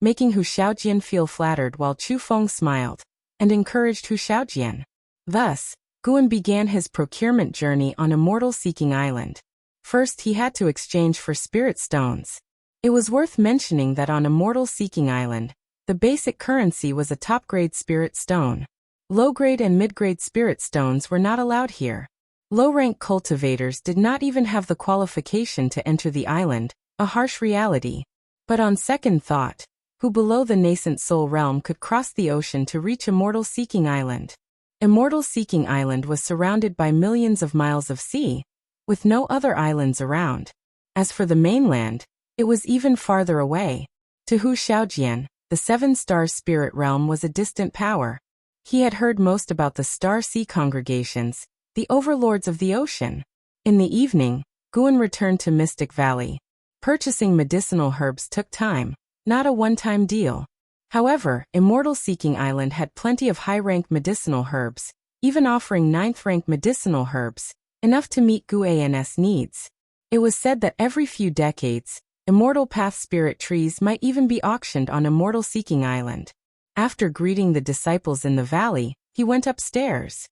making Hu Xiaojian feel flattered while Chu Feng smiled and encouraged Hu Xiaojian. Thus, Guin began his procurement journey on Immortal Seeking Island. First, he had to exchange for spirit stones. It was worth mentioning that on Immortal Seeking Island, the basic currency was a top-grade spirit stone. Low-grade and mid-grade spirit stones were not allowed here. Low-rank cultivators did not even have the qualification to enter the island, a harsh reality. But on second thought, who below the Nascent Soul Realm could cross the ocean to reach Immortal Seeking Island? Immortal Seeking Island was surrounded by millions of miles of sea, with no other islands around. As for the mainland, it was even farther away. To Hu Xiaojian, the 7 Stars Spirit Realm was a distant power. He had heard most about the Star Sea Congregations, the overlords of the ocean. In the evening, Guin returned to Mystic Valley. Purchasing medicinal herbs took time, not a one-time deal. However, Immortal Seeking Island had plenty of high-rank medicinal herbs, even offering 9th-rank medicinal herbs, enough to meet Guin's needs. It was said that every few decades, Immortal Path spirit trees might even be auctioned on Immortal Seeking Island. After greeting the disciples in the valley, he went upstairs.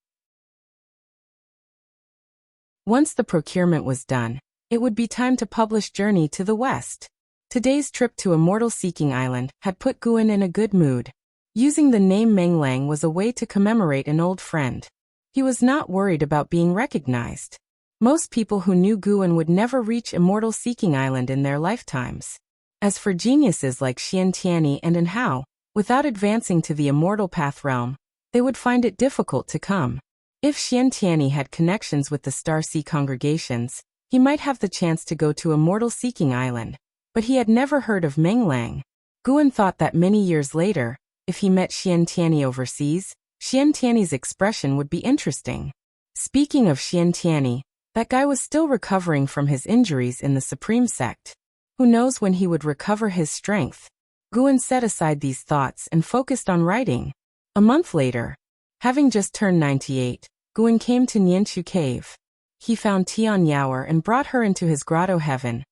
Once the procurement was done, it would be time to publish Journey to the West. Today's trip to Immortal Seeking Island had put Guin in a good mood. Using the name Menglang was a way to commemorate an old friend. He was not worried about being recognized. Most people who knew Guan would never reach Immortal Seeking Island in their lifetimes. As for geniuses like Xian Tianyi and An Hao, without advancing to the Immortal Path realm, they would find it difficult to come. If Xian Tianyi had connections with the Star Sea congregations, he might have the chance to go to Immortal Seeking Island, but he had never heard of Meng Lang. Guan thought that many years later, if he met Xian Tianyi overseas, Xian Tianyi's expression would be interesting. Speaking of Xian Tianyi, that guy was still recovering from his injuries in the Supreme Sect. Who knows when he would recover his strength? Guan set aside these thoughts and focused on writing. A month later, having just turned 98, Guan came to Nianchu Cave. He found Tian Yaoer and brought her into his grotto heaven,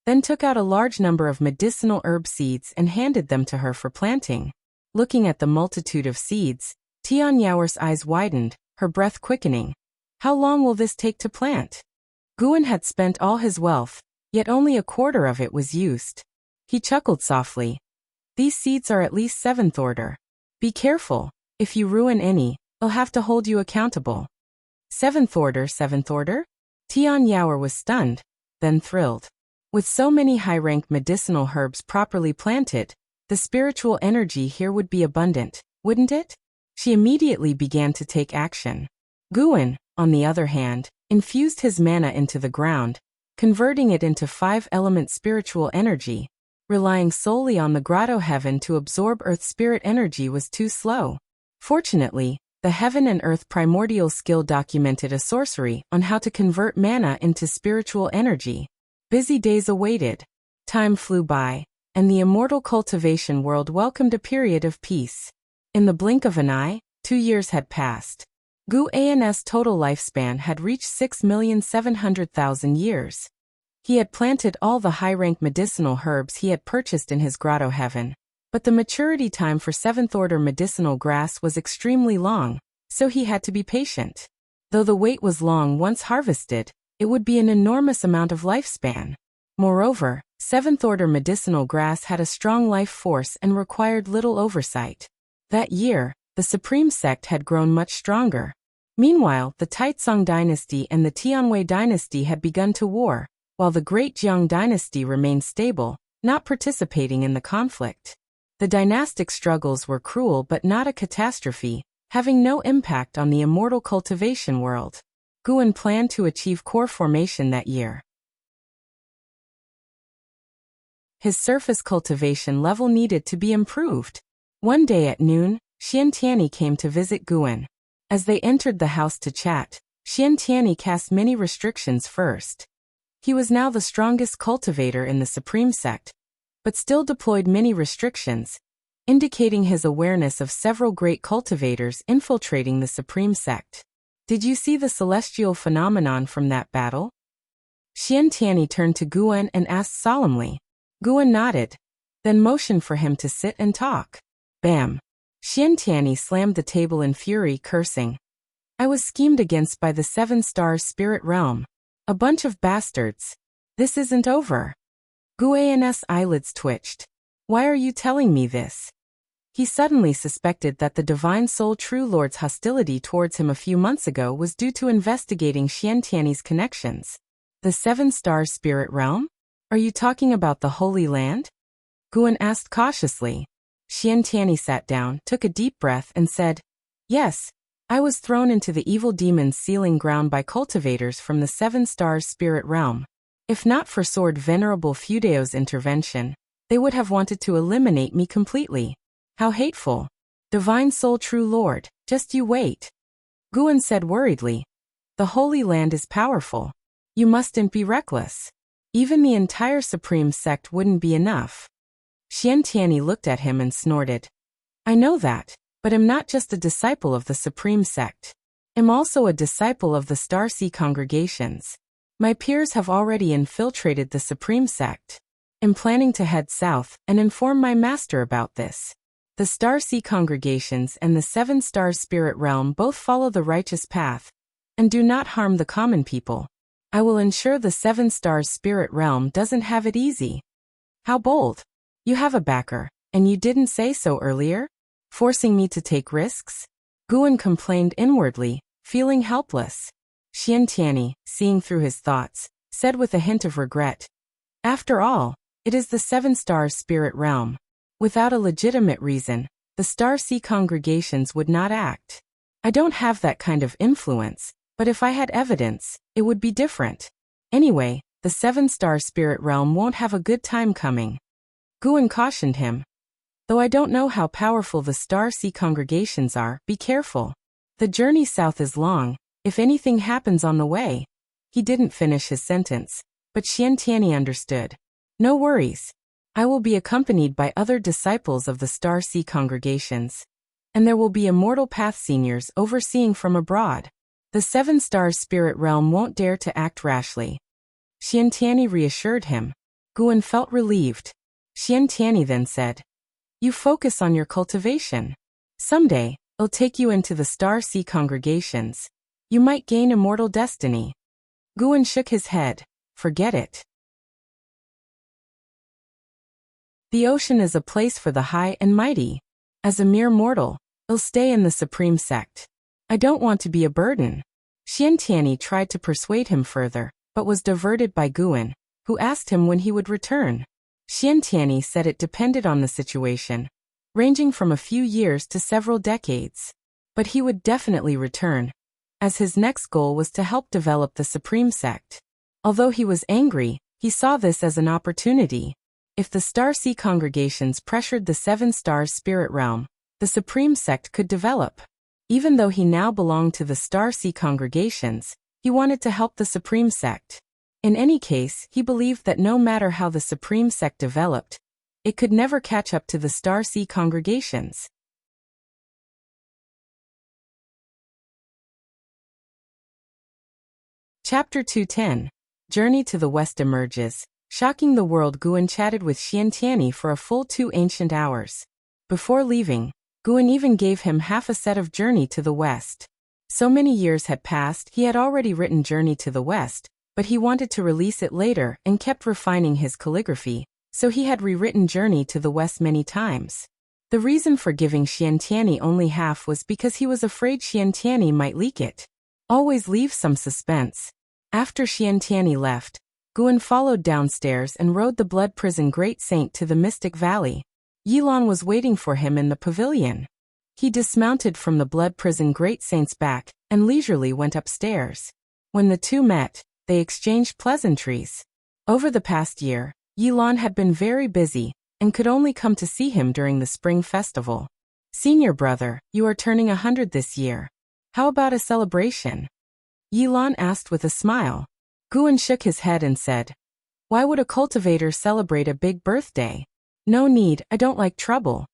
then took out a large number of medicinal herb seeds and handed them to her for planting. Looking at the multitude of seeds, Tian Yaoer's eyes widened, her breath quickening. How long will this take to plant? Guan had spent all his wealth, yet only a quarter of it was used. He chuckled softly. These seeds are at least 7th order. Be careful, if you ruin any, I'll have to hold you accountable. 7th order? Tian Yaoer was stunned, then thrilled. With so many high-rank medicinal herbs properly planted, the spiritual energy here would be abundant, wouldn't it? She immediately began to take action. Guan, on the other hand, infused his mana into the ground, converting it into 5-element spiritual energy. Relying solely on the grotto heaven to absorb earth spirit energy was too slow. Fortunately, the Heaven and Earth Primordial Skill documented a sorcery on how to convert mana into spiritual energy. Busy days awaited. Time flew by, and the immortal cultivation world welcomed a period of peace. In the blink of an eye, 2 years had passed. Guan's total lifespan had reached 6,700,000 years. He had planted all the high-rank medicinal herbs he had purchased in his grotto heaven, but the maturity time for 7th order medicinal grass was extremely long, so he had to be patient. Though the wait was long once harvested, it would be an enormous amount of lifespan. Moreover, 7th order medicinal grass had a strong life force and required little oversight. That year, the Supreme Sect had grown much stronger. Meanwhile, the Taizong dynasty and the Tianwei dynasty had begun to war, while the Great Jiang dynasty remained stable, not participating in the conflict. The dynastic struggles were cruel but not a catastrophe, having no impact on the immortal cultivation world. Guan planned to achieve core formation that year. His surface cultivation level needed to be improved. One day at noon, Xian Tianyi came to visit Guan. As they entered the house to chat, Xian Tianyi cast many restrictions first. He was now the strongest cultivator in the Supreme Sect, but still deployed many restrictions, indicating his awareness of several great cultivators infiltrating the Supreme Sect. Did you see the celestial phenomenon from that battle? Xian Tianyi turned to Guan and asked solemnly. Guan nodded, then motioned for him to sit and talk. Bam! Xian Tianyi slammed the table in fury, cursing. I was schemed against by the 7-star spirit realm. A bunch of bastards. This isn't over. Guan's eyelids twitched. Why are you telling me this? He suddenly suspected that the Divine Soul True Lord's hostility towards him a few months ago was due to investigating Xian Tianyi's connections. The 7-star spirit realm? Are you talking about the Holy Land? Guan asked cautiously. Xian Tianyi sat down, took a deep breath, and said, Yes, I was thrown into the evil demon's sealing ground by cultivators from the 7-star spirit realm. If not for Sword Venerable Fudeo's intervention, they would have wanted to eliminate me completely. How hateful. Divine Soul True Lord, just you wait. Guan said worriedly. The Holy Land is powerful. You mustn't be reckless. Even the entire Supreme Sect wouldn't be enough. Xian Tianyi looked at him and snorted. I know that, but I'm not just a disciple of the Supreme Sect. I'm also a disciple of the Star Sea congregations. My peers have already infiltrated the Supreme Sect. I'm planning to head south and inform my master about this. The Star Sea congregations and the 7-star spirit realm both follow the righteous path and do not harm the common people. I will ensure the 7-star spirit realm doesn't have it easy. How bold. You have a backer, and you didn't say so earlier? Forcing me to take risks? Guan complained inwardly, feeling helpless. Xiantiani, seeing through his thoughts, said with a hint of regret. After all, it is the Seven Stars spirit realm. Without a legitimate reason, the Star Sea congregations would not act. I don't have that kind of influence, but if I had evidence, it would be different. Anyway, the Seven Star spirit realm won't have a good time coming. Guan cautioned him. Though I don't know how powerful the Star Sea congregations are, be careful. The journey south is long, if anything happens on the way. He didn't finish his sentence, but Xiantiani understood. No worries. I will be accompanied by other disciples of the Star Sea congregations. And there will be Immortal Path seniors overseeing from abroad. The Seven Stars spirit realm won't dare to act rashly. Xiantiani reassured him. Guan felt relieved. Xiantiani then said, You focus on your cultivation. Someday, it'll take you into the Star Sea congregations. You might gain immortal destiny. Guan shook his head. Forget it. The ocean is a place for the high and mighty. As a mere mortal, I'll stay in the supreme sect. I don't want to be a burden. Xiantiani tried to persuade him further, but was diverted by Guan, who asked him when he would return. Xiantiani said it depended on the situation, ranging from a few years to several decades. But he would definitely return, as his next goal was to help develop the supreme sect. Although he was angry, he saw this as an opportunity. If the Star Sea congregations pressured the Seven Stars spirit realm, the supreme sect could develop. Even though he now belonged to the Star Sea congregations, he wanted to help the supreme sect. In any case, he believed that no matter how the supreme sect developed, it could never catch up to the Star Sea congregations. Chapter 210. Journey to the West emerges. Shocking the world, Guan chatted with Xiantiani for a full 2 ancient hours. Before leaving, Guan even gave him half a set of Journey to the West. So many years had passed, he had already written Journey to the West, but he wanted to release it later and kept refining his calligraphy, so he had rewritten Journey to the West many times. The reason for giving Xiantiani only half was because he was afraid Xiantiani might leak it. Always leave some suspense. After Xiantiani left, Guan followed downstairs and rode the Blood Prison Great Saint to the Mystic Valley. Yilan was waiting for him in the pavilion. He dismounted from the Blood Prison Great Saint's back and leisurely went upstairs. When the two met, they exchanged pleasantries. Over the past year, Yilan had been very busy and could only come to see him during the spring festival. Senior brother, you are turning 100 this year. How about a celebration? Yilan asked with a smile. Guan shook his head and said, Why would a cultivator celebrate a big birthday? No need, I don't like trouble.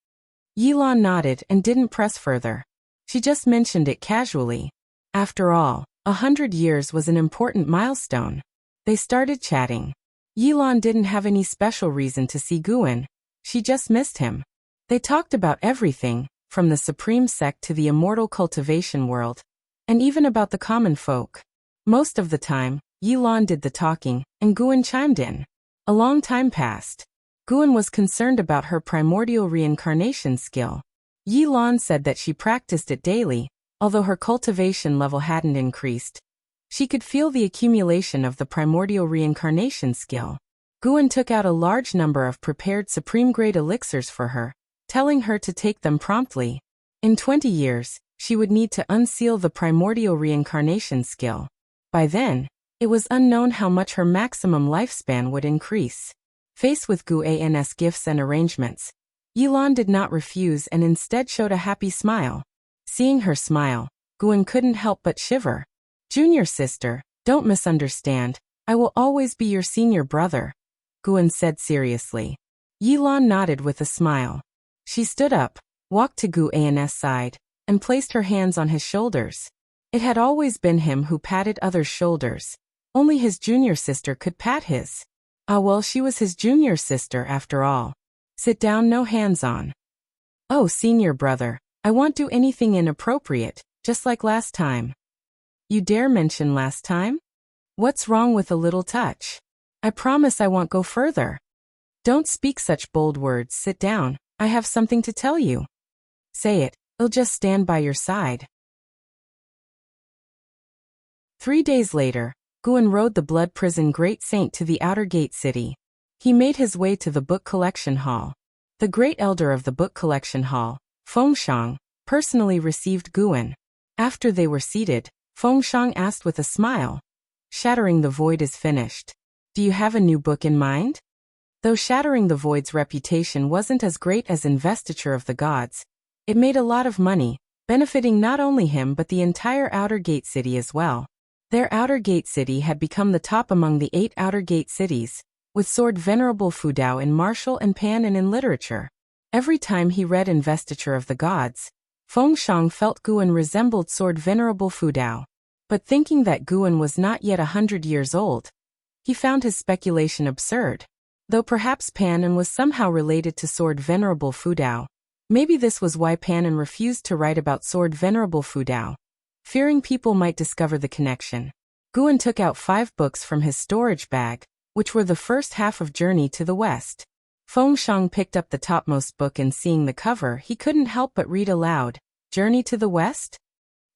Yilan nodded and didn't press further. She just mentioned it casually. After all, 100 years was an important milestone. They started chatting. Yilan didn't have any special reason to see Guan. She just missed him. They talked about everything, from the supreme sect to the immortal cultivation world, and even about the common folk. Most of the time, Yilan did the talking, and Guan chimed in. A long time passed. Guan was concerned about her primordial reincarnation skill. Yilan said that she practiced it daily, although her cultivation level hadn't increased. She could feel the accumulation of the primordial reincarnation skill. Guan took out a large number of prepared supreme-grade elixirs for her, telling her to take them promptly. In 20 years, she would need to unseal the primordial reincarnation skill. By then, it was unknown how much her maximum lifespan would increase. Faced with Guan's gifts and arrangements, Yilan did not refuse and instead showed a happy smile. Seeing her smile, Guan couldn't help but shiver. Junior sister, don't misunderstand, I will always be your senior brother, Guan said seriously. Yilan nodded with a smile. She stood up, walked to Guan's side, and placed her hands on his shoulders. It had always been him who patted others' shoulders. Only his junior sister could pat his. Ah well, she was his junior sister after all. Sit down, no hands on. Oh, senior brother, I won't do anything inappropriate, just like last time. You dare mention last time? What's wrong with a little touch? I promise I won't go further. Don't speak such bold words, sit down, I have something to tell you. Say it, I'll just stand by your side. 3 days later, Guan rode the blood prison great saint to the outer gate city. He made his way to the book collection hall. The great elder of the book collection hall, Fengshang, personally received Guan. After they were seated, Fengshang asked with a smile, "Shattering the Void is finished. Do you have a new book in mind?" Though Shattering the Void's reputation wasn't as great as Investiture of the Gods, it made a lot of money, benefiting not only him but the entire outer gate city as well. Their outer gate city had become the top among the 8 outer gate cities, with Sword Venerable Fudao in martial and Pan and in literature. Every time he read Investiture of the Gods, Fengshang felt Guan resembled Sword Venerable Fudao. But thinking that Guan was not yet 100 years old, he found his speculation absurd. Though perhaps Panin was somehow related to Sword Venerable Fudao. Maybe this was why Panin refused to write about Sword Venerable Fudao. Fearing people might discover the connection, Guan took out 5 books from his storage bag, which were the first half of Journey to the West. Fengshang picked up the topmost book and seeing the cover he couldn't help but read aloud, "Journey to the West?"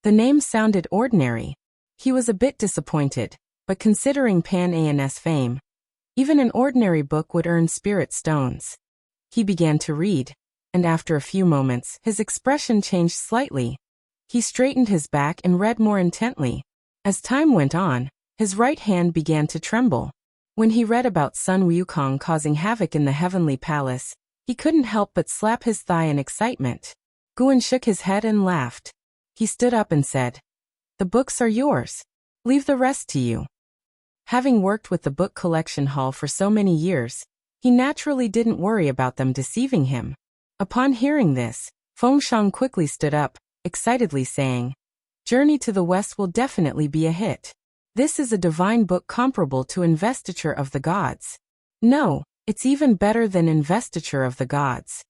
The name sounded ordinary. He was a bit disappointed, but considering Pan An's fame, even an ordinary book would earn spirit stones. He began to read, and after a few moments his expression changed slightly. He straightened his back and read more intently. As time went on, his right hand began to tremble. When he read about Sun Wukong causing havoc in the heavenly palace, he couldn't help but slap his thigh in excitement. Guan shook his head and laughed. He stood up and said, "The books are yours. Leave the rest to you." Having worked with the book collection hall for so many years, he naturally didn't worry about them deceiving him. Upon hearing this, Fengshang quickly stood up, excitedly saying, "Journey to the West will definitely be a hit. This is a divine book comparable to Investiture of the Gods. No, it's even better than Investiture of the Gods."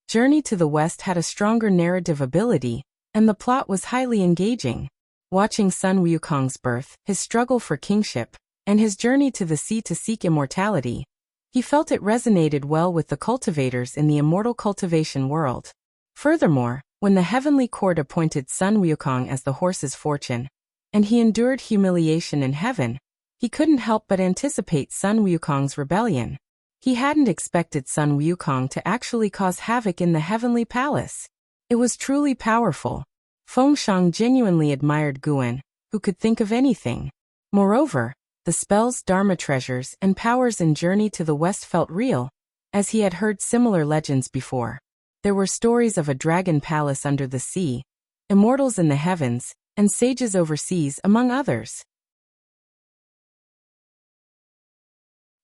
Journey to the West had a stronger narrative ability, and the plot was highly engaging. Watching Sun Wukong's birth, his struggle for kingship, and his journey to the sea to seek immortality, he felt it resonated well with the cultivators in the immortal cultivation world. Furthermore, when the heavenly court appointed Sun Wukong as the horse's fortune, and he endured humiliation in heaven, he couldn't help but anticipate Sun Wukong's rebellion. He hadn't expected Sun Wukong to actually cause havoc in the heavenly palace. It was truly powerful. Fengshang genuinely admired Guan, who could think of anything. Moreover, the spells, dharma treasures, and powers in Journey to the West felt real, as he had heard similar legends before. There were stories of a dragon palace under the sea, immortals in the heavens, and sages overseas, among others.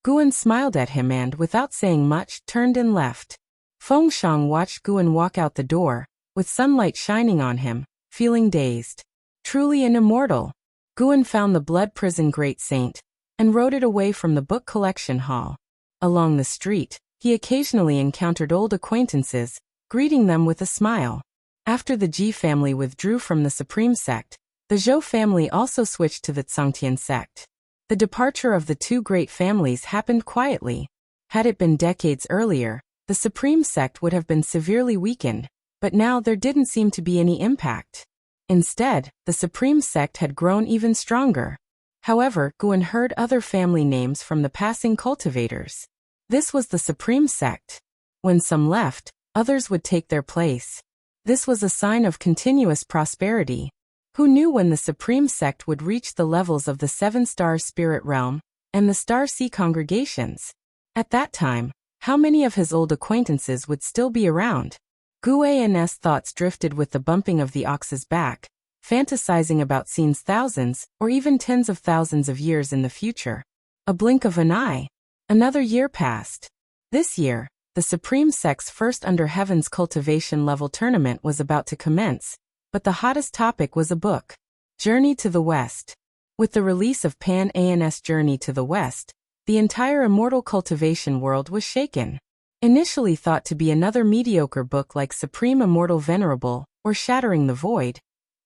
Guan smiled at him and, without saying much, turned and left. Fengshang watched Guan walk out the door, with sunlight shining on him, feeling dazed. Truly an immortal. Guan found the blood prison great saint, and rode it away from the book collection hall. Along the street, he occasionally encountered old acquaintances, greeting them with a smile. After the Ji family withdrew from the Supreme Sect, the Zhou family also switched to the Tsangtian sect. The departure of the two great families happened quietly. Had it been decades earlier, the Supreme Sect would have been severely weakened, but now there didn't seem to be any impact. Instead, the Supreme Sect had grown even stronger. However, Guan heard other family names from the passing cultivators. This was the Supreme Sect. When some left, others would take their place. This was a sign of continuous prosperity. Who knew when the Supreme Sect would reach the levels of the 7-star spirit realm and the Star Sea congregations? At that time, how many of his old acquaintances would still be around? Guan's thoughts drifted with the bumping of the ox's back, fantasizing about scenes thousands or even tens of thousands of years in the future. A blink of an eye. Another year passed. This year, the Supreme Sect's first Under Heaven's cultivation level tournament was about to commence, but the hottest topic was a book. Journey to the West. With the release of Pan An's Journey to the West, the entire immortal cultivation world was shaken. Initially thought to be another mediocre book like Supreme Immortal Venerable or Shattering the Void,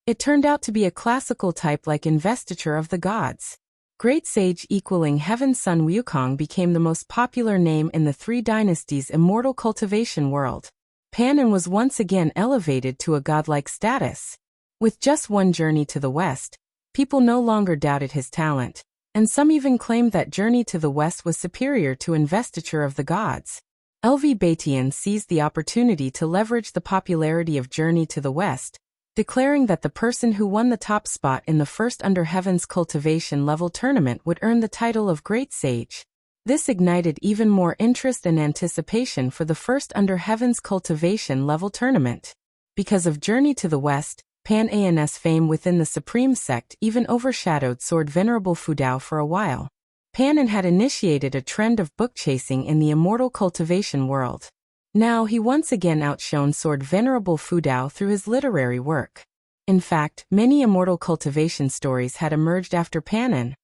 it turned out to be a classical type like Investiture of the Gods. Great Sage equaling Heaven Sun Wukong became the most popular name in the Three Dynasties immortal cultivation world. Panin was once again elevated to a godlike status. With just one journey to the West, People no longer doubted his talent, and some even claimed that Journey to the West was superior to Investiture of the Gods. LV Batian seized the opportunity to leverage the popularity of Journey to the West, declaring that the person who won the top spot in the first Under Heaven's cultivation level tournament would earn the title of Great Sage. This ignited even more interest and anticipation for the first Under Heaven's cultivation level tournament. Because of Journey to the West, Pan-An's fame within the Supreme Sect even overshadowed Sword Venerable Fudao for a while. Pan-An had initiated a trend of book chasing in the immortal cultivation world. Now he once again outshone Sword Venerable Fudao through his literary work. In fact, many immortal cultivation stories had emerged after Pan-An,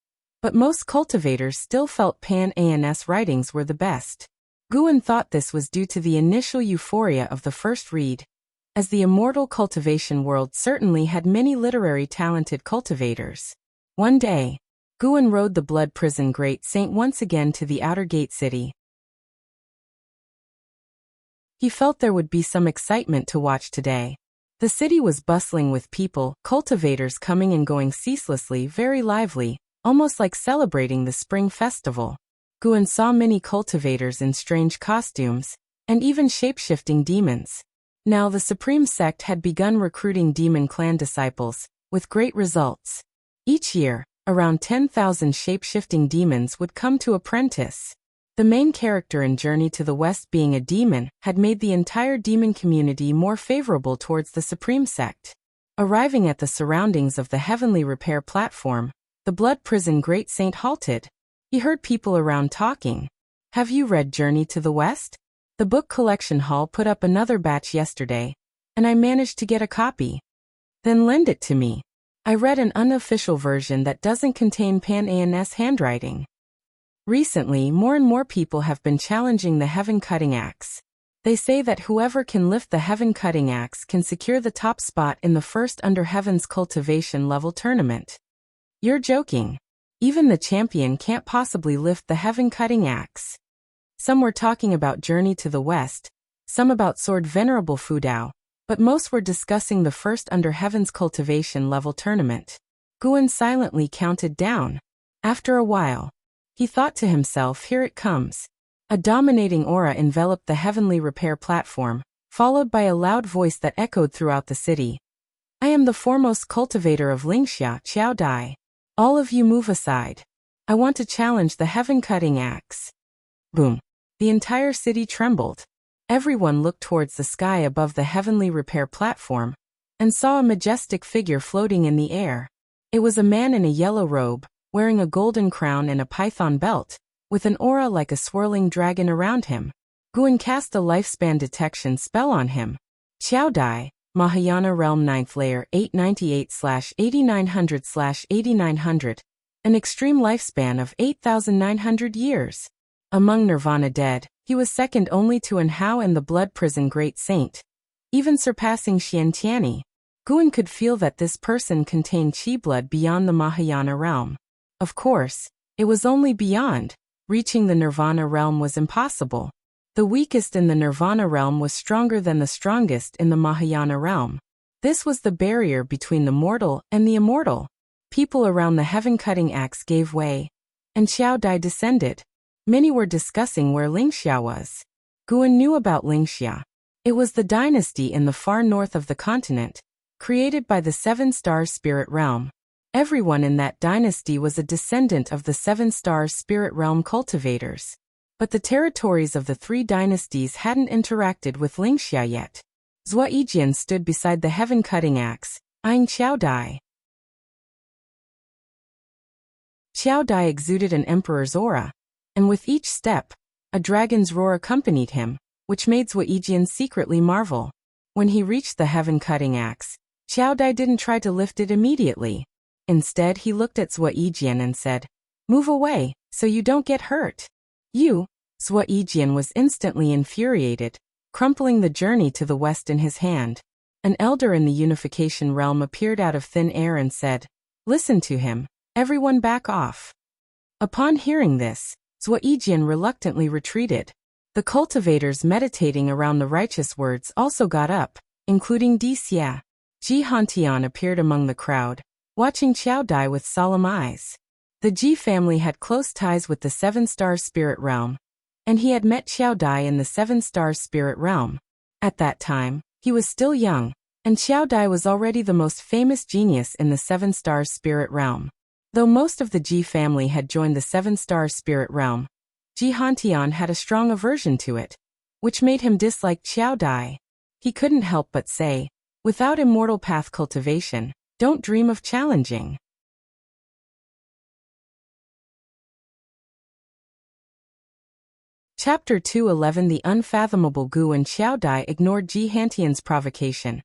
but most cultivators still felt Pan-An's writings were the best. Guan thought this was due to the initial euphoria of the first read, as the immortal cultivation world certainly had many literary talented cultivators. One day, Guan rode the Blood Prison Great Saint once again to the Outer Gate City. He felt there would be some excitement to watch today. The city was bustling with people, cultivators coming and going ceaselessly, very lively, almost like celebrating the spring festival. Guan saw many cultivators in strange costumes, and even shape-shifting demons. Now the Supreme Sect had begun recruiting demon clan disciples, with great results. Each year, around 10,000 shape-shifting demons would come to apprentice. The main character in Journey to the West being a demon had made the entire demon community more favorable towards the Supreme Sect. Arriving at the surroundings of the Heavenly Repair platform, the Blood Prison Great Saint halted. He heard people around talking. "Have you read Journey to the West? The book collection hall put up another batch yesterday, and I managed to get a copy." "Then lend it to me. I read an unofficial version that doesn't contain Pan-An's handwriting." Recently, more and more people have been challenging the Heaven Cutting Axe. They say that whoever can lift the Heaven Cutting Axe can secure the top spot in the first Under Heaven's cultivation level tournament. You're joking. Even the champion can't possibly lift the Heaven Cutting Axe. Some were talking about Journey to the West, some about Sword Venerable Fudao, but most were discussing the first Under Heaven's cultivation level tournament. Guan silently counted down. After a while, he thought to himself, here it comes. A dominating aura enveloped the Heavenly Repair platform, followed by a loud voice that echoed throughout the city. "I am the foremost cultivator of Lingxia, Qiao Dai. All of you move aside. I want to challenge the Heaven Cutting Axe." Boom. The entire city trembled. Everyone looked towards the sky above the Heavenly Repair platform, and saw a majestic figure floating in the air. It was a man in a yellow robe, wearing a golden crown and a python belt, with an aura like a swirling dragon around him. Guan cast a lifespan detection spell on him. "Qiao Dai, Mahayana Realm 9th Layer 898/8900/8900, an extreme lifespan of 8,900 years. Among Nirvana dead, he was second only to An Hao and the Blood Prison Great Saint, even surpassing Xian Tianyi." Guan could feel that this person contained chi blood beyond the Mahayana realm. Of course, it was only beyond. Reaching the Nirvana realm was impossible. The weakest in the Nirvana realm was stronger than the strongest in the Mahayana realm. This was the barrier between the mortal and the immortal. People around the Heaven Cutting Axe gave way, and Qiao Dai descended. Many were discussing where Lingxia was. Guan knew about Lingxia. It was the dynasty in the far north of the continent, created by the Seven Stars Spirit Realm. Everyone in that dynasty was a descendant of the Seven Stars Spirit Realm cultivators. But the territories of the three dynasties hadn't interacted with Lingxia yet. Zhua Yijian stood beside the Heaven Cutting Axe, eyeing Qiao Dai. Qiao Dai exuded an emperor's aura, and with each step, a dragon's roar accompanied him, which made Zhua Yijian secretly marvel. When he reached the Heaven Cutting Axe, Qiao Dai didn't try to lift it immediately. Instead, he looked at Zhua Yijian and said, "Move away, so you don't get hurt." "You?" Zhua Yijian was instantly infuriated, crumpling the Journey to the West in his hand. An elder in the Unification Realm appeared out of thin air and said, "Listen to him. Everyone back off." Upon hearing this, Zhua Yijian reluctantly retreated. The cultivators meditating around the righteous words also got up, including Di Xia. Ji Hantian appeared among the crowd, watching Xiao Dai with solemn eyes. The Ji family had close ties with the Seven-Star Spirit Realm, and he had met Xiao Dai in the Seven-Star Spirit Realm. At that time, he was still young, and Xiao Dai was already the most famous genius in the Seven-Star Spirit Realm. Though most of the Ji family had joined the Seven-Star Spirit Realm, Ji Hantian had a strong aversion to it, which made him dislike Xiao Dai. He couldn't help but say, "Without immortal path cultivation, don't dream of challenging." Chapter 211. The unfathomable Gu and Xiao Dai ignored Ji Hantian's provocation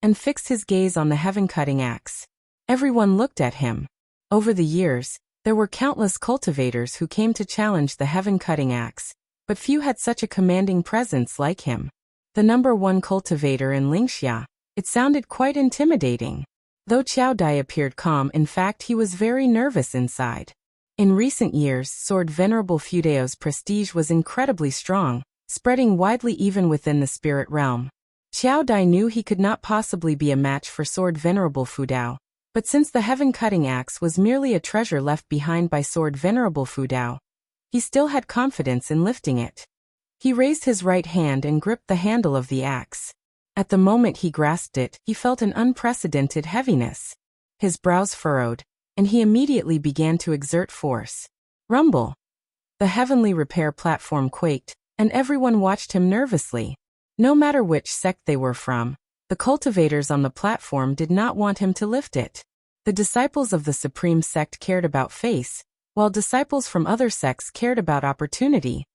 and fixed his gaze on the heaven-cutting axe. Everyone looked at him. Over the years, there were countless cultivators who came to challenge the heaven-cutting axe, but few had such a commanding presence like him. The #1 cultivator in Lingxia, it sounded quite intimidating. Though Xiao Dai appeared calm, in fact he was very nervous inside. In recent years, Sword Venerable Fudao's prestige was incredibly strong, spreading widely even within the spirit realm. Xiao Dai knew he could not possibly be a match for Sword Venerable Fudao, but since the heaven-cutting axe was merely a treasure left behind by Sword Venerable Fudao, he still had confidence in lifting it. He raised his right hand and gripped the handle of the axe. At the moment he grasped it, he felt an unprecedented heaviness. His brows furrowed, and he immediately began to exert force. Rumble! The heavenly repair platform quaked, and everyone watched him nervously. No matter which sect they were from, the cultivators on the platform did not want him to lift it. The disciples of the Supreme Sect cared about face, while disciples from other sects cared about opportunity.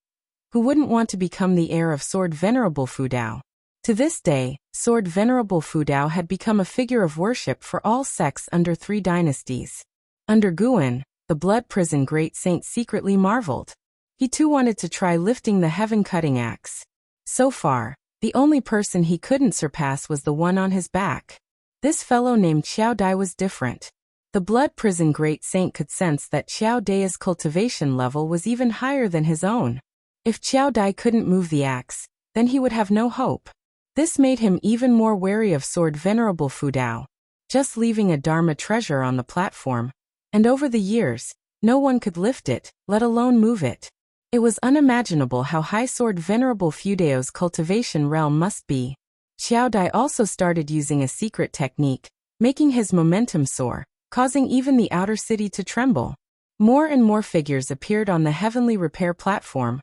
Who wouldn't want to become the heir of Sword Venerable Fudao? To this day, Sword Venerable Fudao had become a figure of worship for all sects under 3 dynasties. Under Guan, the Blood Prison Great Saint secretly marveled. He too wanted to try lifting the heaven-cutting axe. So far, the only person he couldn't surpass was the one on his back. This fellow named Xiao Dai was different. The Blood Prison Great Saint could sense that Xiao Dai's cultivation level was even higher than his own. If Xiao Dai couldn't move the axe, then he would have no hope. This made him even more wary of Sword Venerable Fudao, just leaving a Dharma treasure on the platform, and over the years, no one could lift it, let alone move it. It was unimaginable how high Sword Venerable Fudao's cultivation realm must be. Xiao Dai also started using a secret technique, making his momentum soar, causing even the outer city to tremble. More and more figures appeared on the heavenly repair platform,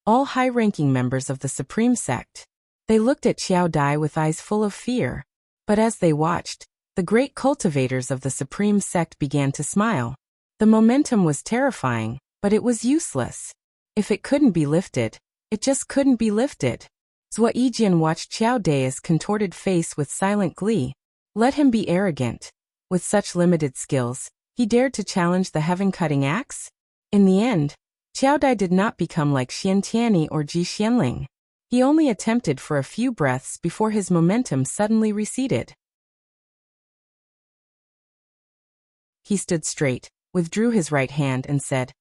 all high-ranking members of the Supreme Sect. They looked at Xiao Dai with eyes full of fear. But as they watched, the great cultivators of the Supreme Sect began to smile. The momentum was terrifying, but it was useless. If it couldn't be lifted, it just couldn't be lifted. Zhua Yijian watched Xiao Dai's contorted face with silent glee. Let him be arrogant. With such limited skills, he dared to challenge the heaven-cutting axe? In the end, Xiao Dai did not become like Xian Tianyi or Ji Xianling. He only attempted for a few breaths before his momentum suddenly receded. He stood straight, withdrew his right hand and said,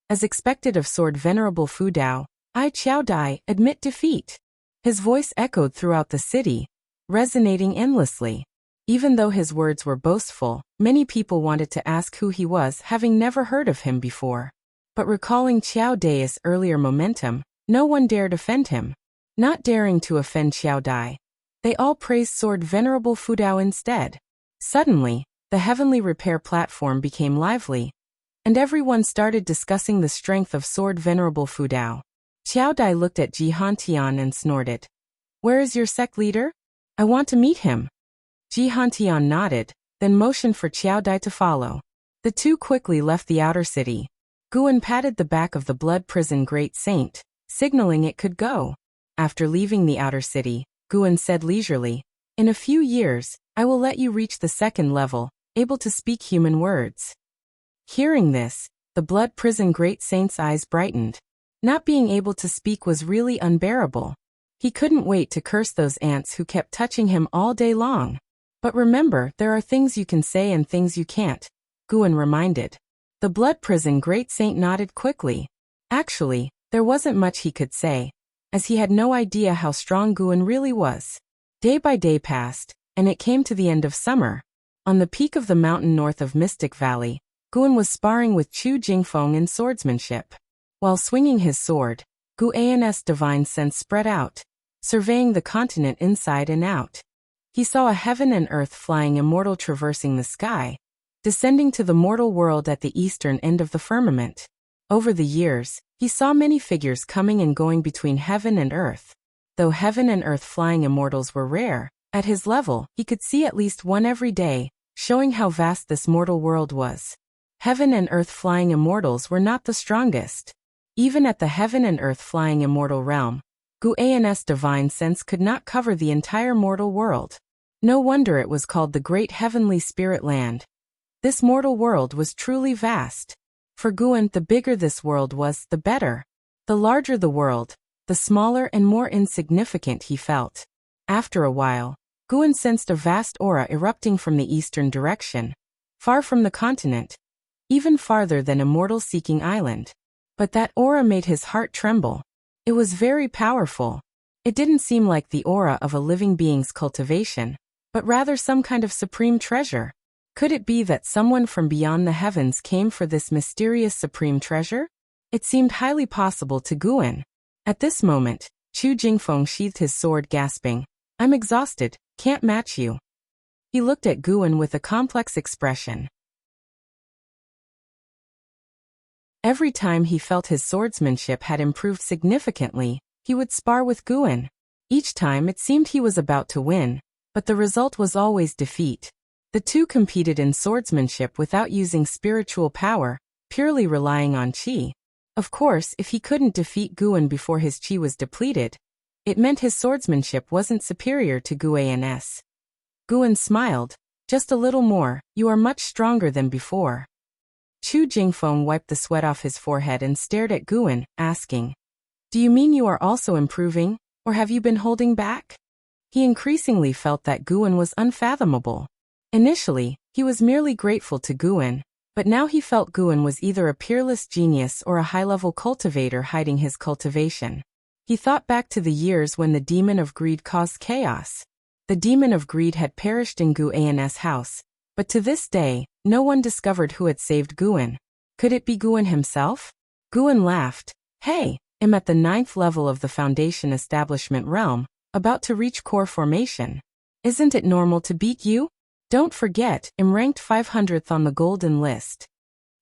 "As expected of Sword Venerable Fudao, I, Xiao Dai, admit defeat." His voice echoed throughout the city, resonating endlessly. Even though his words were boastful, many people wanted to ask who he was, having never heard of him before. But recalling Xiao Dai's earlier momentum, no one dared offend him. Not daring to offend Xiao Dai, they all praised Sword Venerable Fudao instead. Suddenly, the heavenly repair platform became lively, and everyone started discussing the strength of Sword Venerable Fudao. Xiao Dai looked at Ji Hantian and snorted. "Where is your sect leader? I want to meet him." Ji Hantian nodded, then motioned for Xiao Dai to follow. The two quickly left the outer city. Guan patted the back of the Blood Prison Great Saint, signaling it could go. After leaving the outer city, Guan said leisurely, "In a few years, I will let you reach the 2nd level, able to speak human words." Hearing this, the Blood Prison Great Saint's eyes brightened. Not being able to speak was really unbearable. He couldn't wait to curse those ants who kept touching him all day long. But remember, there are things you can say and things you can't, Guan reminded. The Blood Prison Great Saint nodded quickly. Actually, there wasn't much he could say, as he had no idea how strong Guan really was. Day by day passed, and it came to the end of summer. On the peak of the mountain north of Mystic Valley, Guan was sparring with Chu Jingfeng in swordsmanship. While swinging his sword, Guan's divine sense spread out, surveying the continent inside and out. He saw a heaven and earth flying immortal traversing the sky, descending to the mortal world at the eastern end of the firmament. Over the years, he saw many figures coming and going between heaven and earth. Though heaven and earth flying immortals were rare, at his level, he could see at least one every day, showing how vast this mortal world was. Heaven and earth flying immortals were not the strongest. Even at the heaven and earth flying immortal realm, Guan's divine sense could not cover the entire mortal world. No wonder it was called the Great Heavenly Spirit Land. This mortal world was truly vast. For Guan, the bigger this world was, the better. The larger the world, the smaller and more insignificant he felt. After a while, Guan sensed a vast aura erupting from the eastern direction, far from the continent, even farther than immortal-seeking island. But that aura made his heart tremble. It was very powerful. It didn't seem like the aura of a living being's cultivation, but rather some kind of supreme treasure. Could it be that someone from beyond the heavens came for this mysterious supreme treasure? It seemed highly possible to Guan. At this moment, Chu Jingfeng sheathed his sword, gasping, "I'm exhausted, can't match you." He looked at Guan with a complex expression. Every time he felt his swordsmanship had improved significantly, he would spar with Guan. Each time it seemed he was about to win, but the result was always defeat. The two competed in swordsmanship without using spiritual power, purely relying on qi. Of course, if he couldn't defeat Guan before his qi was depleted, it meant his swordsmanship wasn't superior to Guan's. Guan smiled. "Just a little more, you are much stronger than before." Chu Jingfeng wiped the sweat off his forehead and stared at Guan, asking, "Do you mean you are also improving, or have you been holding back?" He increasingly felt that Guan was unfathomable. Initially, he was merely grateful to Guan, but now he felt Guan was either a peerless genius or a high-level cultivator hiding his cultivation. He thought back to the years when the demon of greed caused chaos. The demon of greed had perished in Guan's house, but to this day, no one discovered who had saved Guan. Could it be Guan himself? Guan laughed. "Hey, I'm at the 9th level of the Foundation Establishment realm, about to reach core formation. Isn't it normal to beat you? Don't forget, I'm ranked 500th on the golden list."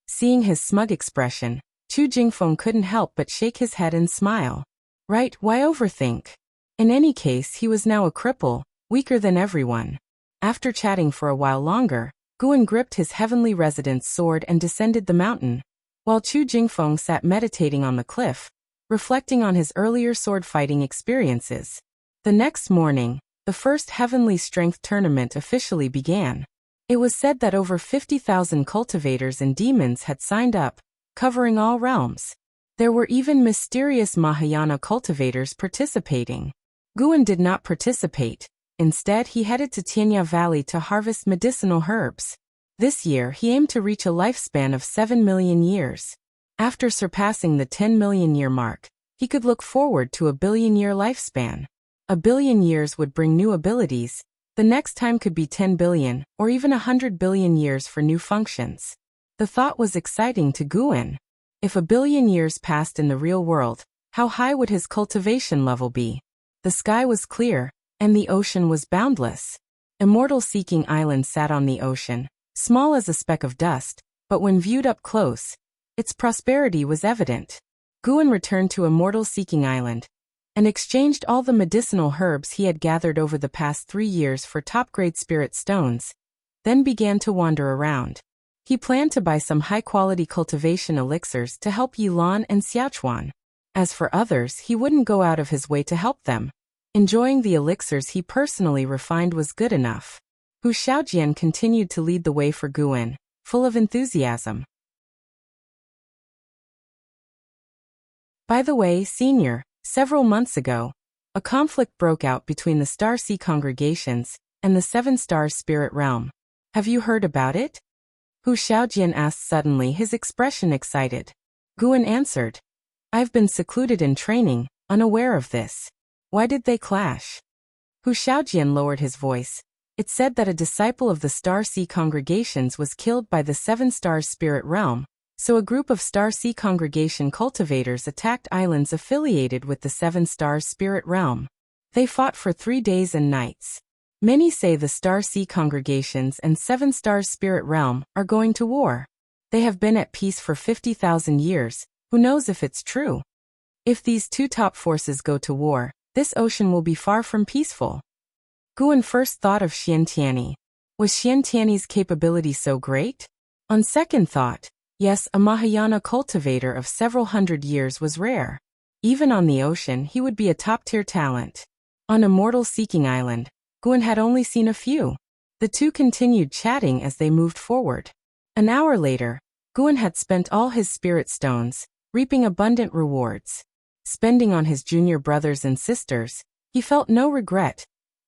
Seeing his smug expression, Chu Jingfeng couldn't help but shake his head and smile. Right, why overthink? In any case, he was now a cripple, weaker than everyone. After chatting for a while longer, Guan gripped his heavenly resident's sword and descended the mountain, while Chu Jingfeng sat meditating on the cliff, reflecting on his earlier sword-fighting experiences. The next morning, the first Heavenly Strength Tournament officially began. It was said that over 50,000 cultivators and demons had signed up, covering all realms. There were even mysterious Mahayana cultivators participating. Guan did not participate. Instead, he headed to Tianya Valley to harvest medicinal herbs. This year, he aimed to reach a lifespan of 7 million years. After surpassing the 10 million year mark, he could look forward to a billion-year lifespan. A billion years would bring new abilities. The next time could be 10 billion, or even 100 billion years for new functions. The thought was exciting to Guan. If a billion years passed in the real world, how high would his cultivation level be? The sky was clear, and the ocean was boundless. Immortal-seeking Island sat on the ocean, small as a speck of dust, but when viewed up close, its prosperity was evident. Guan returned to Immortal-seeking Island, and exchanged all the medicinal herbs he had gathered over the past 3 years for top-grade spirit stones, then began to wander around. He planned to buy some high-quality cultivation elixirs to help Yilan and Xiaochuan. As for others, he wouldn't go out of his way to help them. Enjoying the elixirs he personally refined was good enough. Hu Xiaojian continued to lead the way for Guan, full of enthusiasm. By the way, Senior, several months ago, a conflict broke out between the Star Sea congregations and the 7 Stars Spirit Realm. Have you heard about it? Hu Xiaojian asked suddenly, his expression excited. Guan answered, "I've been secluded in training, unaware of this. Why did they clash?" Hu Xiaojian lowered his voice. It said that a disciple of the Star Sea congregations was killed by the Seven Stars spirit realm, so a group of Star Sea congregation cultivators attacked islands affiliated with the Seven Stars spirit realm. They fought for 3 days and nights. Many say the Star Sea congregations and Seven Stars spirit realm are going to war. They have been at peace for 50,000 years, who knows if it's true? If these two top forces go to war, this ocean will be far from peaceful. Guan first thought of Xiantiani. Was Xiantiani's capability so great? On second thought, yes, a Mahayana cultivator of several hundred years was rare. Even on the ocean, he would be a top-tier talent. On Immortal Seeking Island, Guan had only seen a few. The two continued chatting as they moved forward. An hour later, Guan had spent all his spirit stones, reaping abundant rewards. Spending on his junior brothers and sisters, he felt no regret.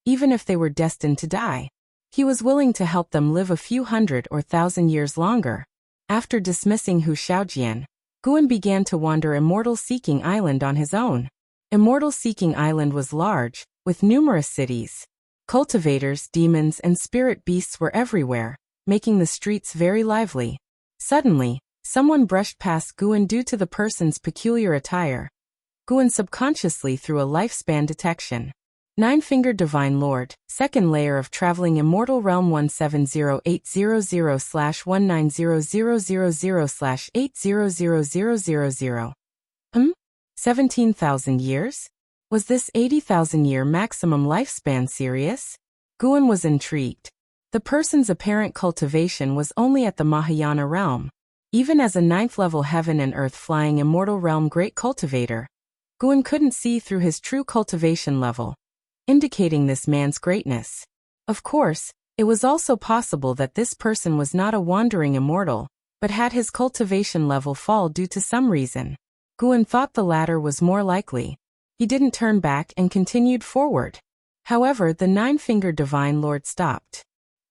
Even if they were destined to die, he was willing to help them live a few hundred or thousand years longer. After dismissing Hu Xiaojian, Guan began to wander Immortal Seeking Island on his own. Immortal Seeking Island was large, with numerous cities. Cultivators, demons, and spirit beasts were everywhere, making the streets very lively. Suddenly, someone brushed past Guan due to the person's peculiar attire. Guan subconsciously threw a lifespan detection. Nine-Fingered Divine Lord, second layer of Traveling Immortal Realm 170800/190000/800000. 17,000 years? Was this 80,000-year maximum lifespan serious? Guan was intrigued. The person's apparent cultivation was only at the Mahayana realm. Even as a 9th-level heaven and earth flying immortal realm great cultivator, Guan couldn't see through his true cultivation level, indicating this man's greatness. Of course, it was also possible that this person was not a wandering immortal, but had his cultivation level fall due to some reason. Guan thought the latter was more likely. He didn't turn back and continued forward. However, the Nine-Fingered Divine Lord stopped.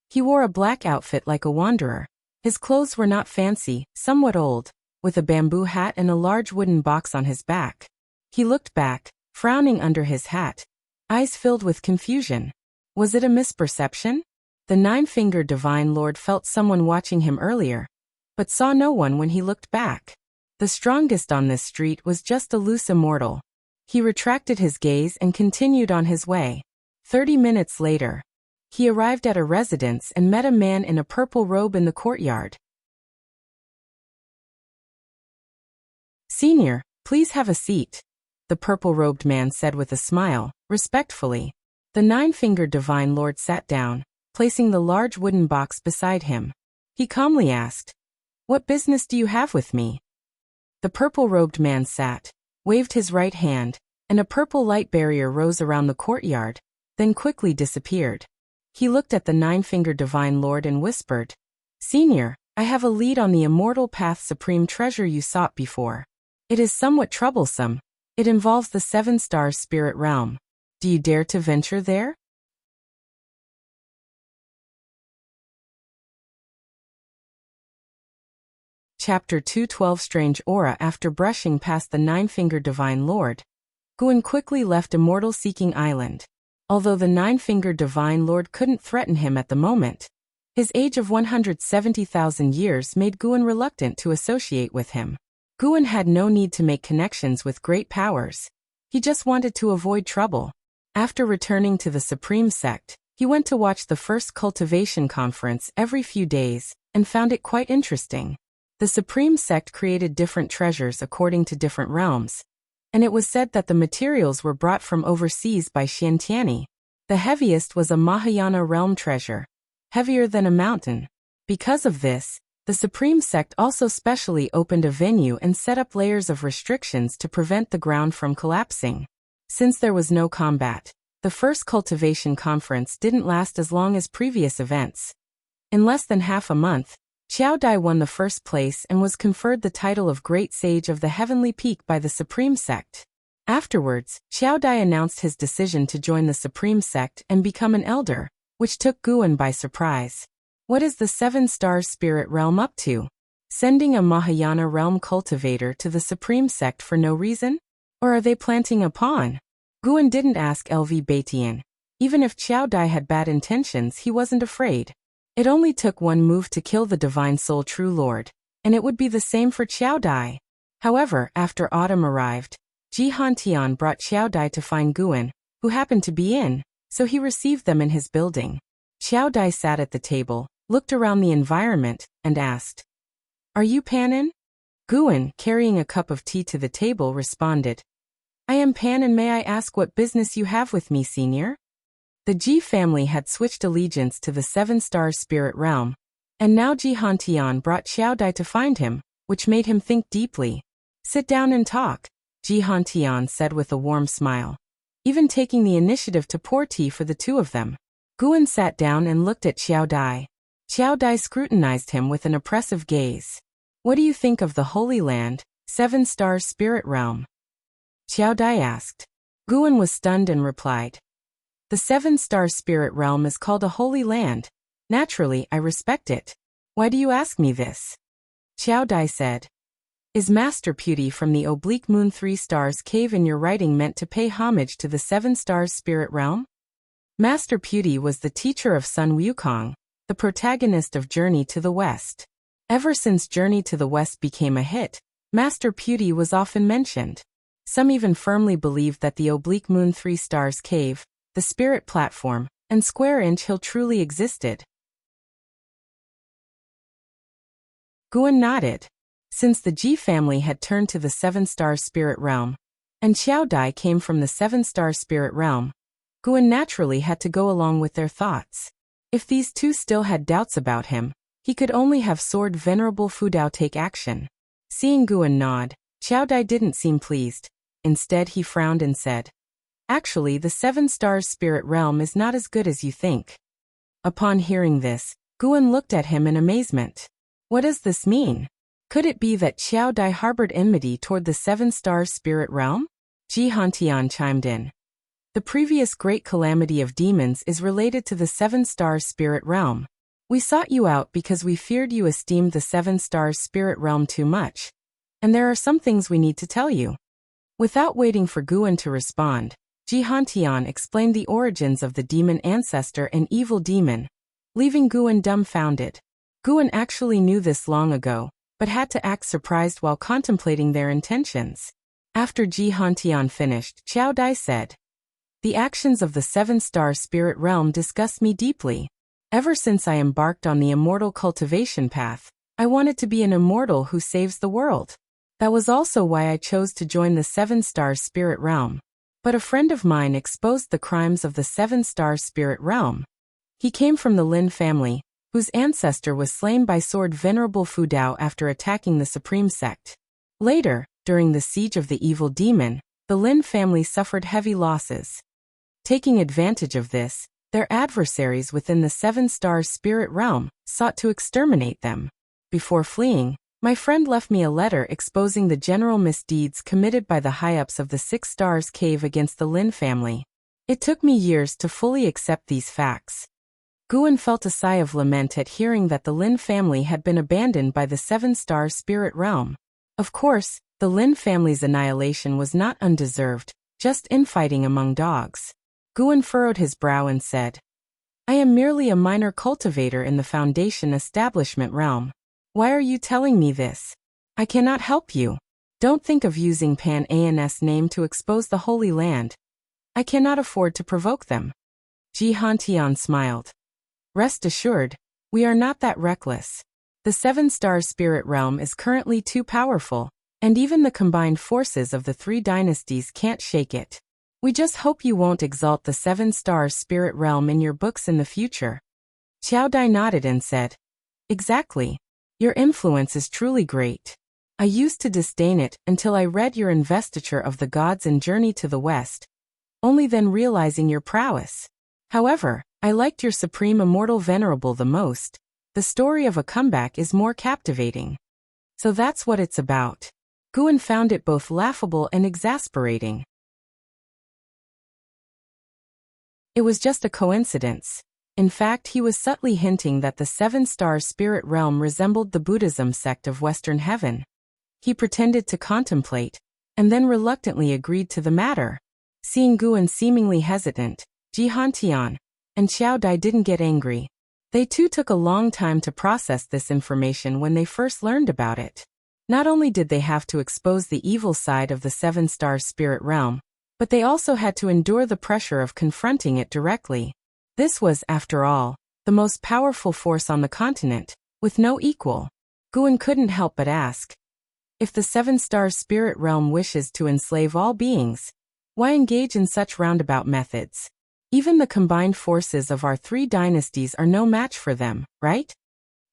He wore a black outfit like a wanderer. His clothes were not fancy, somewhat old, with a bamboo hat and a large wooden box on his back. He looked back, frowning under his hat, eyes filled with confusion. Was it a misperception? The Nine-Fingered Divine Lord felt someone watching him earlier, but saw no one when he looked back. The strongest on this street was just a loose immortal. He retracted his gaze and continued on his way. 30 minutes later, he arrived at a residence and met a man in a purple robe in the courtyard. "Senior, please have a seat," the purple-robed man said with a smile, respectfully. The Nine-Fingered Divine Lord sat down, placing the large wooden box beside him. He calmly asked, "What business do you have with me?" The purple-robed man sat, waved his right hand, and a purple light barrier rose around the courtyard, then quickly disappeared. He looked at the Nine-Fingered Divine Lord and whispered, "Senior, I have a lead on the Immortal Path Supreme Treasure you sought before. It is somewhat troublesome. It involves the Seven Stars Spirit Realm. Do you dare to venture there?" Chapter 212 Strange Aura. After brushing past the Nine-Fingered Divine Lord, Guan quickly left Immortal Seeking Island. Although the Nine-Fingered Divine Lord couldn't threaten him at the moment, his age of 170,000 years made Guan reluctant to associate with him. Guan had no need to make connections with great powers. He just wanted to avoid trouble. After returning to the Supreme Sect, he went to watch the first cultivation conference every few days, and found it quite interesting. The Supreme Sect created different treasures according to different realms, and it was said that the materials were brought from overseas by Xiantiani. The heaviest was a Mahayana realm treasure, heavier than a mountain. Because of this, the Supreme Sect also specially opened a venue and set up layers of restrictions to prevent the ground from collapsing. Since there was no combat, the first cultivation conference didn't last as long as previous events. In less than half a month, Xiao Dai won the first place and was conferred the title of Great Sage of the Heavenly Peak by the Supreme Sect. Afterwards, Xiao Dai announced his decision to join the Supreme Sect and become an elder, which took Guan by surprise. What is the Seven Stars Spirit Realm up to? Sending a Mahayana realm cultivator to the Supreme Sect for no reason? Or are they planting a pawn? Guan didn't ask LV Baitian. Even if Qiao Dai had bad intentions, he wasn't afraid. It only took one move to kill the Divine Soul True Lord, and it would be the same for Qiao Dai. However, after autumn arrived, Ji Hantian brought Qiao Dai to find Guan, who happened to be in, so he received them in his building. Qiao Dai sat at the table, looked around the environment, and asked, "Are you Pan? Guan, carrying a cup of tea to the table, responded, "I am Pan, and may I ask what business you have with me, senior?" The Ji family had switched allegiance to the Seven-Star Spirit Realm, and now Ji Hantian brought Qiao Dai to find him, which made him think deeply. "Sit down and talk," Ji Hantian said with a warm smile, even taking the initiative to pour tea for the two of them. Guan sat down and looked at Qiao Dai. Qiao Dai scrutinized him with an oppressive gaze. "What do you think of the Holy Land, Seven-Star Spirit Realm?" Qiao Dai asked. Guan was stunned and replied, "The Seven-Star Spirit Realm is called a holy land. Naturally, I respect it. Why do you ask me this?" Qiao Dai said, "Is Master Beauty from the Oblique Moon 3 Stars Cave in your writing meant to pay homage to the Seven Stars Spirit Realm?" Master Beauty was the teacher of Sun Wukong, the protagonist of Journey to the West. Ever since Journey to the West became a hit, Master Beauty was often mentioned. Some even firmly believed that the Oblique Moon 3 Stars Cave, the Spirit Platform, and Square Inch Hill truly existed. Guan nodded. Since the Ji family had turned to the Seven-Star Spirit Realm, and Qiao Dai came from the Seven-Star Spirit Realm, Guan naturally had to go along with their thoughts. If these two still had doubts about him, he could only have Sword Venerable Fu Dao take action. Seeing Guan nod, Qiao Dai didn't seem pleased. Instead, he frowned and said, "Actually, the Seven Stars Spirit Realm is not as good as you think." Upon hearing this, Guan looked at him in amazement. What does this mean? Could it be that Qiao Dai harbored enmity toward the Seven Stars Spirit Realm? Ji Hantian chimed in. The previous great calamity of demons is related to the Seven Stars Spirit Realm. We sought you out because we feared you esteemed the Seven Stars Spirit Realm too much. And there are some things we need to tell you. Without waiting for Guan to respond, Ji Hantian explained the origins of the demon ancestor and evil demon, leaving Guan dumbfounded. Guan actually knew this long ago, but had to act surprised while contemplating their intentions. After Ji Hantian finished, Qiao Dai said, "The actions of the Seven-Star Spirit Realm disgust me deeply. Ever since I embarked on the immortal cultivation path, I wanted to be an immortal who saves the world. That was also why I chose to join the Seven-Star Spirit Realm. But a friend of mine exposed the crimes of the Seven-Star Spirit Realm. He came from the Lin family, whose ancestor was slain by Sword Venerable Fu Dao after attacking the Supreme Sect. Later, during the siege of the evil demon, the Lin family suffered heavy losses. Taking advantage of this, their adversaries within the Seven-Star Spirit Realm sought to exterminate them. Before fleeing, my friend left me a letter exposing the general misdeeds committed by the high-ups of the Six Stars Cave against the Lin family. It took me years to fully accept these facts." Guan felt a sigh of lament at hearing that the Lin family had been abandoned by the Seven-Star Spirit Realm. Of course, the Lin family's annihilation was not undeserved, just infighting among dogs. Guan furrowed his brow and said, "I am merely a minor cultivator in the Foundation Establishment realm. Why are you telling me this? I cannot help you. Don't think of using Pan An's name to expose the Holy Land. I cannot afford to provoke them." Ji Hantian smiled. "Rest assured, we are not that reckless. The Seven-Star Spirit Realm is currently too powerful, and even the combined forces of the three dynasties can't shake it. We just hope you won't exalt the Seven-Star Spirit Realm in your books in the future." Qiao Dai nodded and said, "Exactly. Your influence is truly great. I used to disdain it until I read your investiture of the gods and Journey to the West, only then realizing your prowess. However, I liked your Supreme Immortal Venerable the most. The story of a comeback is more captivating. So that's what it's about." Guan found it both laughable and exasperating. It was just a coincidence. In fact, he was subtly hinting that the Seven-Star Spirit Realm resembled the Buddhism sect of Western Heaven. He pretended to contemplate, and then reluctantly agreed to the matter. Seeing Guan seemingly hesitant, Ji Hantian and Xiao Dai didn't get angry. They too took a long time to process this information when they first learned about it. Not only did they have to expose the evil side of the seven-star spirit realm, but they also had to endure the pressure of confronting it directly. This was, after all, the most powerful force on the continent, with no equal. Guan couldn't help but ask, if the seven-star spirit realm wishes to enslave all beings, why engage in such roundabout methods? Even the combined forces of our three dynasties are no match for them, right?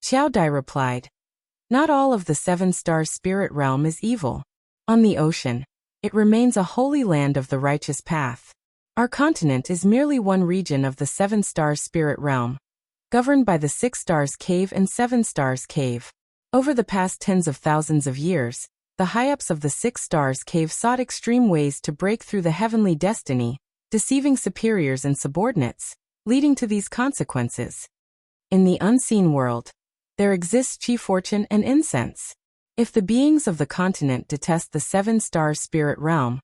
Xiao Dai replied, not all of the seven-star spirit realm is evil. On the ocean, it remains a holy land of the righteous path. Our continent is merely one region of the seven-star spirit realm, governed by the 6 stars cave and 7 stars cave. Over the past tens of thousands of years, the high-ups of the 6 stars cave sought extreme ways to break through the heavenly destiny, deceiving superiors and subordinates, leading to these consequences. In the unseen world, there exists chi fortune and incense. If the beings of the continent detest the 7-star spirit realm,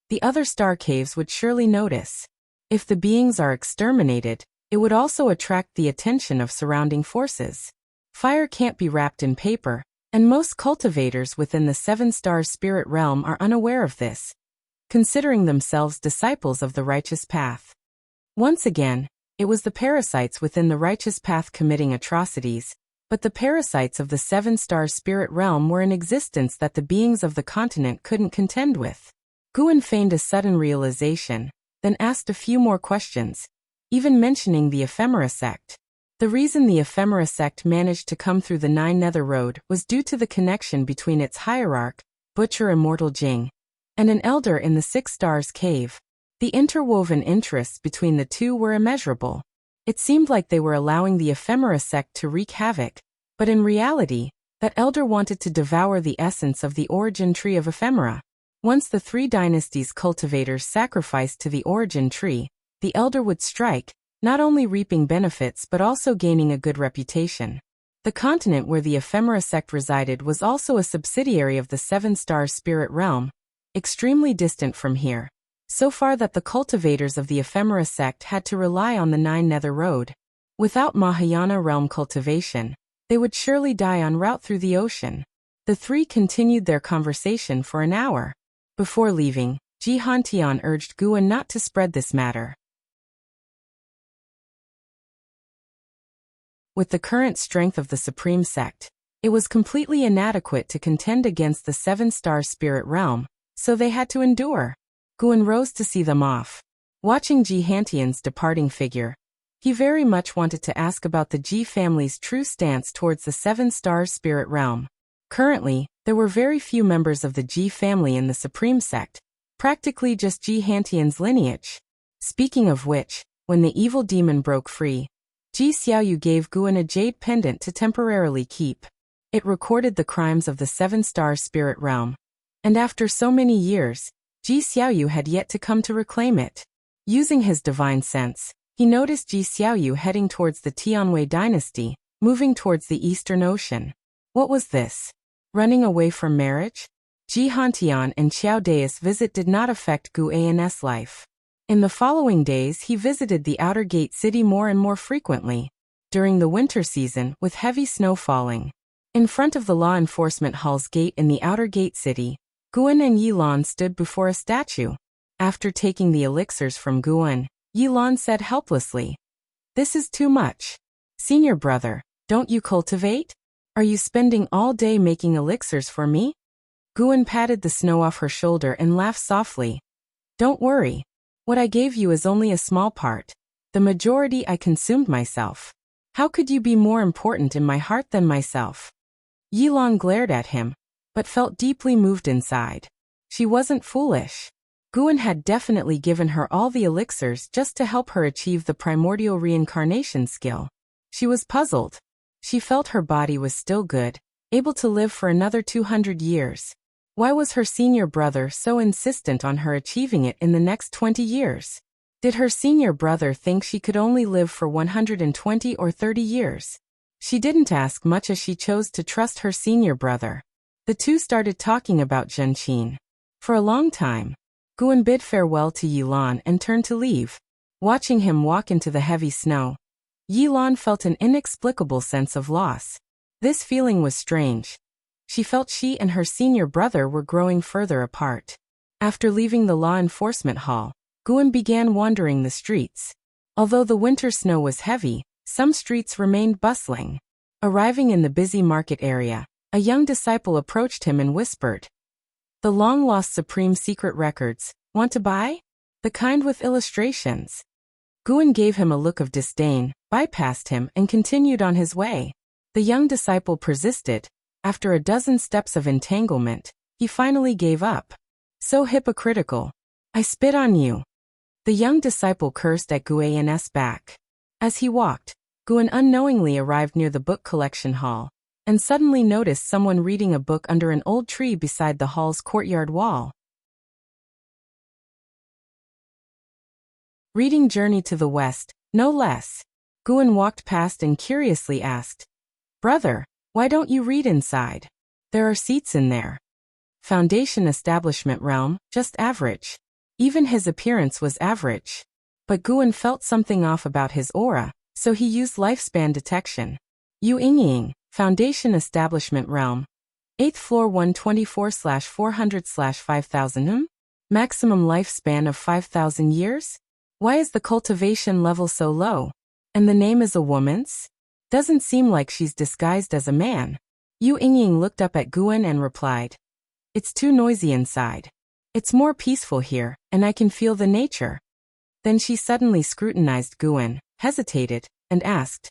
the other star caves would surely notice. If the beings are exterminated, it would also attract the attention of surrounding forces. Fire can't be wrapped in paper, and most cultivators within the 7-star spirit realm are unaware of this, considering themselves disciples of the righteous path. Once again, it was the parasites within the righteous path committing atrocities, but the parasites of the 7-star spirit realm were in existence that the beings of the continent couldn't contend with. Guan feigned a sudden realization, then asked a few more questions, even mentioning the ephemera sect. The reason the ephemera sect managed to come through the 9 Nether Road was due to the connection between its hierarch, Butcher Immortal Jing, and an elder in the 6 stars cave. The interwoven interests between the two were immeasurable. It seemed like they were allowing the ephemera sect to wreak havoc, but in reality, that elder wanted to devour the essence of the origin tree of ephemera. Once the 3 dynasties' cultivators sacrificed to the origin tree, the elder would strike, not only reaping benefits but also gaining a good reputation. The continent where the ephemera sect resided was also a subsidiary of the 7-star spirit realm, extremely distant from here, so far that the cultivators of the ephemera sect had to rely on the 9 Nether Road. Without Mahayana realm cultivation, they would surely die en route through the ocean. The 3 continued their conversation for an hour. Before leaving, Ji Hantian urged Guan not to spread this matter. With the current strength of the Supreme Sect, it was completely inadequate to contend against the 7-star spirit realm, so they had to endure. Guan rose to see them off. Watching Ji Hantian's departing figure, he very much wanted to ask about the Ji family's true stance towards the 7-star spirit realm. Currently, there were very few members of the Ji family in the Supreme Sect, practically just Ji Hantian's lineage. Speaking of which, when the evil demon broke free, Ji Xiaoyu gave Guan a jade pendant to temporarily keep. It recorded the crimes of the 7-star spirit realm, and after so many years, Ji Xiaoyu had yet to come to reclaim it. Using his divine sense, he noticed Ji Xiaoyu heading towards the Tianwei dynasty, moving towards the Eastern Ocean. What was this? Running away from marriage? Ji Hantian and Xiao Dai's visit did not affect Gu An's life. In the following days he visited the outer gate city more and more frequently, during the winter season with heavy snow falling. In front of the law enforcement hall's gate in the outer gate city, Guan and Yilan stood before a statue. After taking the elixirs from Guan, Yilan said helplessly, "This is too much. Senior brother, don't you cultivate? Are you spending all day making elixirs for me?" Guan patted the snow off her shoulder and laughed softly. "Don't worry. What I gave you is only a small part. The majority I consumed myself. How could you be more important in my heart than myself?" Yilan glared at him, but felt deeply moved inside. She wasn't foolish. Guan had definitely given her all the elixirs just to help her achieve the primordial reincarnation skill. She was puzzled. She felt her body was still good, able to live for another 200 years. Why was her senior brother so insistent on her achieving it in the next 20 years? Did her senior brother think she could only live for 120 or 30 years? She didn't ask much as she chose to trust her senior brother. The two started talking about Zhenqin. For a long time, Guan bid farewell to Yilan and turned to leave. Watching him walk into the heavy snow, Yilan felt an inexplicable sense of loss. This feeling was strange. She felt she and her senior brother were growing further apart. After leaving the law enforcement hall, Guan began wandering the streets. Although the winter snow was heavy, some streets remained bustling. Arriving in the busy market area, a young disciple approached him and whispered, "The long-lost Supreme Secret Records, want to buy? The kind with illustrations." Guan gave him a look of disdain, bypassed him, and continued on his way. The young disciple persisted. After a dozen steps of entanglement, he finally gave up. "So hypocritical. I spit on you." The young disciple cursed at Guan's back. As he walked, Guan unknowingly arrived near the book collection hall, and suddenly noticed someone reading a book under an old tree beside the hall's courtyard wall. Reading Journey to the West, no less. Guan walked past and curiously asked, "Brother, why don't you read inside? There are seats in there." Foundation establishment realm, just average. Even his appearance was average. But Guan felt something off about his aura, so he used lifespan detection. Yu Yingying, Foundation establishment realm. 8th floor 124/400/5000 Maximum lifespan of 5,000 years? Why is the cultivation level so low? And the name is a woman's? Doesn't seem like she's disguised as a man. Yu Yingying looked up at Guan and replied, "It's too noisy inside. It's more peaceful here, and I can feel the nature." Then she suddenly scrutinized Guan, hesitated, and asked,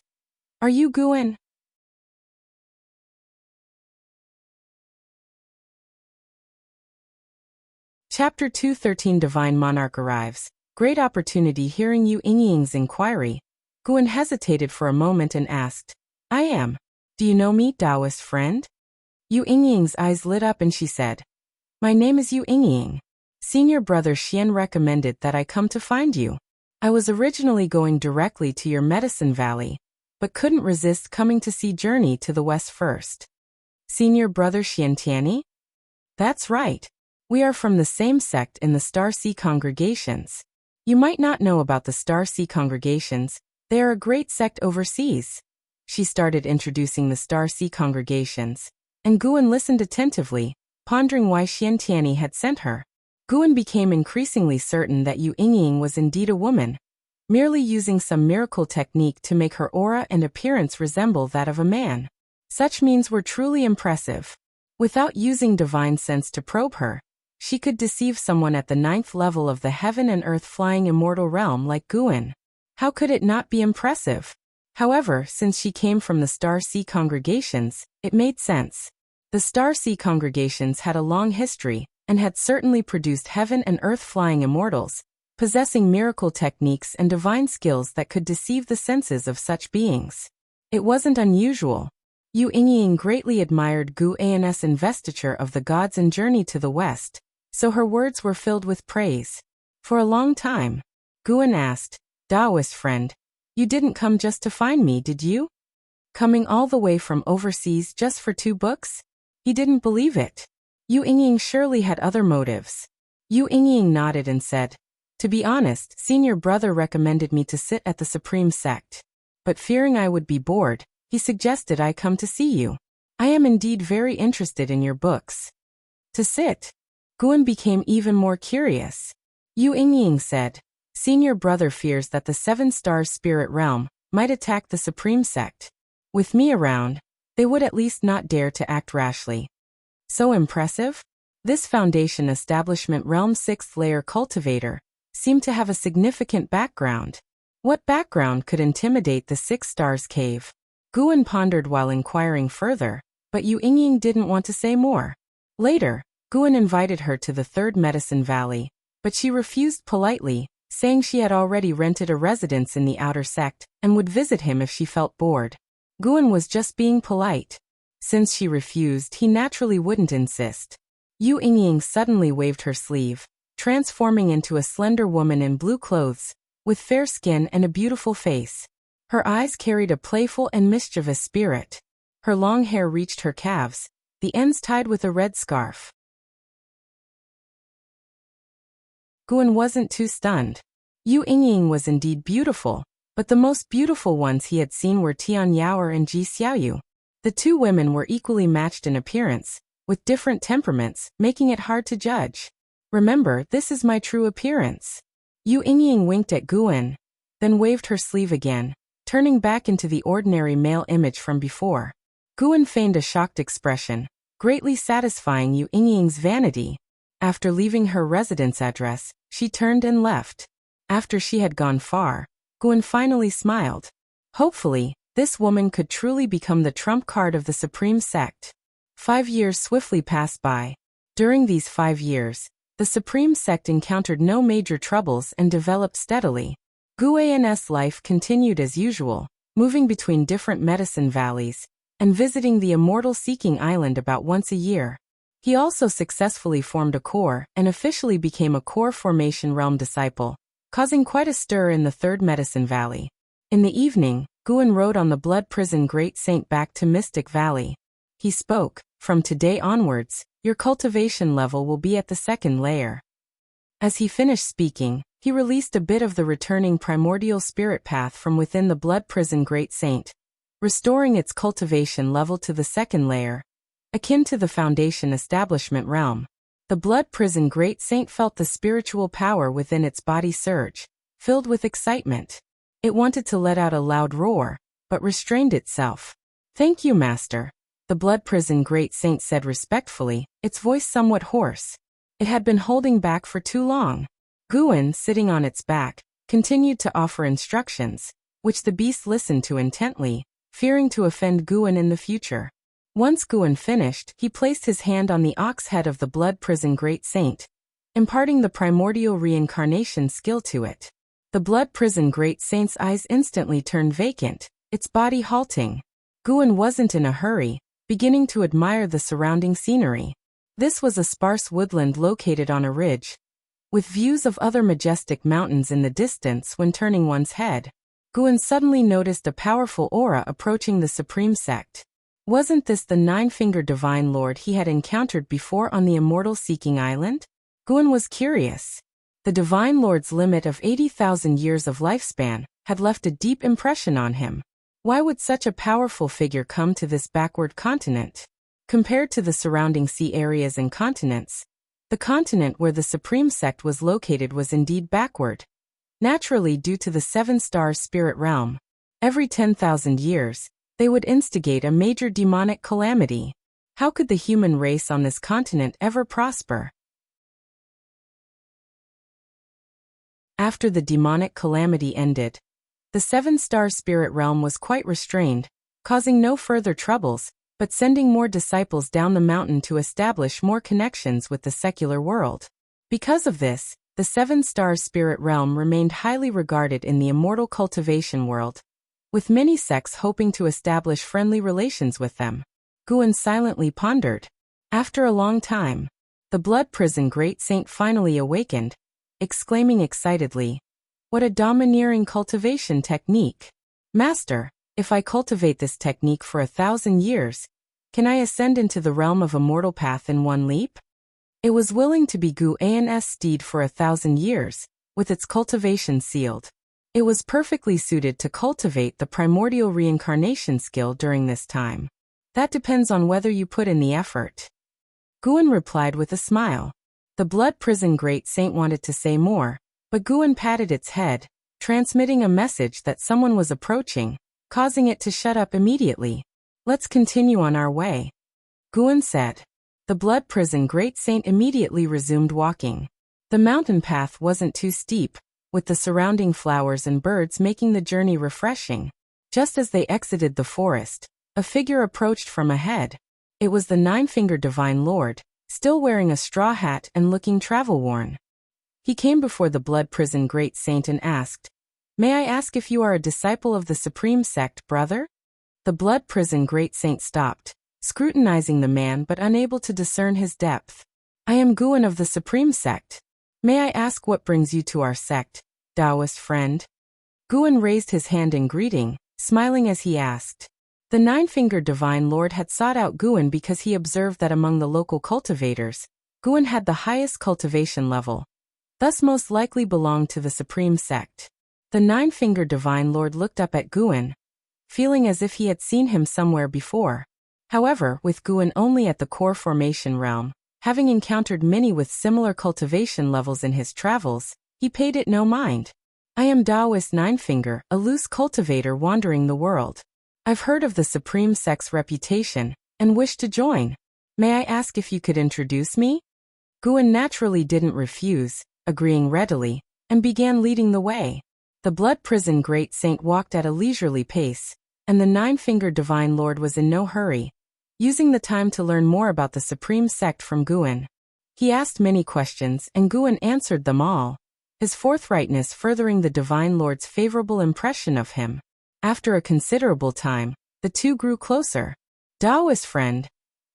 "Are you Guan?" Chapter 213 Divine Monarch arrives. Great opportunity. Hearing Yu Yingying's inquiry, Guan hesitated for a moment and asked, "I am. Do you know me, Taoist friend?" Yu Yingying's eyes lit up and she said, "My name is Yu Yingying. Senior brother Xian recommended that I come to find you. I was originally going directly to your medicine valley, but couldn't resist coming to see Journey to the West first." "Senior brother Xian Tianyi?" "That's right. We are from the same sect in the Star Sea congregations. You might not know about the Star Sea congregations. They are a great sect overseas." She started introducing the Star Sea congregations, and Guan listened attentively, pondering why Xian Tianyi had sent her. Guan became increasingly certain that Yu Yingying was indeed a woman, merely using some miracle technique to make her aura and appearance resemble that of a man. Such means were truly impressive. Without using divine sense to probe her, she could deceive someone at the 9th level of the heaven and earth flying immortal realm like Guan. How could it not be impressive? However, since she came from the Star Sea congregations, it made sense. The Star Sea congregations had a long history, and had certainly produced heaven and earth flying immortals, possessing miracle techniques and divine skills that could deceive the senses of such beings. It wasn't unusual. Yu Yingying greatly admired Guan's investiture of the gods and Journey to the West, so her words were filled with praise. For a long time, Guan asked, "Taoist friend, you didn't come just to find me, did you? Coming all the way from overseas just for 2 books?" He didn't believe it. Yu Yingying surely had other motives. Yu Yingying nodded and said, "To be honest, senior brother recommended me to sit at the Supreme Sect. But fearing I would be bored, he suggested I come to see you. I am indeed very interested in your books." "To sit?" Guan became even more curious. Yu Yingying said, "Senior brother fears that the 7 stars spirit realm might attack the Supreme Sect. With me around, they would at least not dare to act rashly." So impressive? This Foundation establishment realm 6th layer cultivator seemed to have a significant background. What background could intimidate the 6 stars cave? Guan pondered while inquiring further, but Yu Yingying didn't want to say more. Later, Guan invited her to the 3rd Medicine Valley, but she refused politely, saying she had already rented a residence in the outer sect and would visit him if she felt bored. Guan was just being polite. Since she refused, he naturally wouldn't insist. Yu Yingying suddenly waved her sleeve, transforming into a slender woman in blue clothes, with fair skin and a beautiful face. Her eyes carried a playful and mischievous spirit. Her long hair reached her calves, the ends tied with a red scarf. Guan wasn't too stunned. Yu Yingying was indeed beautiful, but the most beautiful ones he had seen were Tian Yaoer and Ji Xiaoyu. The two women were equally matched in appearance, with different temperaments, making it hard to judge. Remember, this is my true appearance. Yu Yingying winked at Guan, then waved her sleeve again, turning back into the ordinary male image from before. Guan feigned a shocked expression, greatly satisfying Yu Yingying's vanity. After leaving her residence address, she turned and left. After she had gone far, Guan finally smiled. Hopefully, this woman could truly become the trump card of the Supreme Sect. 5 years swiftly passed by. During these 5 years, the Supreme Sect encountered no major troubles and developed steadily. Guan's life continued as usual, moving between different medicine valleys, and visiting the immortal-seeking island about once a year. He also successfully formed a core and officially became a core formation realm disciple, causing quite a stir in the Third Medicine Valley. In the evening, Guan rode on the Blood Prison Great Saint back to Mystic Valley. He spoke, "From today onwards, your cultivation level will be at the 2nd layer." As he finished speaking, he released a bit of the returning primordial spirit path from within the Blood Prison Great Saint, restoring its cultivation level to the 2nd layer, akin to the Foundation Establishment realm. The Blood Prison Great Saint felt the spiritual power within its body surge, filled with excitement. It wanted to let out a loud roar, but restrained itself. "Thank you, Master," the Blood Prison Great Saint said respectfully, its voice somewhat hoarse. It had been holding back for too long. Guan, sitting on its back, continued to offer instructions, which the beast listened to intently, fearing to offend Guan in the future. Once Guan finished, he placed his hand on the ox head of the Blood Prison Great Saint, imparting the primordial reincarnation skill to it. The Blood Prison Great Saint's eyes instantly turned vacant, its body halting. Guan wasn't in a hurry, beginning to admire the surrounding scenery. This was a sparse woodland located on a ridge, with views of other majestic mountains in the distance. When turning one's head, Guan suddenly noticed a powerful aura approaching the Supreme Sect. Wasn't this the 9-fingered Divine Lord he had encountered before on the Immortal-Seeking Island? Guan was curious. The Divine Lord's limit of 80,000 years of lifespan had left a deep impression on him. Why would such a powerful figure come to this backward continent? Compared to the surrounding sea areas and continents, the continent where the Supreme Sect was located was indeed backward. Naturally, due to the 7-star spirit realm, every 10,000 years, they would instigate a major demonic calamity. How could the human race on this continent ever prosper? After the demonic calamity ended, the 7-star spirit realm was quite restrained, causing no further troubles, but sending more disciples down the mountain to establish more connections with the secular world. Because of this, the 7-star spirit realm remained highly regarded in the immortal cultivation world, with many sects hoping to establish friendly relations with them. Guan silently pondered. After a long time, the Blood Prison Great Saint finally awakened, exclaiming excitedly, "What a domineering cultivation technique! Master, if I cultivate this technique for 1,000 years, can I ascend into the realm of immortal path in one leap?" It was willing to be Guan's steed for 1,000 years, with its cultivation sealed. It was perfectly suited to cultivate the primordial reincarnation skill during this time. That depends on whether you put in the effort. Guan replied with a smile. The Blood Prison Great Saint wanted to say more, but Guan patted its head, transmitting a message that someone was approaching, causing it to shut up immediately. "Let's continue on our way," Guan said. The Blood Prison Great Saint immediately resumed walking. The mountain path wasn't too steep, with the surrounding flowers and birds making the journey refreshing. Just as they exited the forest, a figure approached from ahead. It was the 9-fingered Divine Lord, still wearing a straw hat and looking travel-worn. He came before the Blood Prison Great Saint and asked, "May I ask if you are a disciple of the Supreme Sect, brother?" The Blood Prison Great Saint stopped, scrutinizing the man but unable to discern his depth. "I am Guan of the Supreme Sect. May I ask what brings you to our sect, Taoist friend?" Guan raised his hand in greeting, smiling as he asked. The 9-fingered Divine Lord had sought out Guan because he observed that among the local cultivators, Guan had the highest cultivation level. thus most likely belonged to the Supreme Sect. The Nine-Fingered Divine Lord looked up at Guan, feeling as if he had seen him somewhere before. However, with Guan only at the core formation realm, having encountered many with similar cultivation levels in his travels, he paid it no mind. I am Taoist Ninefinger, a loose cultivator wandering the world. I've heard of the Supreme Sect's reputation, and wish to join. May I ask if you could introduce me? Guan naturally didn't refuse, agreeing readily, and began leading the way. The Blood Prison Great Saint walked at a leisurely pace, and the Nine-Fingered Divine Lord was in no hurry, using the time to learn more about the Supreme Sect from Guan. He asked many questions and Guan answered them all, his forthrightness furthering the Divine Lord's favorable impression of him. After a considerable time, the two grew closer. Taoist friend,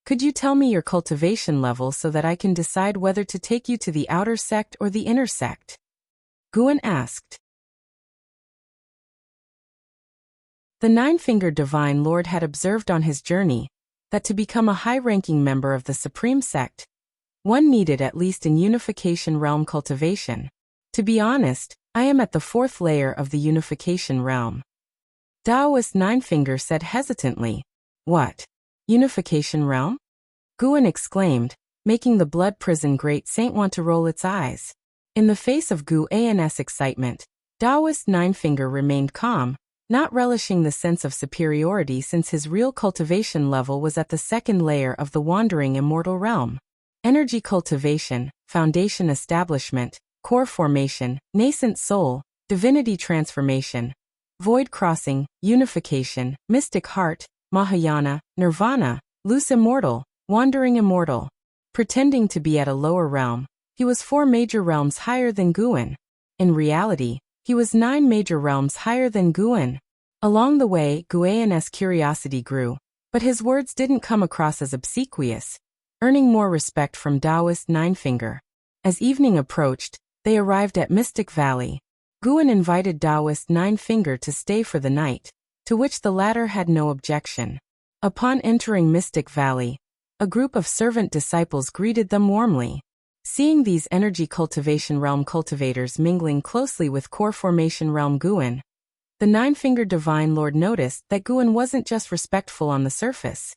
could you tell me your cultivation level so that I can decide whether to take you to the outer sect or the inner sect? Guan asked. The Nine-Fingered Divine Lord had observed on his journey that to become a high-ranking member of the Supreme Sect, one needed at least an Unification Realm cultivation. To be honest, I am at the 4th layer of the Unification Realm. Taoist Ninefinger said hesitantly. What? Unification Realm? Guan exclaimed, making the Blood Prison Great Saint want to roll its eyes. In the face of Guan's excitement, Taoist Ninefinger remained calm, not relishing the sense of superiority since his real cultivation level was at the 2nd layer of the Wandering Immortal Realm. Energy cultivation, foundation establishment, core formation, nascent soul, divinity transformation, void crossing, unification, mystic heart, Mahayana, nirvana, loose immortal, wandering immortal. Pretending to be at a lower realm, he was 4 major realms higher than Guan. In reality, he was 9 major realms higher than Guan. Along the way, Guan's curiosity grew, but his words didn't come across as obsequious, earning more respect from Taoist Ninefinger. As evening approached, they arrived at Mystic Valley. Guan invited Taoist Ninefinger to stay for the night, to which the latter had no objection. Upon entering Mystic Valley, a group of servant disciples greeted them warmly. Seeing these energy cultivation realm cultivators mingling closely with core formation realm Guan, the Nine-Fingered Divine Lord noticed that Guan wasn't just respectful on the surface.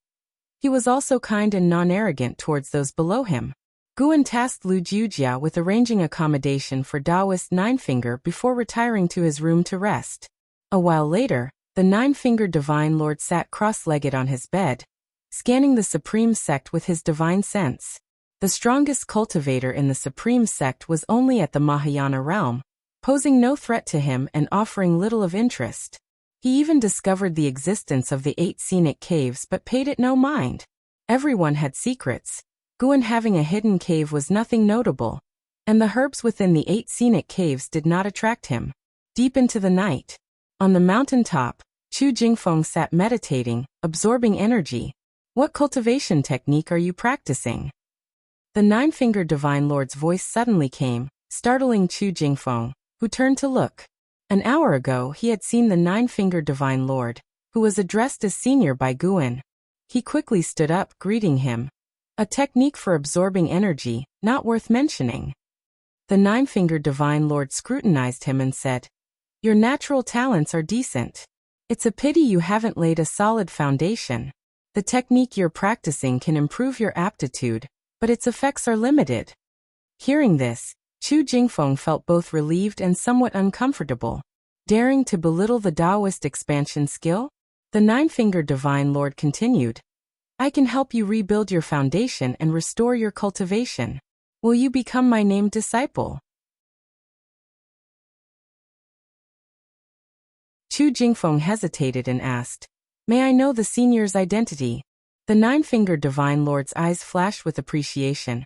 He was also kind and non-arrogant towards those below him. Guan tasked Lu Jiujia with arranging accommodation for Taoist Ninefinger before retiring to his room to rest. A while later, the Nine-Fingered Divine Lord sat cross-legged on his bed, scanning the Supreme Sect with his divine sense. The strongest cultivator in the Supreme Sect was only at the Mahayana realm, posing no threat to him and offering little of interest. He even discovered the existence of the 8 scenic caves but paid it no mind. Everyone had secrets. Guan having a hidden cave was nothing notable, and the herbs within the 8 scenic caves did not attract him. Deep into the night, on the mountain top, Chu Jingfeng sat meditating, absorbing energy. What cultivation technique are you practicing? The Nine-Fingered Divine Lord's voice suddenly came, startling Chu Jingfeng, who turned to look. An hour ago he had seen the Nine-Fingered Divine Lord, who was addressed as senior by Guan. He quickly stood up, greeting him. A technique for absorbing energy, not worth mentioning. The Nine-Fingered Divine Lord scrutinized him and said, "Your natural talents are decent. It's a pity you haven't laid a solid foundation. The technique you're practicing can improve your aptitude, but its effects are limited." Hearing this, Chu Jingfeng felt both relieved and somewhat uncomfortable. Daring to belittle the Taoist expansion skill? The Nine-Fingered Divine Lord continued, "I can help you rebuild your foundation and restore your cultivation. Will you become my named disciple?" Chu Jingfeng hesitated and asked, "May I know the senior's identity?" The Nine-Fingered Divine Lord's eyes flashed with appreciation.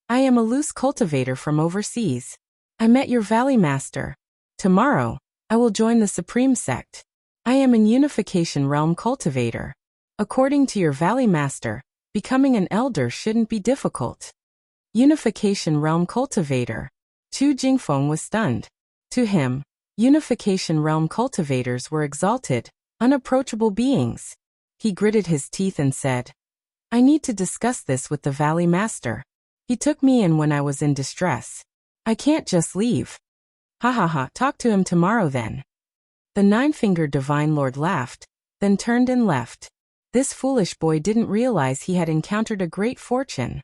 "I am a loose cultivator from overseas. I met your Valley Master. Tomorrow, I will join the Supreme Sect. I am an Unification Realm cultivator. According to your Valley Master, becoming an elder shouldn't be difficult." Unification Realm cultivator. Chu Jingfeng was stunned. To him, Unification Realm cultivators were exalted, unapproachable beings. He gritted his teeth and said, "I need to discuss this with the Valley Master. He took me in when I was in distress. I can't just leave. Ha ha ha, talk to him tomorrow then. The nine-fingered divine lord laughed, then turned and left. This foolish boy didn't realize he had encountered a great fortune.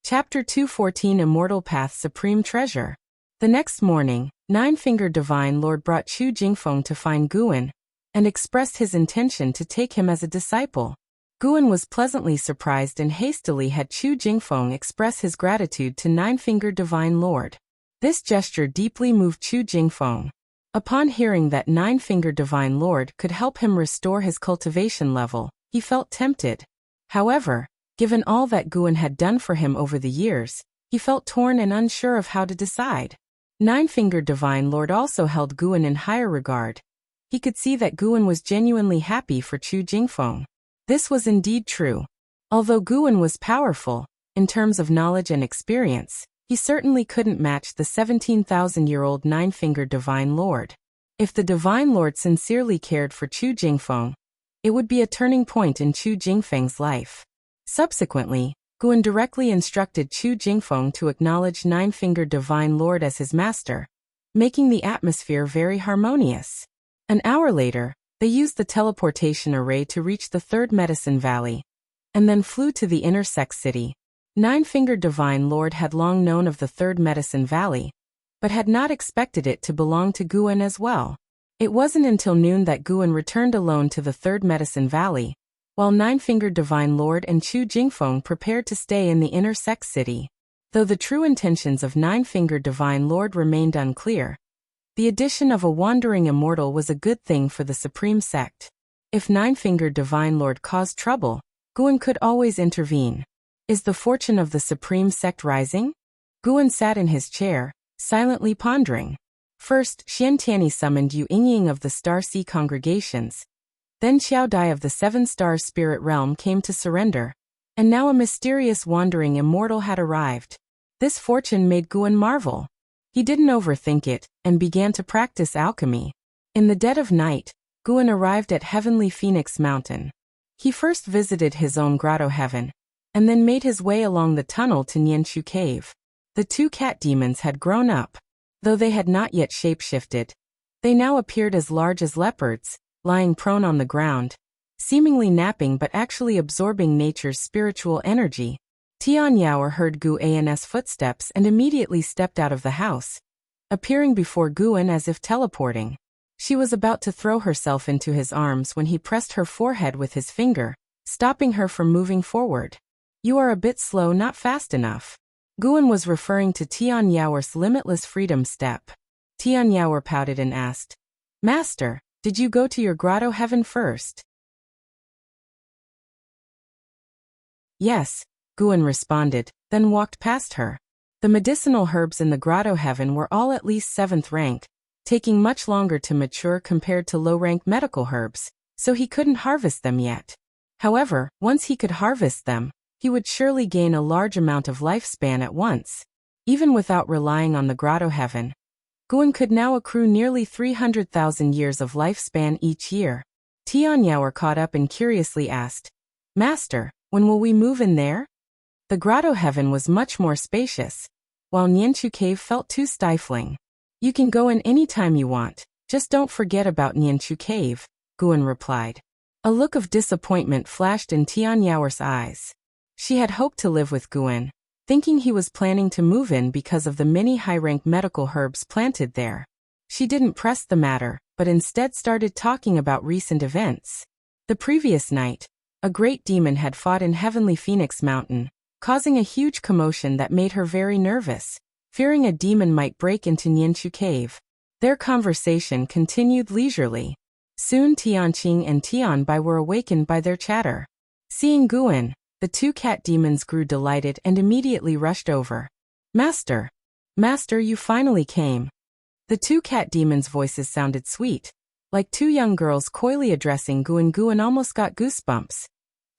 Chapter 214 Immortal Path Supreme Treasure. The next morning, Nine-Fingered Divine Lord brought Chu Jingfeng to find Guan, and expressed his intention to take him as a disciple. Guan was pleasantly surprised and hastily had Chu Jingfeng express his gratitude to Nine-Fingered Divine Lord. This gesture deeply moved Chu Jingfeng. Upon hearing that Nine-Fingered Divine Lord could help him restore his cultivation level, he felt tempted. However, given all that Guan had done for him over the years, he felt torn and unsure of how to decide. Nine-Fingered Divine Lord also held Guan in higher regard. He could see that Guan was genuinely happy for Chu Jingfeng. This was indeed true. Although Guan was powerful, in terms of knowledge and experience, he certainly couldn't match the 17,000-year-old Nine-Fingered Divine Lord. If the Divine Lord sincerely cared for Chu Jingfeng, it would be a turning point in Chu Jingfeng's life. Subsequently, Guan directly instructed Chu Jingfeng to acknowledge Nine-Fingered Divine Lord as his master, making the atmosphere very harmonious. An hour later, they used the teleportation array to reach the third Medicine Valley, and then flew to the inner Sex City. Nine-Fingered Divine Lord had long known of the third Medicine Valley, but had not expected it to belong to Guan as well. It wasn't until noon that Guan returned alone to the third Medicine Valley, while Nine-Fingered Divine Lord and Chu Jingfeng prepared to stay in the inner Sex City. Though the true intentions of Nine-Fingered Divine Lord remained unclear, the addition of a wandering immortal was a good thing for the Supreme Sect. If Nine-Fingered Divine Lord caused trouble, Guan could always intervene. Is the fortune of the Supreme Sect rising? Guan sat in his chair, silently pondering. First, Xian Tianyi summoned Yu Yingying of the Star Sea congregations. Then Xiao Dai of the Seven Stars Spirit Realm came to surrender, and now a mysterious wandering immortal had arrived. This fortune made Guan marvel. He didn't overthink it, and began to practice alchemy. In the dead of night, Guan arrived at Heavenly Phoenix Mountain. He first visited his own grotto heaven, and then made his way along the tunnel to Nianchu Cave. The two cat demons had grown up. Though they had not yet shapeshifted, they now appeared as large as leopards, lying prone on the ground, seemingly napping but actually absorbing nature's spiritual energy. Tian Yaoer heard Gu An's footsteps and immediately stepped out of the house, appearing before Guan as if teleporting. She was about to throw herself into his arms when he pressed her forehead with his finger, stopping her from moving forward. You are a bit slow, not fast enough. Guan was referring to Tian Yaoer's limitless freedom step. Tian Yaoer pouted and asked, Master, did you go to your grotto heaven first? Yes, Guan responded, then walked past her. The medicinal herbs in the grotto heaven were all at least 7th rank, taking much longer to mature compared to low-rank medical herbs, so he couldn't harvest them yet. However, once he could harvest them, he would surely gain a large amount of lifespan at once. Even without relying on the grotto heaven, Guan could now accrue nearly 300,000 years of lifespan each year. Tian Yaoer caught up and curiously asked, Master, when will we move in there? The grotto heaven was much more spacious, while Nianchu Cave felt too stifling. You can go in any time you want, just don't forget about Nianchu Cave, Guan replied. A look of disappointment flashed in Tian Yaoer's eyes. She had hoped to live with Guan, thinking he was planning to move in because of the many high-rank medical herbs planted there. She didn't press the matter, but instead started talking about recent events. The previous night, a great demon had fought in Heavenly Phoenix Mountain, causing a huge commotion that made her very nervous, fearing a demon might break into Nianchu Cave. Their conversation continued leisurely. Soon Tianqing and Tianbai were awakened by their chatter. Seeing Guan, the two cat demons grew delighted and immediately rushed over. Master! Master, you finally came. The two cat demons' voices sounded sweet, like two young girls coyly addressing Guan. Guan almost got goosebumps.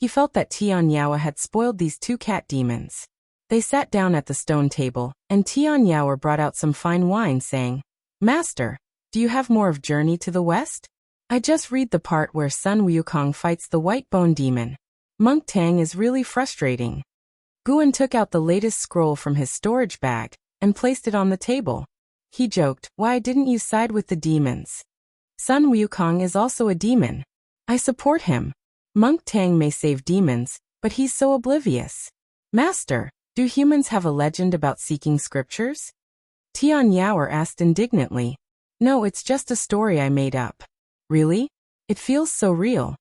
He felt that Tian Yaoer had spoiled these two cat demons. They sat down at the stone table, and Tian Yaoer brought out some fine wine, saying, Master, do you have more of Journey to the West? I just read the part where Sun Wukong fights the white bone demon. Monk Tang is really frustrating. Guan took out the latest scroll from his storage bag and placed it on the table. He joked, "Why didn't you side with the demons? Sun Wukong is also a demon. I support him. Monk Tang may save demons, but he's so oblivious." "Master, do humans have a legend about seeking scriptures?" Tian Yaoer asked indignantly. "No, it's just a story I made up." "Really? It feels so real."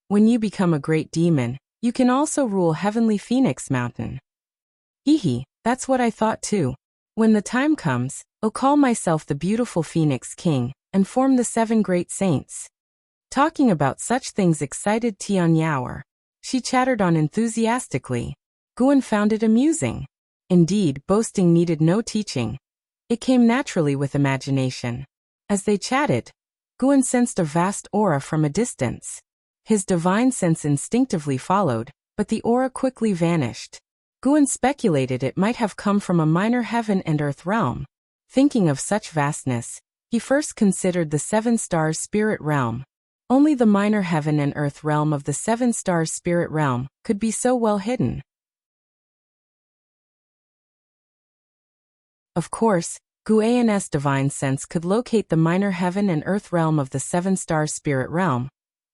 "When you become a great demon, you can also rule Heavenly Phoenix Mountain." "Hehe, that's what I thought too. When the time comes, I'll call myself the beautiful Phoenix King and form the 7 great saints." Talking about such things excited Tian Yaoer. She chattered on enthusiastically. Guan found it amusing. Indeed, boasting needed no teaching. It came naturally with imagination. As they chatted, Guan sensed a vast aura from a distance. His divine sense instinctively followed, but the aura quickly vanished. Guan speculated it might have come from a minor heaven and earth realm. Thinking of such vastness, he first considered the 7 stars spirit realm. Only the minor heaven and earth realm of the 7 stars spirit realm could be so well hidden. Of course, Guan's divine sense could locate the minor heaven and earth realm of the 7 stars spirit realm,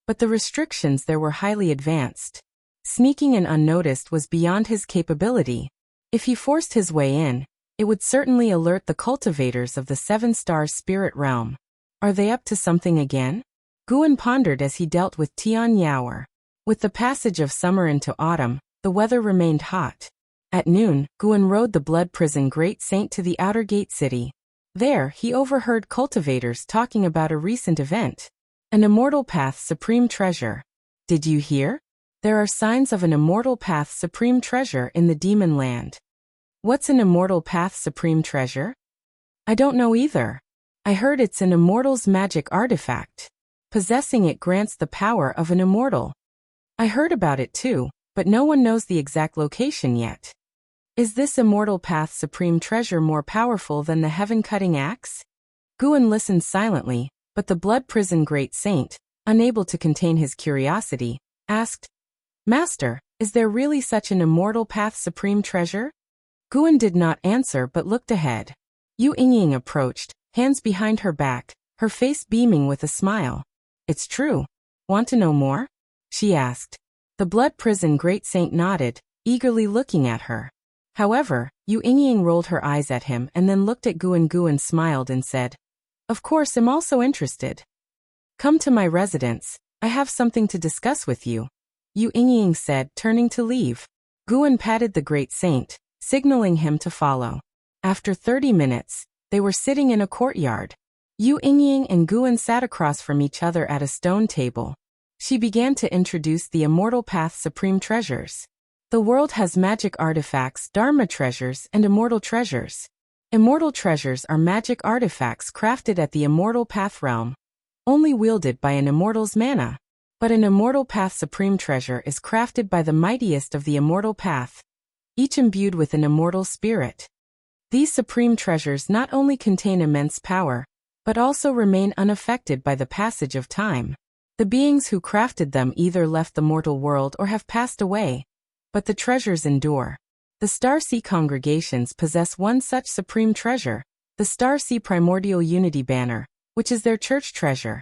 but the restrictions there were highly advanced. Sneaking in unnoticed was beyond his capability. If he forced his way in, it would certainly alert the cultivators of the 7 stars spirit realm. Are they up to something again? Guan pondered as he dealt with Tian Yaoer. With the passage of summer into autumn, the weather remained hot. At noon, Guan rode the blood prison Great Saint to the outer gate city. There, he overheard cultivators talking about a recent event. An immortal path supreme treasure. Did you hear? There are signs of an immortal path supreme treasure in the demon land. What's an immortal path supreme treasure? I don't know either. I heard it's an immortal's magic artifact. Possessing it grants the power of an immortal. I heard about it too, but no one knows the exact location yet. Is this immortal path supreme treasure more powerful than the heaven-cutting axe? Guan listened silently, but the blood prison Great Saint, unable to contain his curiosity, asked, "Master, is there really such an immortal path supreme treasure?" Guan did not answer but looked ahead. Yu Yingying approached, hands behind her back, her face beaming with a smile. "It's true. Want to know more?" she asked. The blood prison Great Saint nodded, eagerly looking at her. However, Yu Yingying rolled her eyes at him and then looked at Guan. Guan smiled and said, "Of course, I'm also interested. Come to my residence, I have something to discuss with you," Yu Yingying said, turning to leave. Guan patted the Great Saint, signaling him to follow. After 30 minutes, they were sitting in a courtyard. Yu Yingying and Guan sat across from each other at a stone table. She began to introduce the Immortal Path Supreme Treasures. The world has magic artifacts, Dharma treasures, and immortal treasures. Immortal treasures are magic artifacts crafted at the Immortal Path realm, only wielded by an immortal's mana. But an Immortal Path Supreme Treasure is crafted by the mightiest of the Immortal Path, each imbued with an immortal spirit. These supreme treasures not only contain immense power, but also remain unaffected by the passage of time. The beings who crafted them either left the mortal world or have passed away, but the treasures endure. The Starseed congregations possess one such supreme treasure, the Starseed Primordial Unity Banner, which is their church treasure.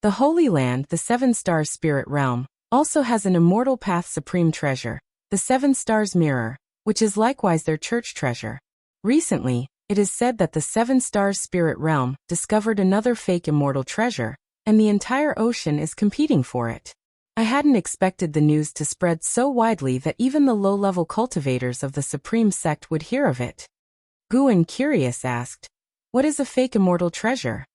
The Holy Land, the 7 Stars Spirit Realm, also has an Immortal Path Supreme Treasure, the 7 Stars Mirror, which is likewise their church treasure. Recently, it is said that the 7 Stars Spirit Realm discovered another fake immortal treasure, and the entire ocean is competing for it. I hadn't expected the news to spread so widely that even the low-level cultivators of the Supreme Sect would hear of it. Guan, curious, asked, "What is a fake immortal treasure?"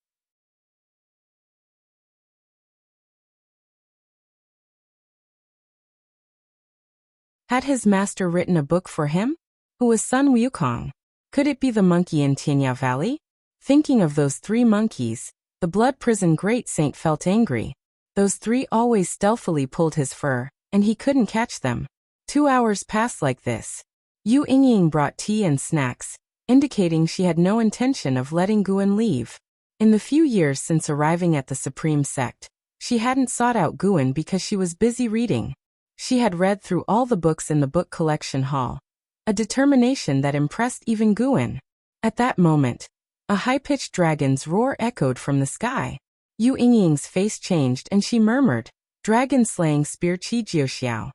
Had his master written a book for him? Who was Sun Wukong? Could it be the monkey in Tianya Valley? Thinking of those 3 monkeys, the blood prison Great Saint felt angry. Those 3 always stealthily pulled his fur, and he couldn't catch them. 2 hours passed like this. Yu Yingying brought tea and snacks, indicating she had no intention of letting Guan leave. In the few years since arriving at the Supreme Sect, She hadn't sought out Guan because she was busy reading. She had read through all the books in the book collection hall. A determination that impressed even Guan. At that moment, a high-pitched dragon's roar echoed from the sky. Yu Yingying's face changed and she murmured, "Dragon-slaying spear Qi Jiuxiao."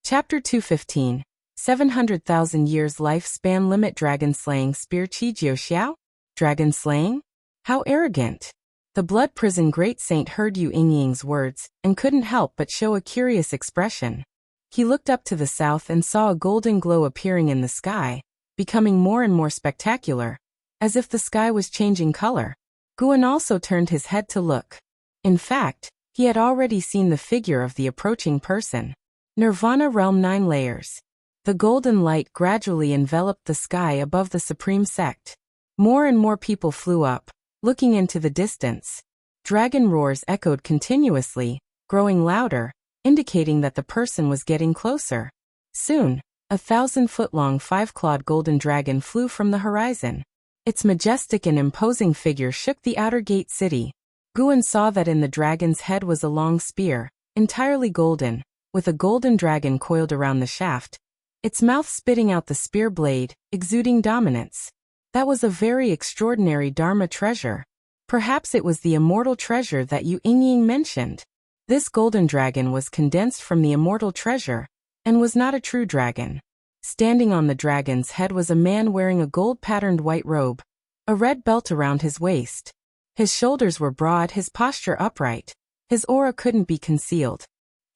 Chapter 215. 700,000 years lifespan limit. Dragon-slaying spear Qi Jiuxiao? Dragon-slaying? How arrogant! The blood prison great saint heard Yu Yingying's words and couldn't help but show a curious expression. He looked up to the south and saw a golden glow appearing in the sky, becoming more and more spectacular, as if the sky was changing color. Guan also turned his head to look. In fact, he had already seen the figure of the approaching person. Nirvana Realm 9 layers. The golden light gradually enveloped the sky above the supreme sect. More and more people flew up, looking into the distance. Dragon roars echoed continuously, growing louder, indicating that the person was getting closer. Soon, a 1,000-foot-long 5-clawed golden dragon flew from the horizon. Its majestic and imposing figure shook the outer gate city. Guan saw that in the dragon's head was a long spear, entirely golden, with a golden dragon coiled around the shaft, its mouth spitting out the spear blade, exuding dominance. That was a very extraordinary Dharma treasure. Perhaps it was the immortal treasure that Yu Yingying mentioned. This golden dragon was condensed from the immortal treasure, and was not a true dragon. Standing on the dragon's head was a man wearing a gold-patterned white robe, a red belt around his waist. His shoulders were broad, his posture upright. His aura couldn't be concealed.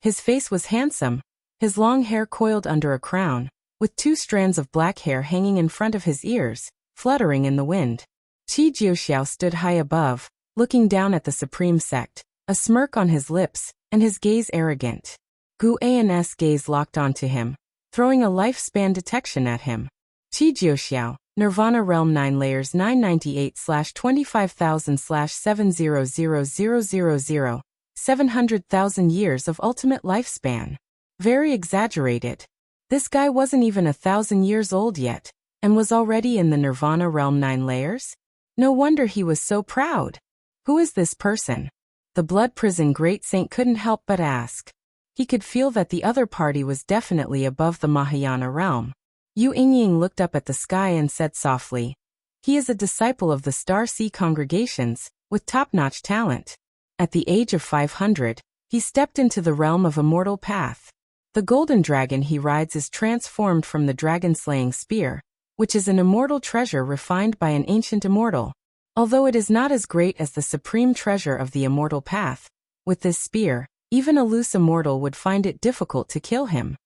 His face was handsome, his long hair coiled under a crown, with 2 strands of black hair hanging in front of his ears, fluttering in the wind. Qi Jiuxiao stood high above, looking down at the supreme sect, a smirk on his lips, and his gaze arrogant. Gu An's gaze locked onto him, throwing a lifespan detection at him. Qi Jiuxiao, Nirvana Realm 9 layers 998/25000/70000, 700,000 years of ultimate lifespan. Very exaggerated. This guy wasn't even 1,000 years old yet, and was already in the Nirvana Realm 9 layers? No wonder he was so proud. Who is this person? The blood prison great saint couldn't help but ask. He could feel that the other party was definitely above the Mahayana realm. Yu Yingying looked up at the sky and said softly, "He is a disciple of the Star Sea congregations, with top-notch talent. At the age of 500, he stepped into the realm of immortal path. The golden dragon he rides is transformed from the dragon-slaying spear, which is an immortal treasure refined by an ancient immortal. Although it is not as great as the supreme treasure of the immortal path, with this spear, even a loose immortal would find it difficult to kill him."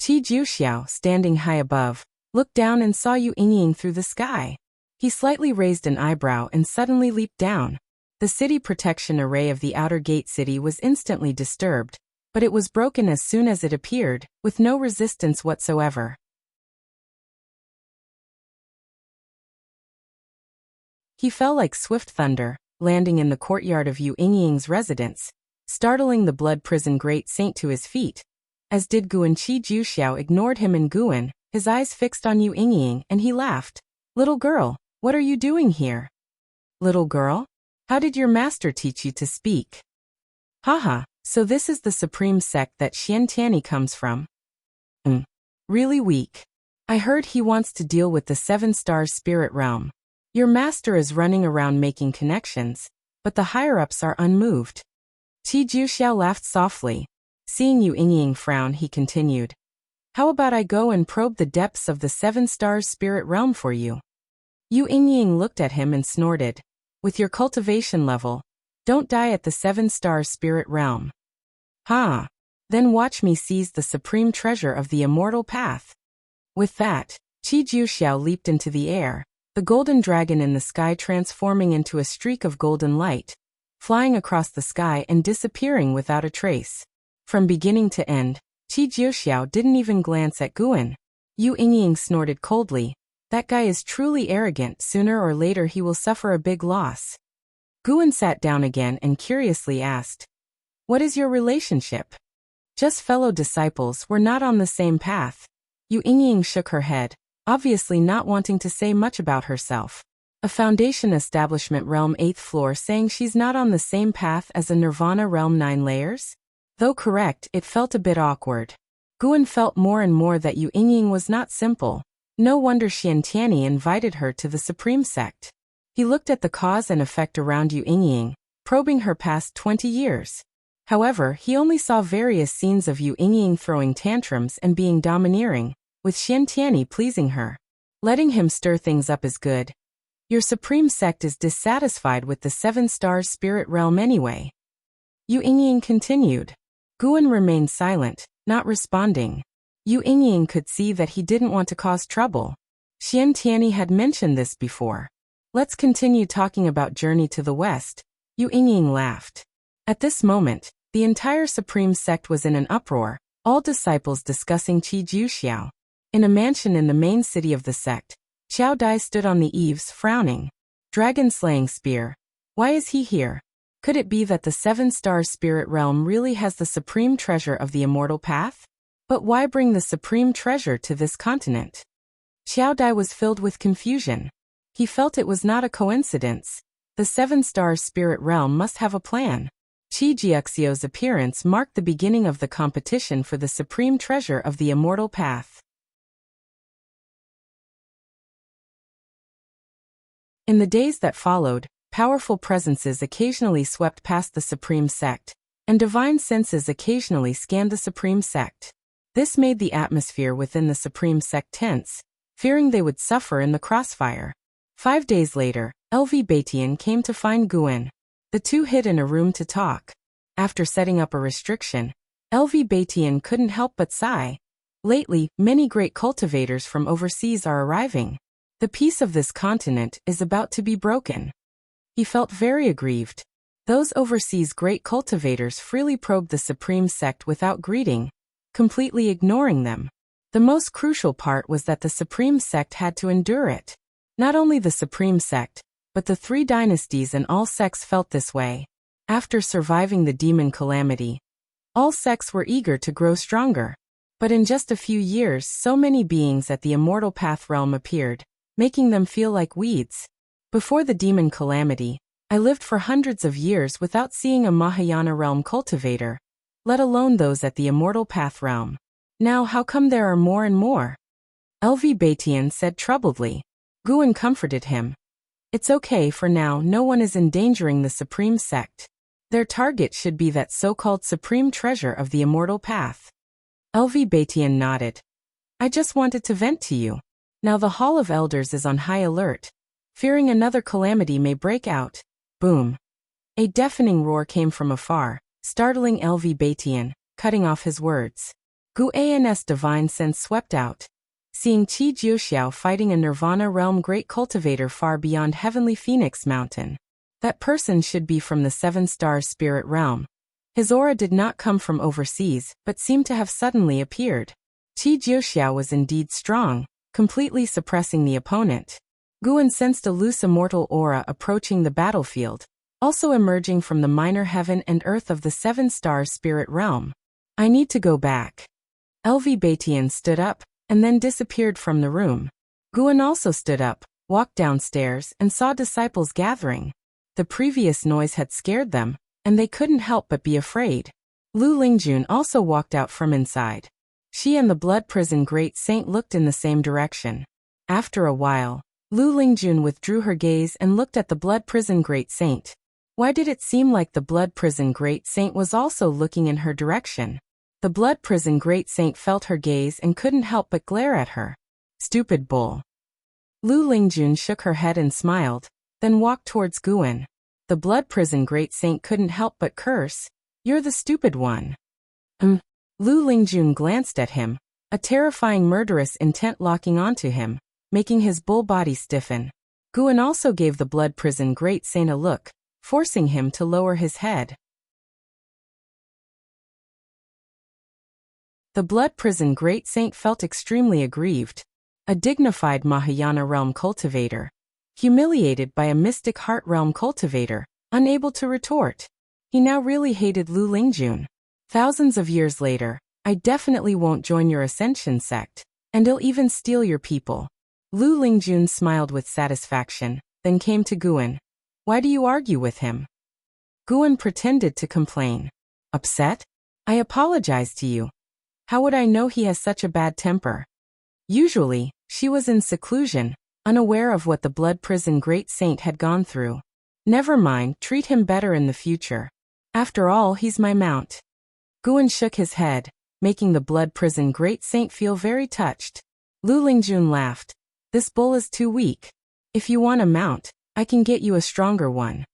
Qi Jiuxiao, standing high above, looked down and saw Yu Yingying through the sky. He slightly raised an eyebrow and suddenly leaped down. The city protection array of the outer gate city was instantly disturbed, but it was broken as soon as it appeared, with no resistance whatsoever. He fell like swift thunder, landing in the courtyard of Yu Yingying's residence, startling the blood prison great saint to his feet. As did Guan. Qi Jiuxiao ignored him and Guan, his eyes fixed on Yu Yingying, and he laughed. "Little girl, what are you doing here?" "Little girl? How did your master teach you to speak?" "Haha, so this is the supreme sect that Xian Tianyi comes from?" Really weak. I heard he wants to deal with the 7 stars spirit realm. Your master is running around making connections, but the higher-ups are unmoved." Qi Jiuxiao laughed softly. Seeing Yu Yingying frown, he continued, "How about I go and probe the depths of the 7 stars spirit realm for you?" Yu Yingying looked at him and snorted. "With your cultivation level, don't die at the 7 stars spirit realm." "Ha! Then watch me seize the supreme treasure of the immortal path." With that, Qi Jiuxiao leaped into the air, the golden dragon in the sky transforming into a streak of golden light, flying across the sky and disappearing without a trace. From beginning to end, Qi Jiuxiao didn't even glance at Guan. Yu Yingying snorted coldly. "That guy is truly arrogant. Sooner or later he will suffer a big loss." Guan sat down again and curiously asked, "What is your relationship?" "Just fellow disciples, we're not on the same path." Yu Yingying shook her head. obviously not wanting to say much about herself. A Foundation Establishment Realm 8th floor saying she's not on the same path as a Nirvana Realm 9 layers? Though correct, it felt a bit awkward. Guan felt more and more that Yu Yingying was not simple. No wonder Xian Tianyi invited her to the Supreme Sect. He looked at the cause and effect around Yu Yingying, probing her past 20 years. However, he only saw various scenes of Yu Yingying throwing tantrums and being domineering, with Xian Tianyi pleasing her. Letting him stir things up is good. Your Supreme Sect is dissatisfied with the 7 Stars Spirit Realm anyway. Yu Yingying continued. Guan remained silent, not responding. Yu Yingying could see that he didn't want to cause trouble. Xian Tianyi had mentioned this before. Let's continue talking about Journey to the West. Yu Yingying laughed. At this moment, the entire Supreme Sect was in an uproar, all disciples discussing Qi Jiuxiao. In a mansion in the main city of the sect, Xiao Dai stood on the eaves frowning. Dragon-slaying spear. Why is he here? Could it be that the 7-star spirit realm really has the supreme treasure of the immortal path? But why bring the supreme treasure to this continent? Xiao Dai was filled with confusion. He felt it was not a coincidence. The 7-star spirit realm must have a plan. Qi Jiuxiao's appearance marked the beginning of the competition for the supreme treasure of the immortal path. In the days that followed, powerful presences occasionally swept past the Supreme Sect, and divine senses occasionally scanned the Supreme Sect. This made the atmosphere within the Supreme Sect tense, fearing they would suffer in the crossfire. 5 days later, LV Batian came to find Guan. The two hid in a room to talk. After setting up a restriction, LV Batian couldn't help but sigh. Lately, many great cultivators from overseas are arriving. The peace of this continent is about to be broken. He felt very aggrieved. Those overseas great cultivators freely probed the Supreme Sect without greeting, completely ignoring them. The most crucial part was that the Supreme Sect had to endure it. Not only the Supreme Sect, but the 3 dynasties and all sects felt this way. After surviving the demon calamity, all sects were eager to grow stronger. But in just a few years, so many beings at the Immortal Path realm appeared, making them feel like weeds. Before the demon calamity, I lived for hundreds of years without seeing a Mahayana realm cultivator, let alone those at the Immortal Path realm. Now how come there are more and more? LV Batian said troubledly. Guan comforted him. It's okay for now, no one is endangering the Supreme Sect. Their target should be that so-called supreme treasure of the Immortal Path. LV Batian nodded. I just wanted to vent to you. Now the Hall of Elders is on high alert, fearing another calamity may break out. Boom. A deafening roar came from afar, startling LV Batian, cutting off his words. Guan's divine sense swept out. Seeing Qi Jiuxiao fighting a Nirvana realm great cultivator far beyond Heavenly Phoenix Mountain. That person should be from the 7-star spirit realm. His aura did not come from overseas, but seemed to have suddenly appeared. Qi Jiuxiao was indeed strong, completely suppressing the opponent. Guan sensed a loose immortal aura approaching the battlefield, also emerging from the minor heaven and earth of the 7-star spirit realm. I need to go back. LV Batian stood up, and then disappeared from the room. Guan also stood up, walked downstairs, and saw disciples gathering. The previous noise had scared them, and they couldn't help but be afraid. Lu Lingjun also walked out from inside. She and the Blood Prison Great Saint looked in the same direction. After a while, Lu Lingjun withdrew her gaze and looked at the Blood Prison Great Saint. Why did it seem like the Blood Prison Great Saint was also looking in her direction? The Blood Prison Great Saint felt her gaze and couldn't help but glare at her. Stupid bull. Lu Lingjun shook her head and smiled, then walked towards Guan. The Blood Prison Great Saint couldn't help but curse. You're the stupid one. Lu Lingjun glanced at him, a terrifying murderous intent locking onto him, making his bull body stiffen. Guan also gave the Blood Prison Great Saint a look, forcing him to lower his head. The Blood Prison Great Saint felt extremely aggrieved. A dignified Mahayana realm cultivator, humiliated by a mystic heart realm cultivator, unable to retort. He now really hated Lu Lingjun. Thousands of years later, I definitely won't join your Ascension sect, and I'll even steal your people. Lu Lingjun smiled with satisfaction, then came to Guan. Why do you argue with him? Guan pretended to complain. Upset? I apologize to you. How would I know he has such a bad temper? Usually, she was in seclusion, unaware of what the blood prison great saint had gone through. Never mind, treat him better in the future. After all, he's my mount. Guan shook his head, making the blood prison great saint feel very touched. Lu Lingjun laughed. This bull is too weak. If you want a mount, I can get you a stronger one.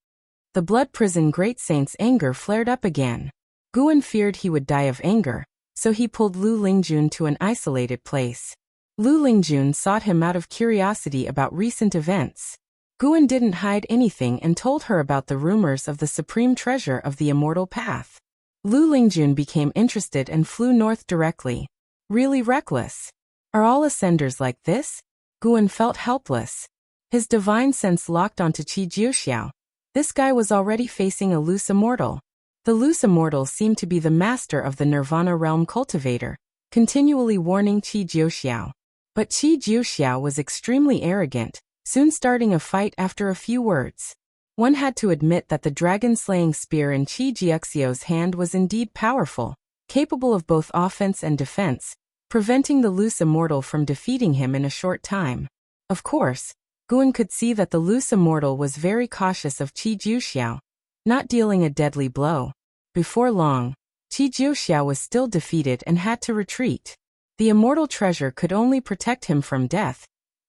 The blood prison great saint's anger flared up again. Guan feared he would die of anger, so he pulled Lu Lingjun to an isolated place. Lu Lingjun sought him out of curiosity about recent events. Guan didn't hide anything and told her about the rumors of the supreme treasure of the immortal path. Lu Lingjun became interested and flew north directly. Really reckless. Are all ascenders like this? Guan felt helpless. His divine sense locked onto Qi Jiuxiao. This guy was already facing a loose immortal. The loose immortal seemed to be the master of the Nirvana realm cultivator, continually warning Qi Jiuxiao. But Qi Jiuxiao was extremely arrogant, soon starting a fight after a few words. One had to admit that the dragon-slaying spear in Qi Jiuxiao's hand was indeed powerful, capable of both offense and defense, preventing the loose immortal from defeating him in a short time. Of course, Guan could see that the loose immortal was very cautious of Qi Jiuxiao, not dealing a deadly blow. Before long, Qi Jiuxiao was still defeated and had to retreat. The immortal treasure could only protect him from death,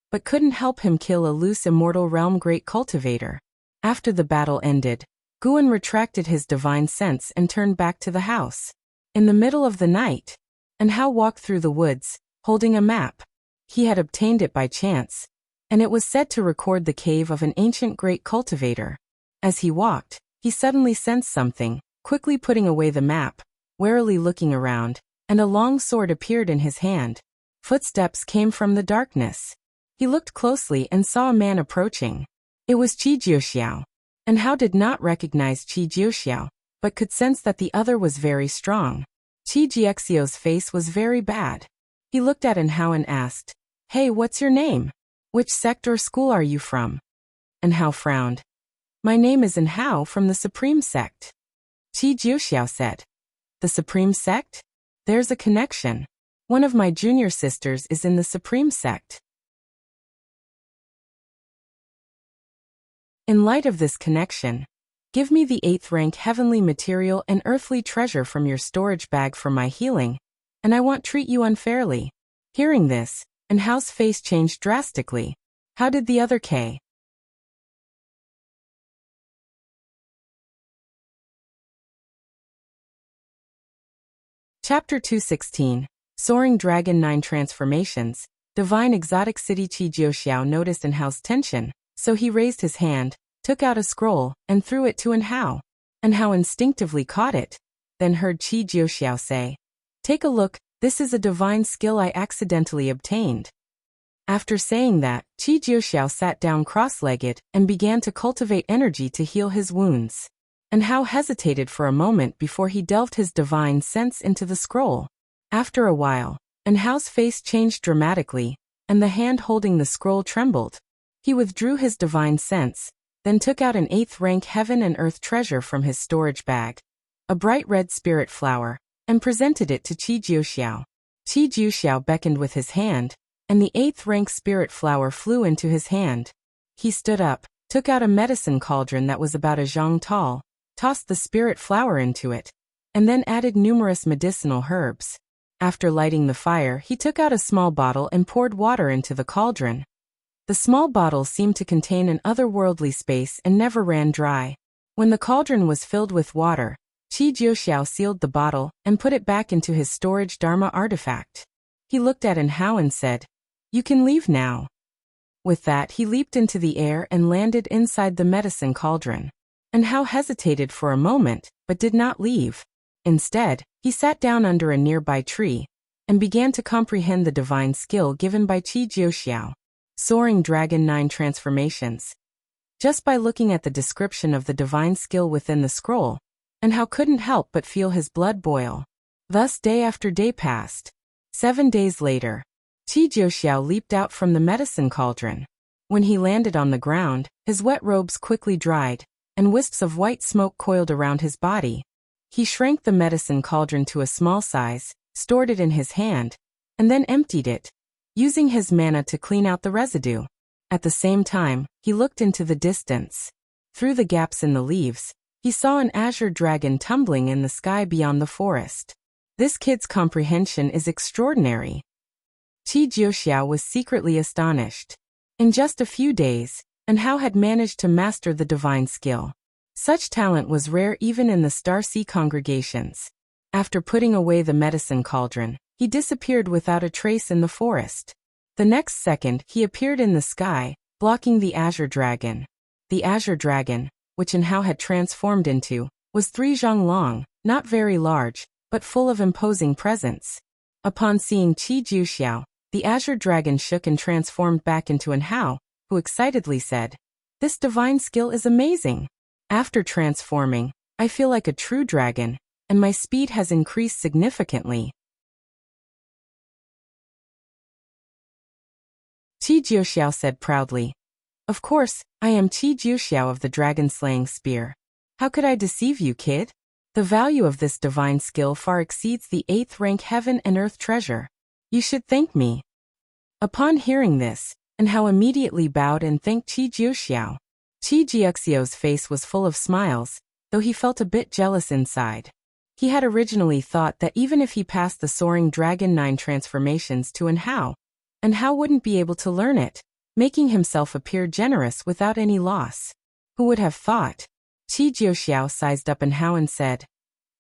but couldn't help him kill a loose immortal realm great cultivator. After the battle ended, Guan retracted his divine sense and turned back to the house. In the middle of the night, and Hao walked through the woods, holding a map. He had obtained it by chance, and it was said to record the cave of an ancient great cultivator. As he walked, he suddenly sensed something, quickly putting away the map, warily looking around, and a long sword appeared in his hand. Footsteps came from the darkness. He looked closely and saw a man approaching. It was Qi Jiuxiao. And Hao did not recognize Qi Jiuxiao, but could sense that the other was very strong. Qi Jiuxiao's face was very bad. He looked at Hao and asked, "Hey, what's your name? Which sect or school are you from?" Hao frowned. "My name is Hao from the Supreme Sect." Qi Jiuxiao said, "The Supreme Sect? There's a connection. One of my junior sisters is in the Supreme Sect." In light of this connection, give me the 8th rank heavenly material and earthly treasure from your storage bag for my healing, and I won't treat you unfairly. Hearing this, Hao's face changed drastically. How did the other K? Chapter 216, Soaring Dragon 9 Transformations. Divine Exotic City. Qi Jiuxiao noticed Hao's tension, so he raised his hand, took out a scroll, and threw it to Hao. Hao instinctively caught it, then heard Qi Jiuxiao say, "Take a look, this is a divine skill I accidentally obtained." After saying that, Qi Jiuxiao sat down cross-legged and began to cultivate energy to heal his wounds. Hao hesitated for a moment before he delved his divine sense into the scroll. After a while, Hao's face changed dramatically, and the hand holding the scroll trembled. He withdrew his divine sense, then took out an 8th rank heaven and earth treasure from his storage bag, a bright red spirit flower, and presented it to Qi Jiuxiao. Qi Jiuxiao beckoned with his hand, and the 8th rank spirit flower flew into his hand. He stood up, took out a medicine cauldron that was about a zhang tall, tossed the spirit flower into it, and then added numerous medicinal herbs. After lighting the fire, he took out a small bottle and poured water into the cauldron. The small bottle seemed to contain an otherworldly space and never ran dry. When the cauldron was filled with water, Qi Jiuxiao sealed the bottle and put it back into his storage Dharma artifact. He looked at Hao and said, "You can leave now." With that, he leaped into the air and landed inside the medicine cauldron. Hao hesitated for a moment, but did not leave. Instead, he sat down under a nearby tree and began to comprehend the divine skill given by Qi Jiuxiao. Soaring Dragon 9 Transformations. Just by looking at the description of the divine skill within the scroll, Hao couldn't help but feel his blood boil. Thus day after day passed. 7 days later. Qi Jiuxiao leaped out from the medicine cauldron. When he landed on the ground, his wet robes quickly dried, and wisps of white smoke coiled around his body. He shrank the medicine cauldron to a small size, stored it in his hand, and then emptied it, using his mana to clean out the residue. At the same time, he looked into the distance. Through the gaps in the leaves, he saw an azure dragon tumbling in the sky beyond the forest. This kid's comprehension is extraordinary. Qi Jiuxiao was secretly astonished. In just a few days, and Hao had managed to master the divine skill. Such talent was rare even in the Star Sea congregations. After putting away the medicine cauldron, he disappeared without a trace in the forest. The next second, he appeared in the sky, blocking the azure dragon. The azure dragon, which Hao had transformed into, was 3 zhang long, not very large, but full of imposing presence. Upon seeing Qi Jiuxiao, the azure dragon shook and transformed back into Hao, who excitedly said, "This divine skill is amazing. After transforming, I feel like a true dragon, and my speed has increased significantly." Qi Jiuxiao said proudly, "Of course, I am Qi Jiuxiao of the dragon-slaying spear. How could I deceive you, kid? The value of this divine skill far exceeds the 8th rank heaven and earth treasure. You should thank me." Upon hearing this, Hao immediately bowed and thanked Qi Jiuxiao. Qi Jiuxiao's face was full of smiles, though he felt a bit jealous inside. He had originally thought that even if he passed the Soaring Dragon 9 transformations to Hao wouldn't be able to learn it, making himself appear generous without any loss. Who would have thought? Qi Jiuxiao sized up Hao and said,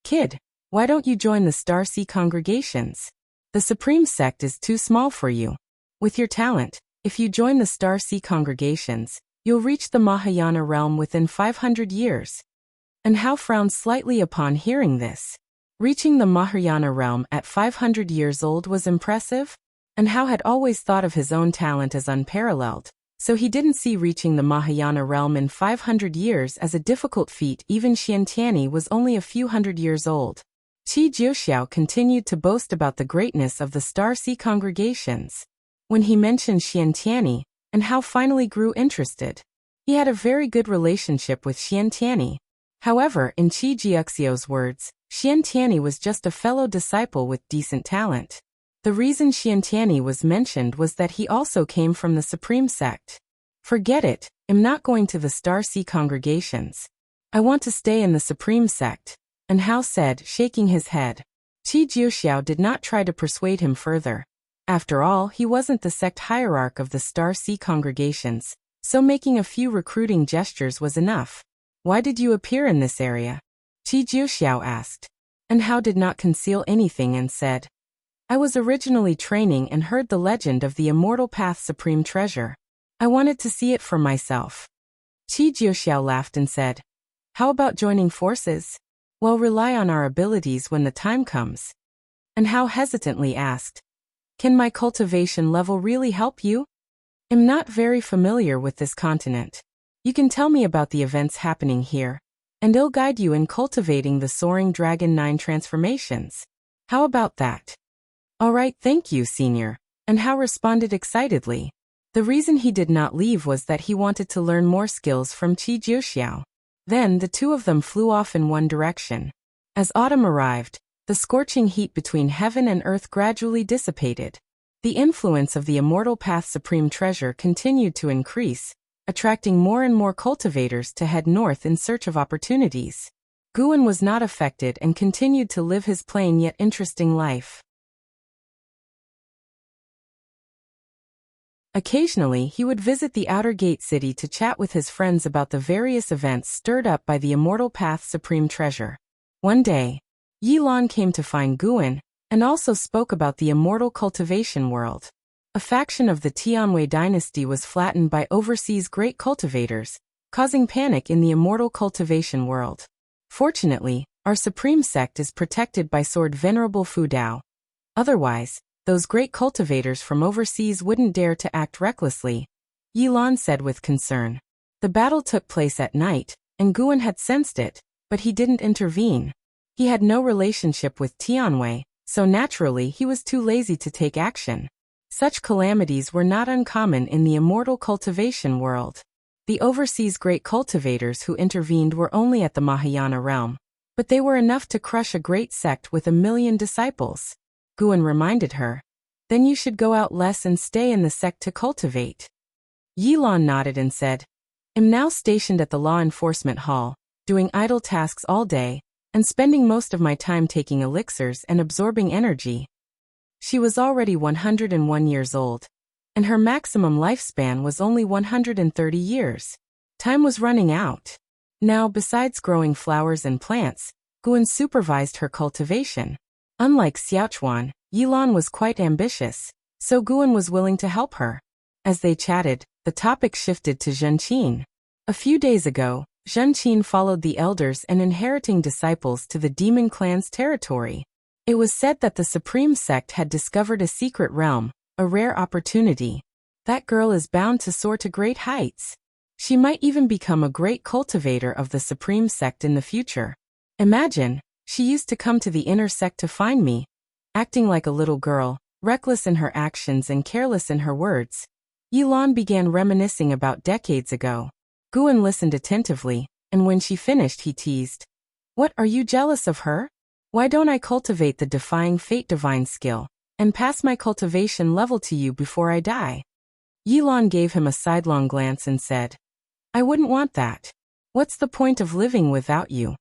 "Kid, why don't you join the Star Sea congregations? The Supreme Sect is too small for you. With your talent, if you join the Star Sea congregations, you'll reach the Mahayana realm within 500 years. Hao frowned slightly upon hearing this. Reaching the Mahayana realm at 500 years old was impressive, Hao had always thought of his own talent as unparalleled, so he didn't see reaching the Mahayana realm in 500 years as a difficult feat. Even Xiantiani was only a few hundred years old. Qi Jiuxiao continued to boast about the greatness of the Star Sea congregations. When he mentioned Xiantiani, Hao finally grew interested. He had a very good relationship with Xiantiani. However, in Qi Jiuxiao's words, Xiantiani was just a fellow disciple with decent talent. The reason Xiantiani was mentioned was that he also came from the Supreme Sect. "Forget it, I'm not going to the Star Sea congregations. I want to stay in the Supreme Sect," Hao said, shaking his head. Qi Jiuxiao did not try to persuade him further. After all, he wasn't the sect hierarch of the Star Sea congregations, so making a few recruiting gestures was enough. "Why did you appear in this area?" Qi Jiuxiao asked. Hao did not conceal anything and said, "I was originally training and heard the legend of the Immortal Path Supreme Treasure. I wanted to see it for myself." Qi Jiuxiao laughed and said, "How about joining forces? Well, rely on our abilities when the time comes." Hao hesitantly asked, "Can my cultivation level really help you? I'm not very familiar with this continent. You can tell me about the events happening here, and I'll guide you in cultivating the Soaring Dragon 9 transformations. How about that?" "All right, thank you, Senior," Hao responded excitedly. The reason he did not leave was that he wanted to learn more skills from Qi Jiuxiao. Then the two of them flew off in one direction. As autumn arrived, the scorching heat between heaven and earth gradually dissipated. The influence of the Immortal Path Supreme Treasure continued to increase, attracting more and more cultivators to head north in search of opportunities. Guan was not affected and continued to live his plain yet interesting life. Occasionally, he would visit the Outer Gate City to chat with his friends about the various events stirred up by the Immortal Path Supreme Treasure. One day, Yilan came to find Guan, and also spoke about the immortal cultivation world. A faction of the Tianwei dynasty was flattened by overseas great cultivators, causing panic in the immortal cultivation world. Fortunately, our supreme sect is protected by Sword Venerable Fu Dao. Otherwise, those great cultivators from overseas wouldn't dare to act recklessly, Yilan said with concern. The battle took place at night, and Guan had sensed it, but he didn't intervene. He had no relationship with Tianwei, so naturally he was too lazy to take action. Such calamities were not uncommon in the immortal cultivation world. The overseas great cultivators who intervened were only at the Mahayana realm, but they were enough to crush a great sect with 1,000,000 disciples. Guan reminded her. Then you should go out less and stay in the sect to cultivate. Yilan nodded and said, I'm now stationed at the law enforcement hall, doing idle tasks all day, and spending most of my time taking elixirs and absorbing energy. She was already 101 years old, and her maximum lifespan was only 130 years. Time was running out. Now, besides growing flowers and plants, Guan supervised her cultivation. Unlike Xiaochuan, Yilan was quite ambitious, so Guan was willing to help her. As they chatted, the topic shifted to Zhenqin. A few days ago, Zhenqin followed the elders and inheriting disciples to the demon clan's territory. It was said that the supreme sect had discovered a secret realm, a rare opportunity. That girl is bound to soar to great heights. She might even become a great cultivator of the supreme sect in the future. Imagine, she used to come to the inner sect to find me, acting like a little girl, reckless in her actions and careless in her words. Yilan began reminiscing about decades ago. Guan listened attentively, and when she finished he teased. What, are you jealous of her? Why don't I cultivate the defying fate divine skill, and pass my cultivation level to you before I die? Yilan gave him a sidelong glance and said, I wouldn't want that. What's the point of living without you?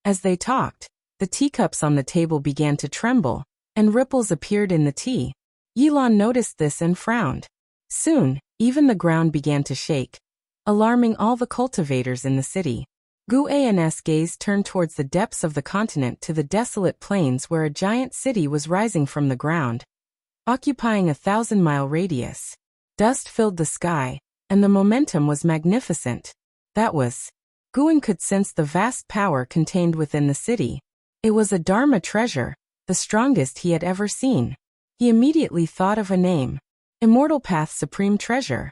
As they talked, the teacups on the table began to tremble, and ripples appeared in the tea. Yilan noticed this and frowned. Soon, even the ground began to shake, alarming all the cultivators in the city. Guan's gaze turned towards the depths of the continent to the desolate plains where a giant city was rising from the ground, occupying a 1,000-mile radius. Dust filled the sky, and the momentum was magnificent. That was. Guan could sense the vast power contained within the city. It was a Dharma treasure, the strongest he had ever seen. He immediately thought of a name. Immortal Path Supreme Treasure.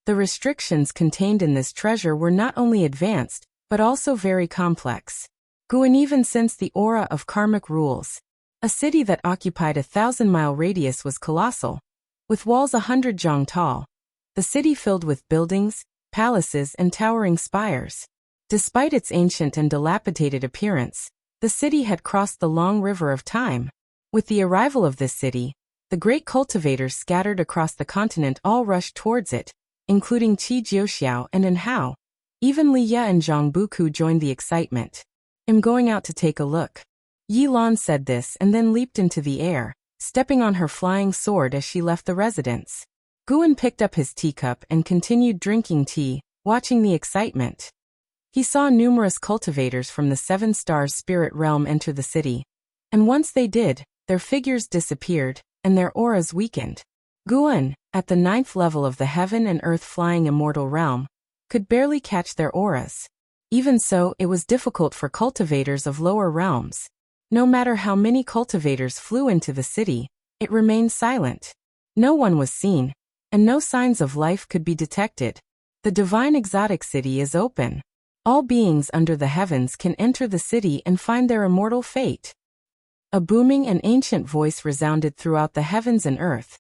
The restrictions contained in this treasure were not only advanced, but also very complex. Guan even sensed the aura of karmic rules. A city that occupied a 1,000-mile radius was colossal, with walls 100 zhang tall. The city filled with buildings, palaces, and towering spires. Despite its ancient and dilapidated appearance, the city had crossed the long river of time. With the arrival of this city, the great cultivators scattered across the continent all rushed towards it, including Qi Jiuxiao and An Hao. Even Li Ya and Zhang Buku joined the excitement. I'm going out to take a look. Yilan said this and then leaped into the air, stepping on her flying sword as she left the residence. Guan picked up his teacup and continued drinking tea, watching the excitement. He saw numerous cultivators from the 7 Stars spirit realm enter the city, and once they did, their figures disappeared, and their auras weakened. Guan, at the 9th level of the heaven and earth flying immortal realm, could barely catch their auras. Even so, it was difficult for cultivators of lower realms. No matter how many cultivators flew into the city, it remained silent. No one was seen, and no signs of life could be detected. The divine exotic city is open. All beings under the heavens can enter the city and find their immortal fate. A booming and ancient voice resounded throughout the heavens and earth,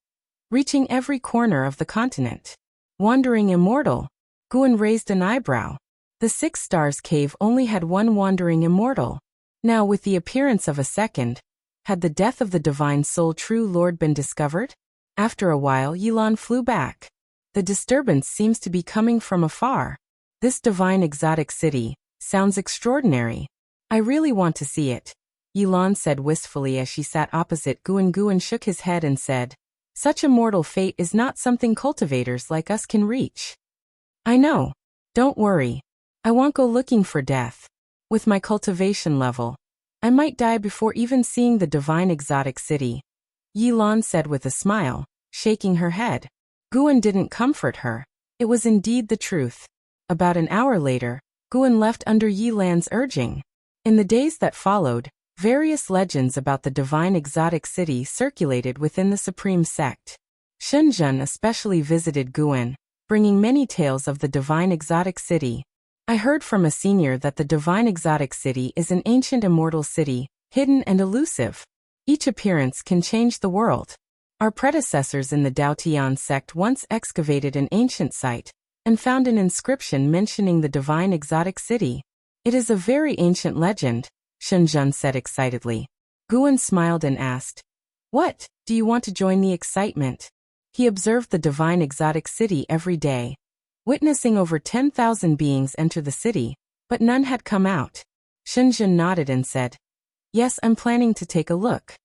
reaching every corner of the continent. Wandering immortal. Guan raised an eyebrow. The 6 Stars cave only had one wandering immortal. Now, with the appearance of a second, had the death of the divine soul true lord been discovered? After a while, Yilan flew back. The disturbance seems to be coming from afar. This divine exotic city sounds extraordinary. I really want to see it, Yilan said wistfully as she sat opposite Guan. Guan shook his head and said, such immortal fate is not something cultivators like us can reach. I know. Don't worry. I won't go looking for death. With my cultivation level, I might die before even seeing the divine exotic city, Yilan said with a smile, shaking her head. Guan didn't comfort her. It was indeed the truth. About an hour later, Guan left under Yilan's urging. In the days that followed, various legends about the divine exotic city circulated within the supreme sect. Shenzhen especially visited Guan, bringing many tales of the divine exotic city. I heard from a senior that the divine exotic city is an ancient immortal city, hidden and elusive. Each appearance can change the world. Our predecessors in the Daotian sect once excavated an ancient site and found an inscription mentioning the divine exotic city. It is a very ancient legend, Shenzhen said excitedly. Guan smiled and asked, "What, do you want to join the excitement?" He observed the divine exotic city every day, witnessing over 10,000 beings enter the city, but none had come out. Shenzhen nodded and said, "Yes, I'm planning to take a look."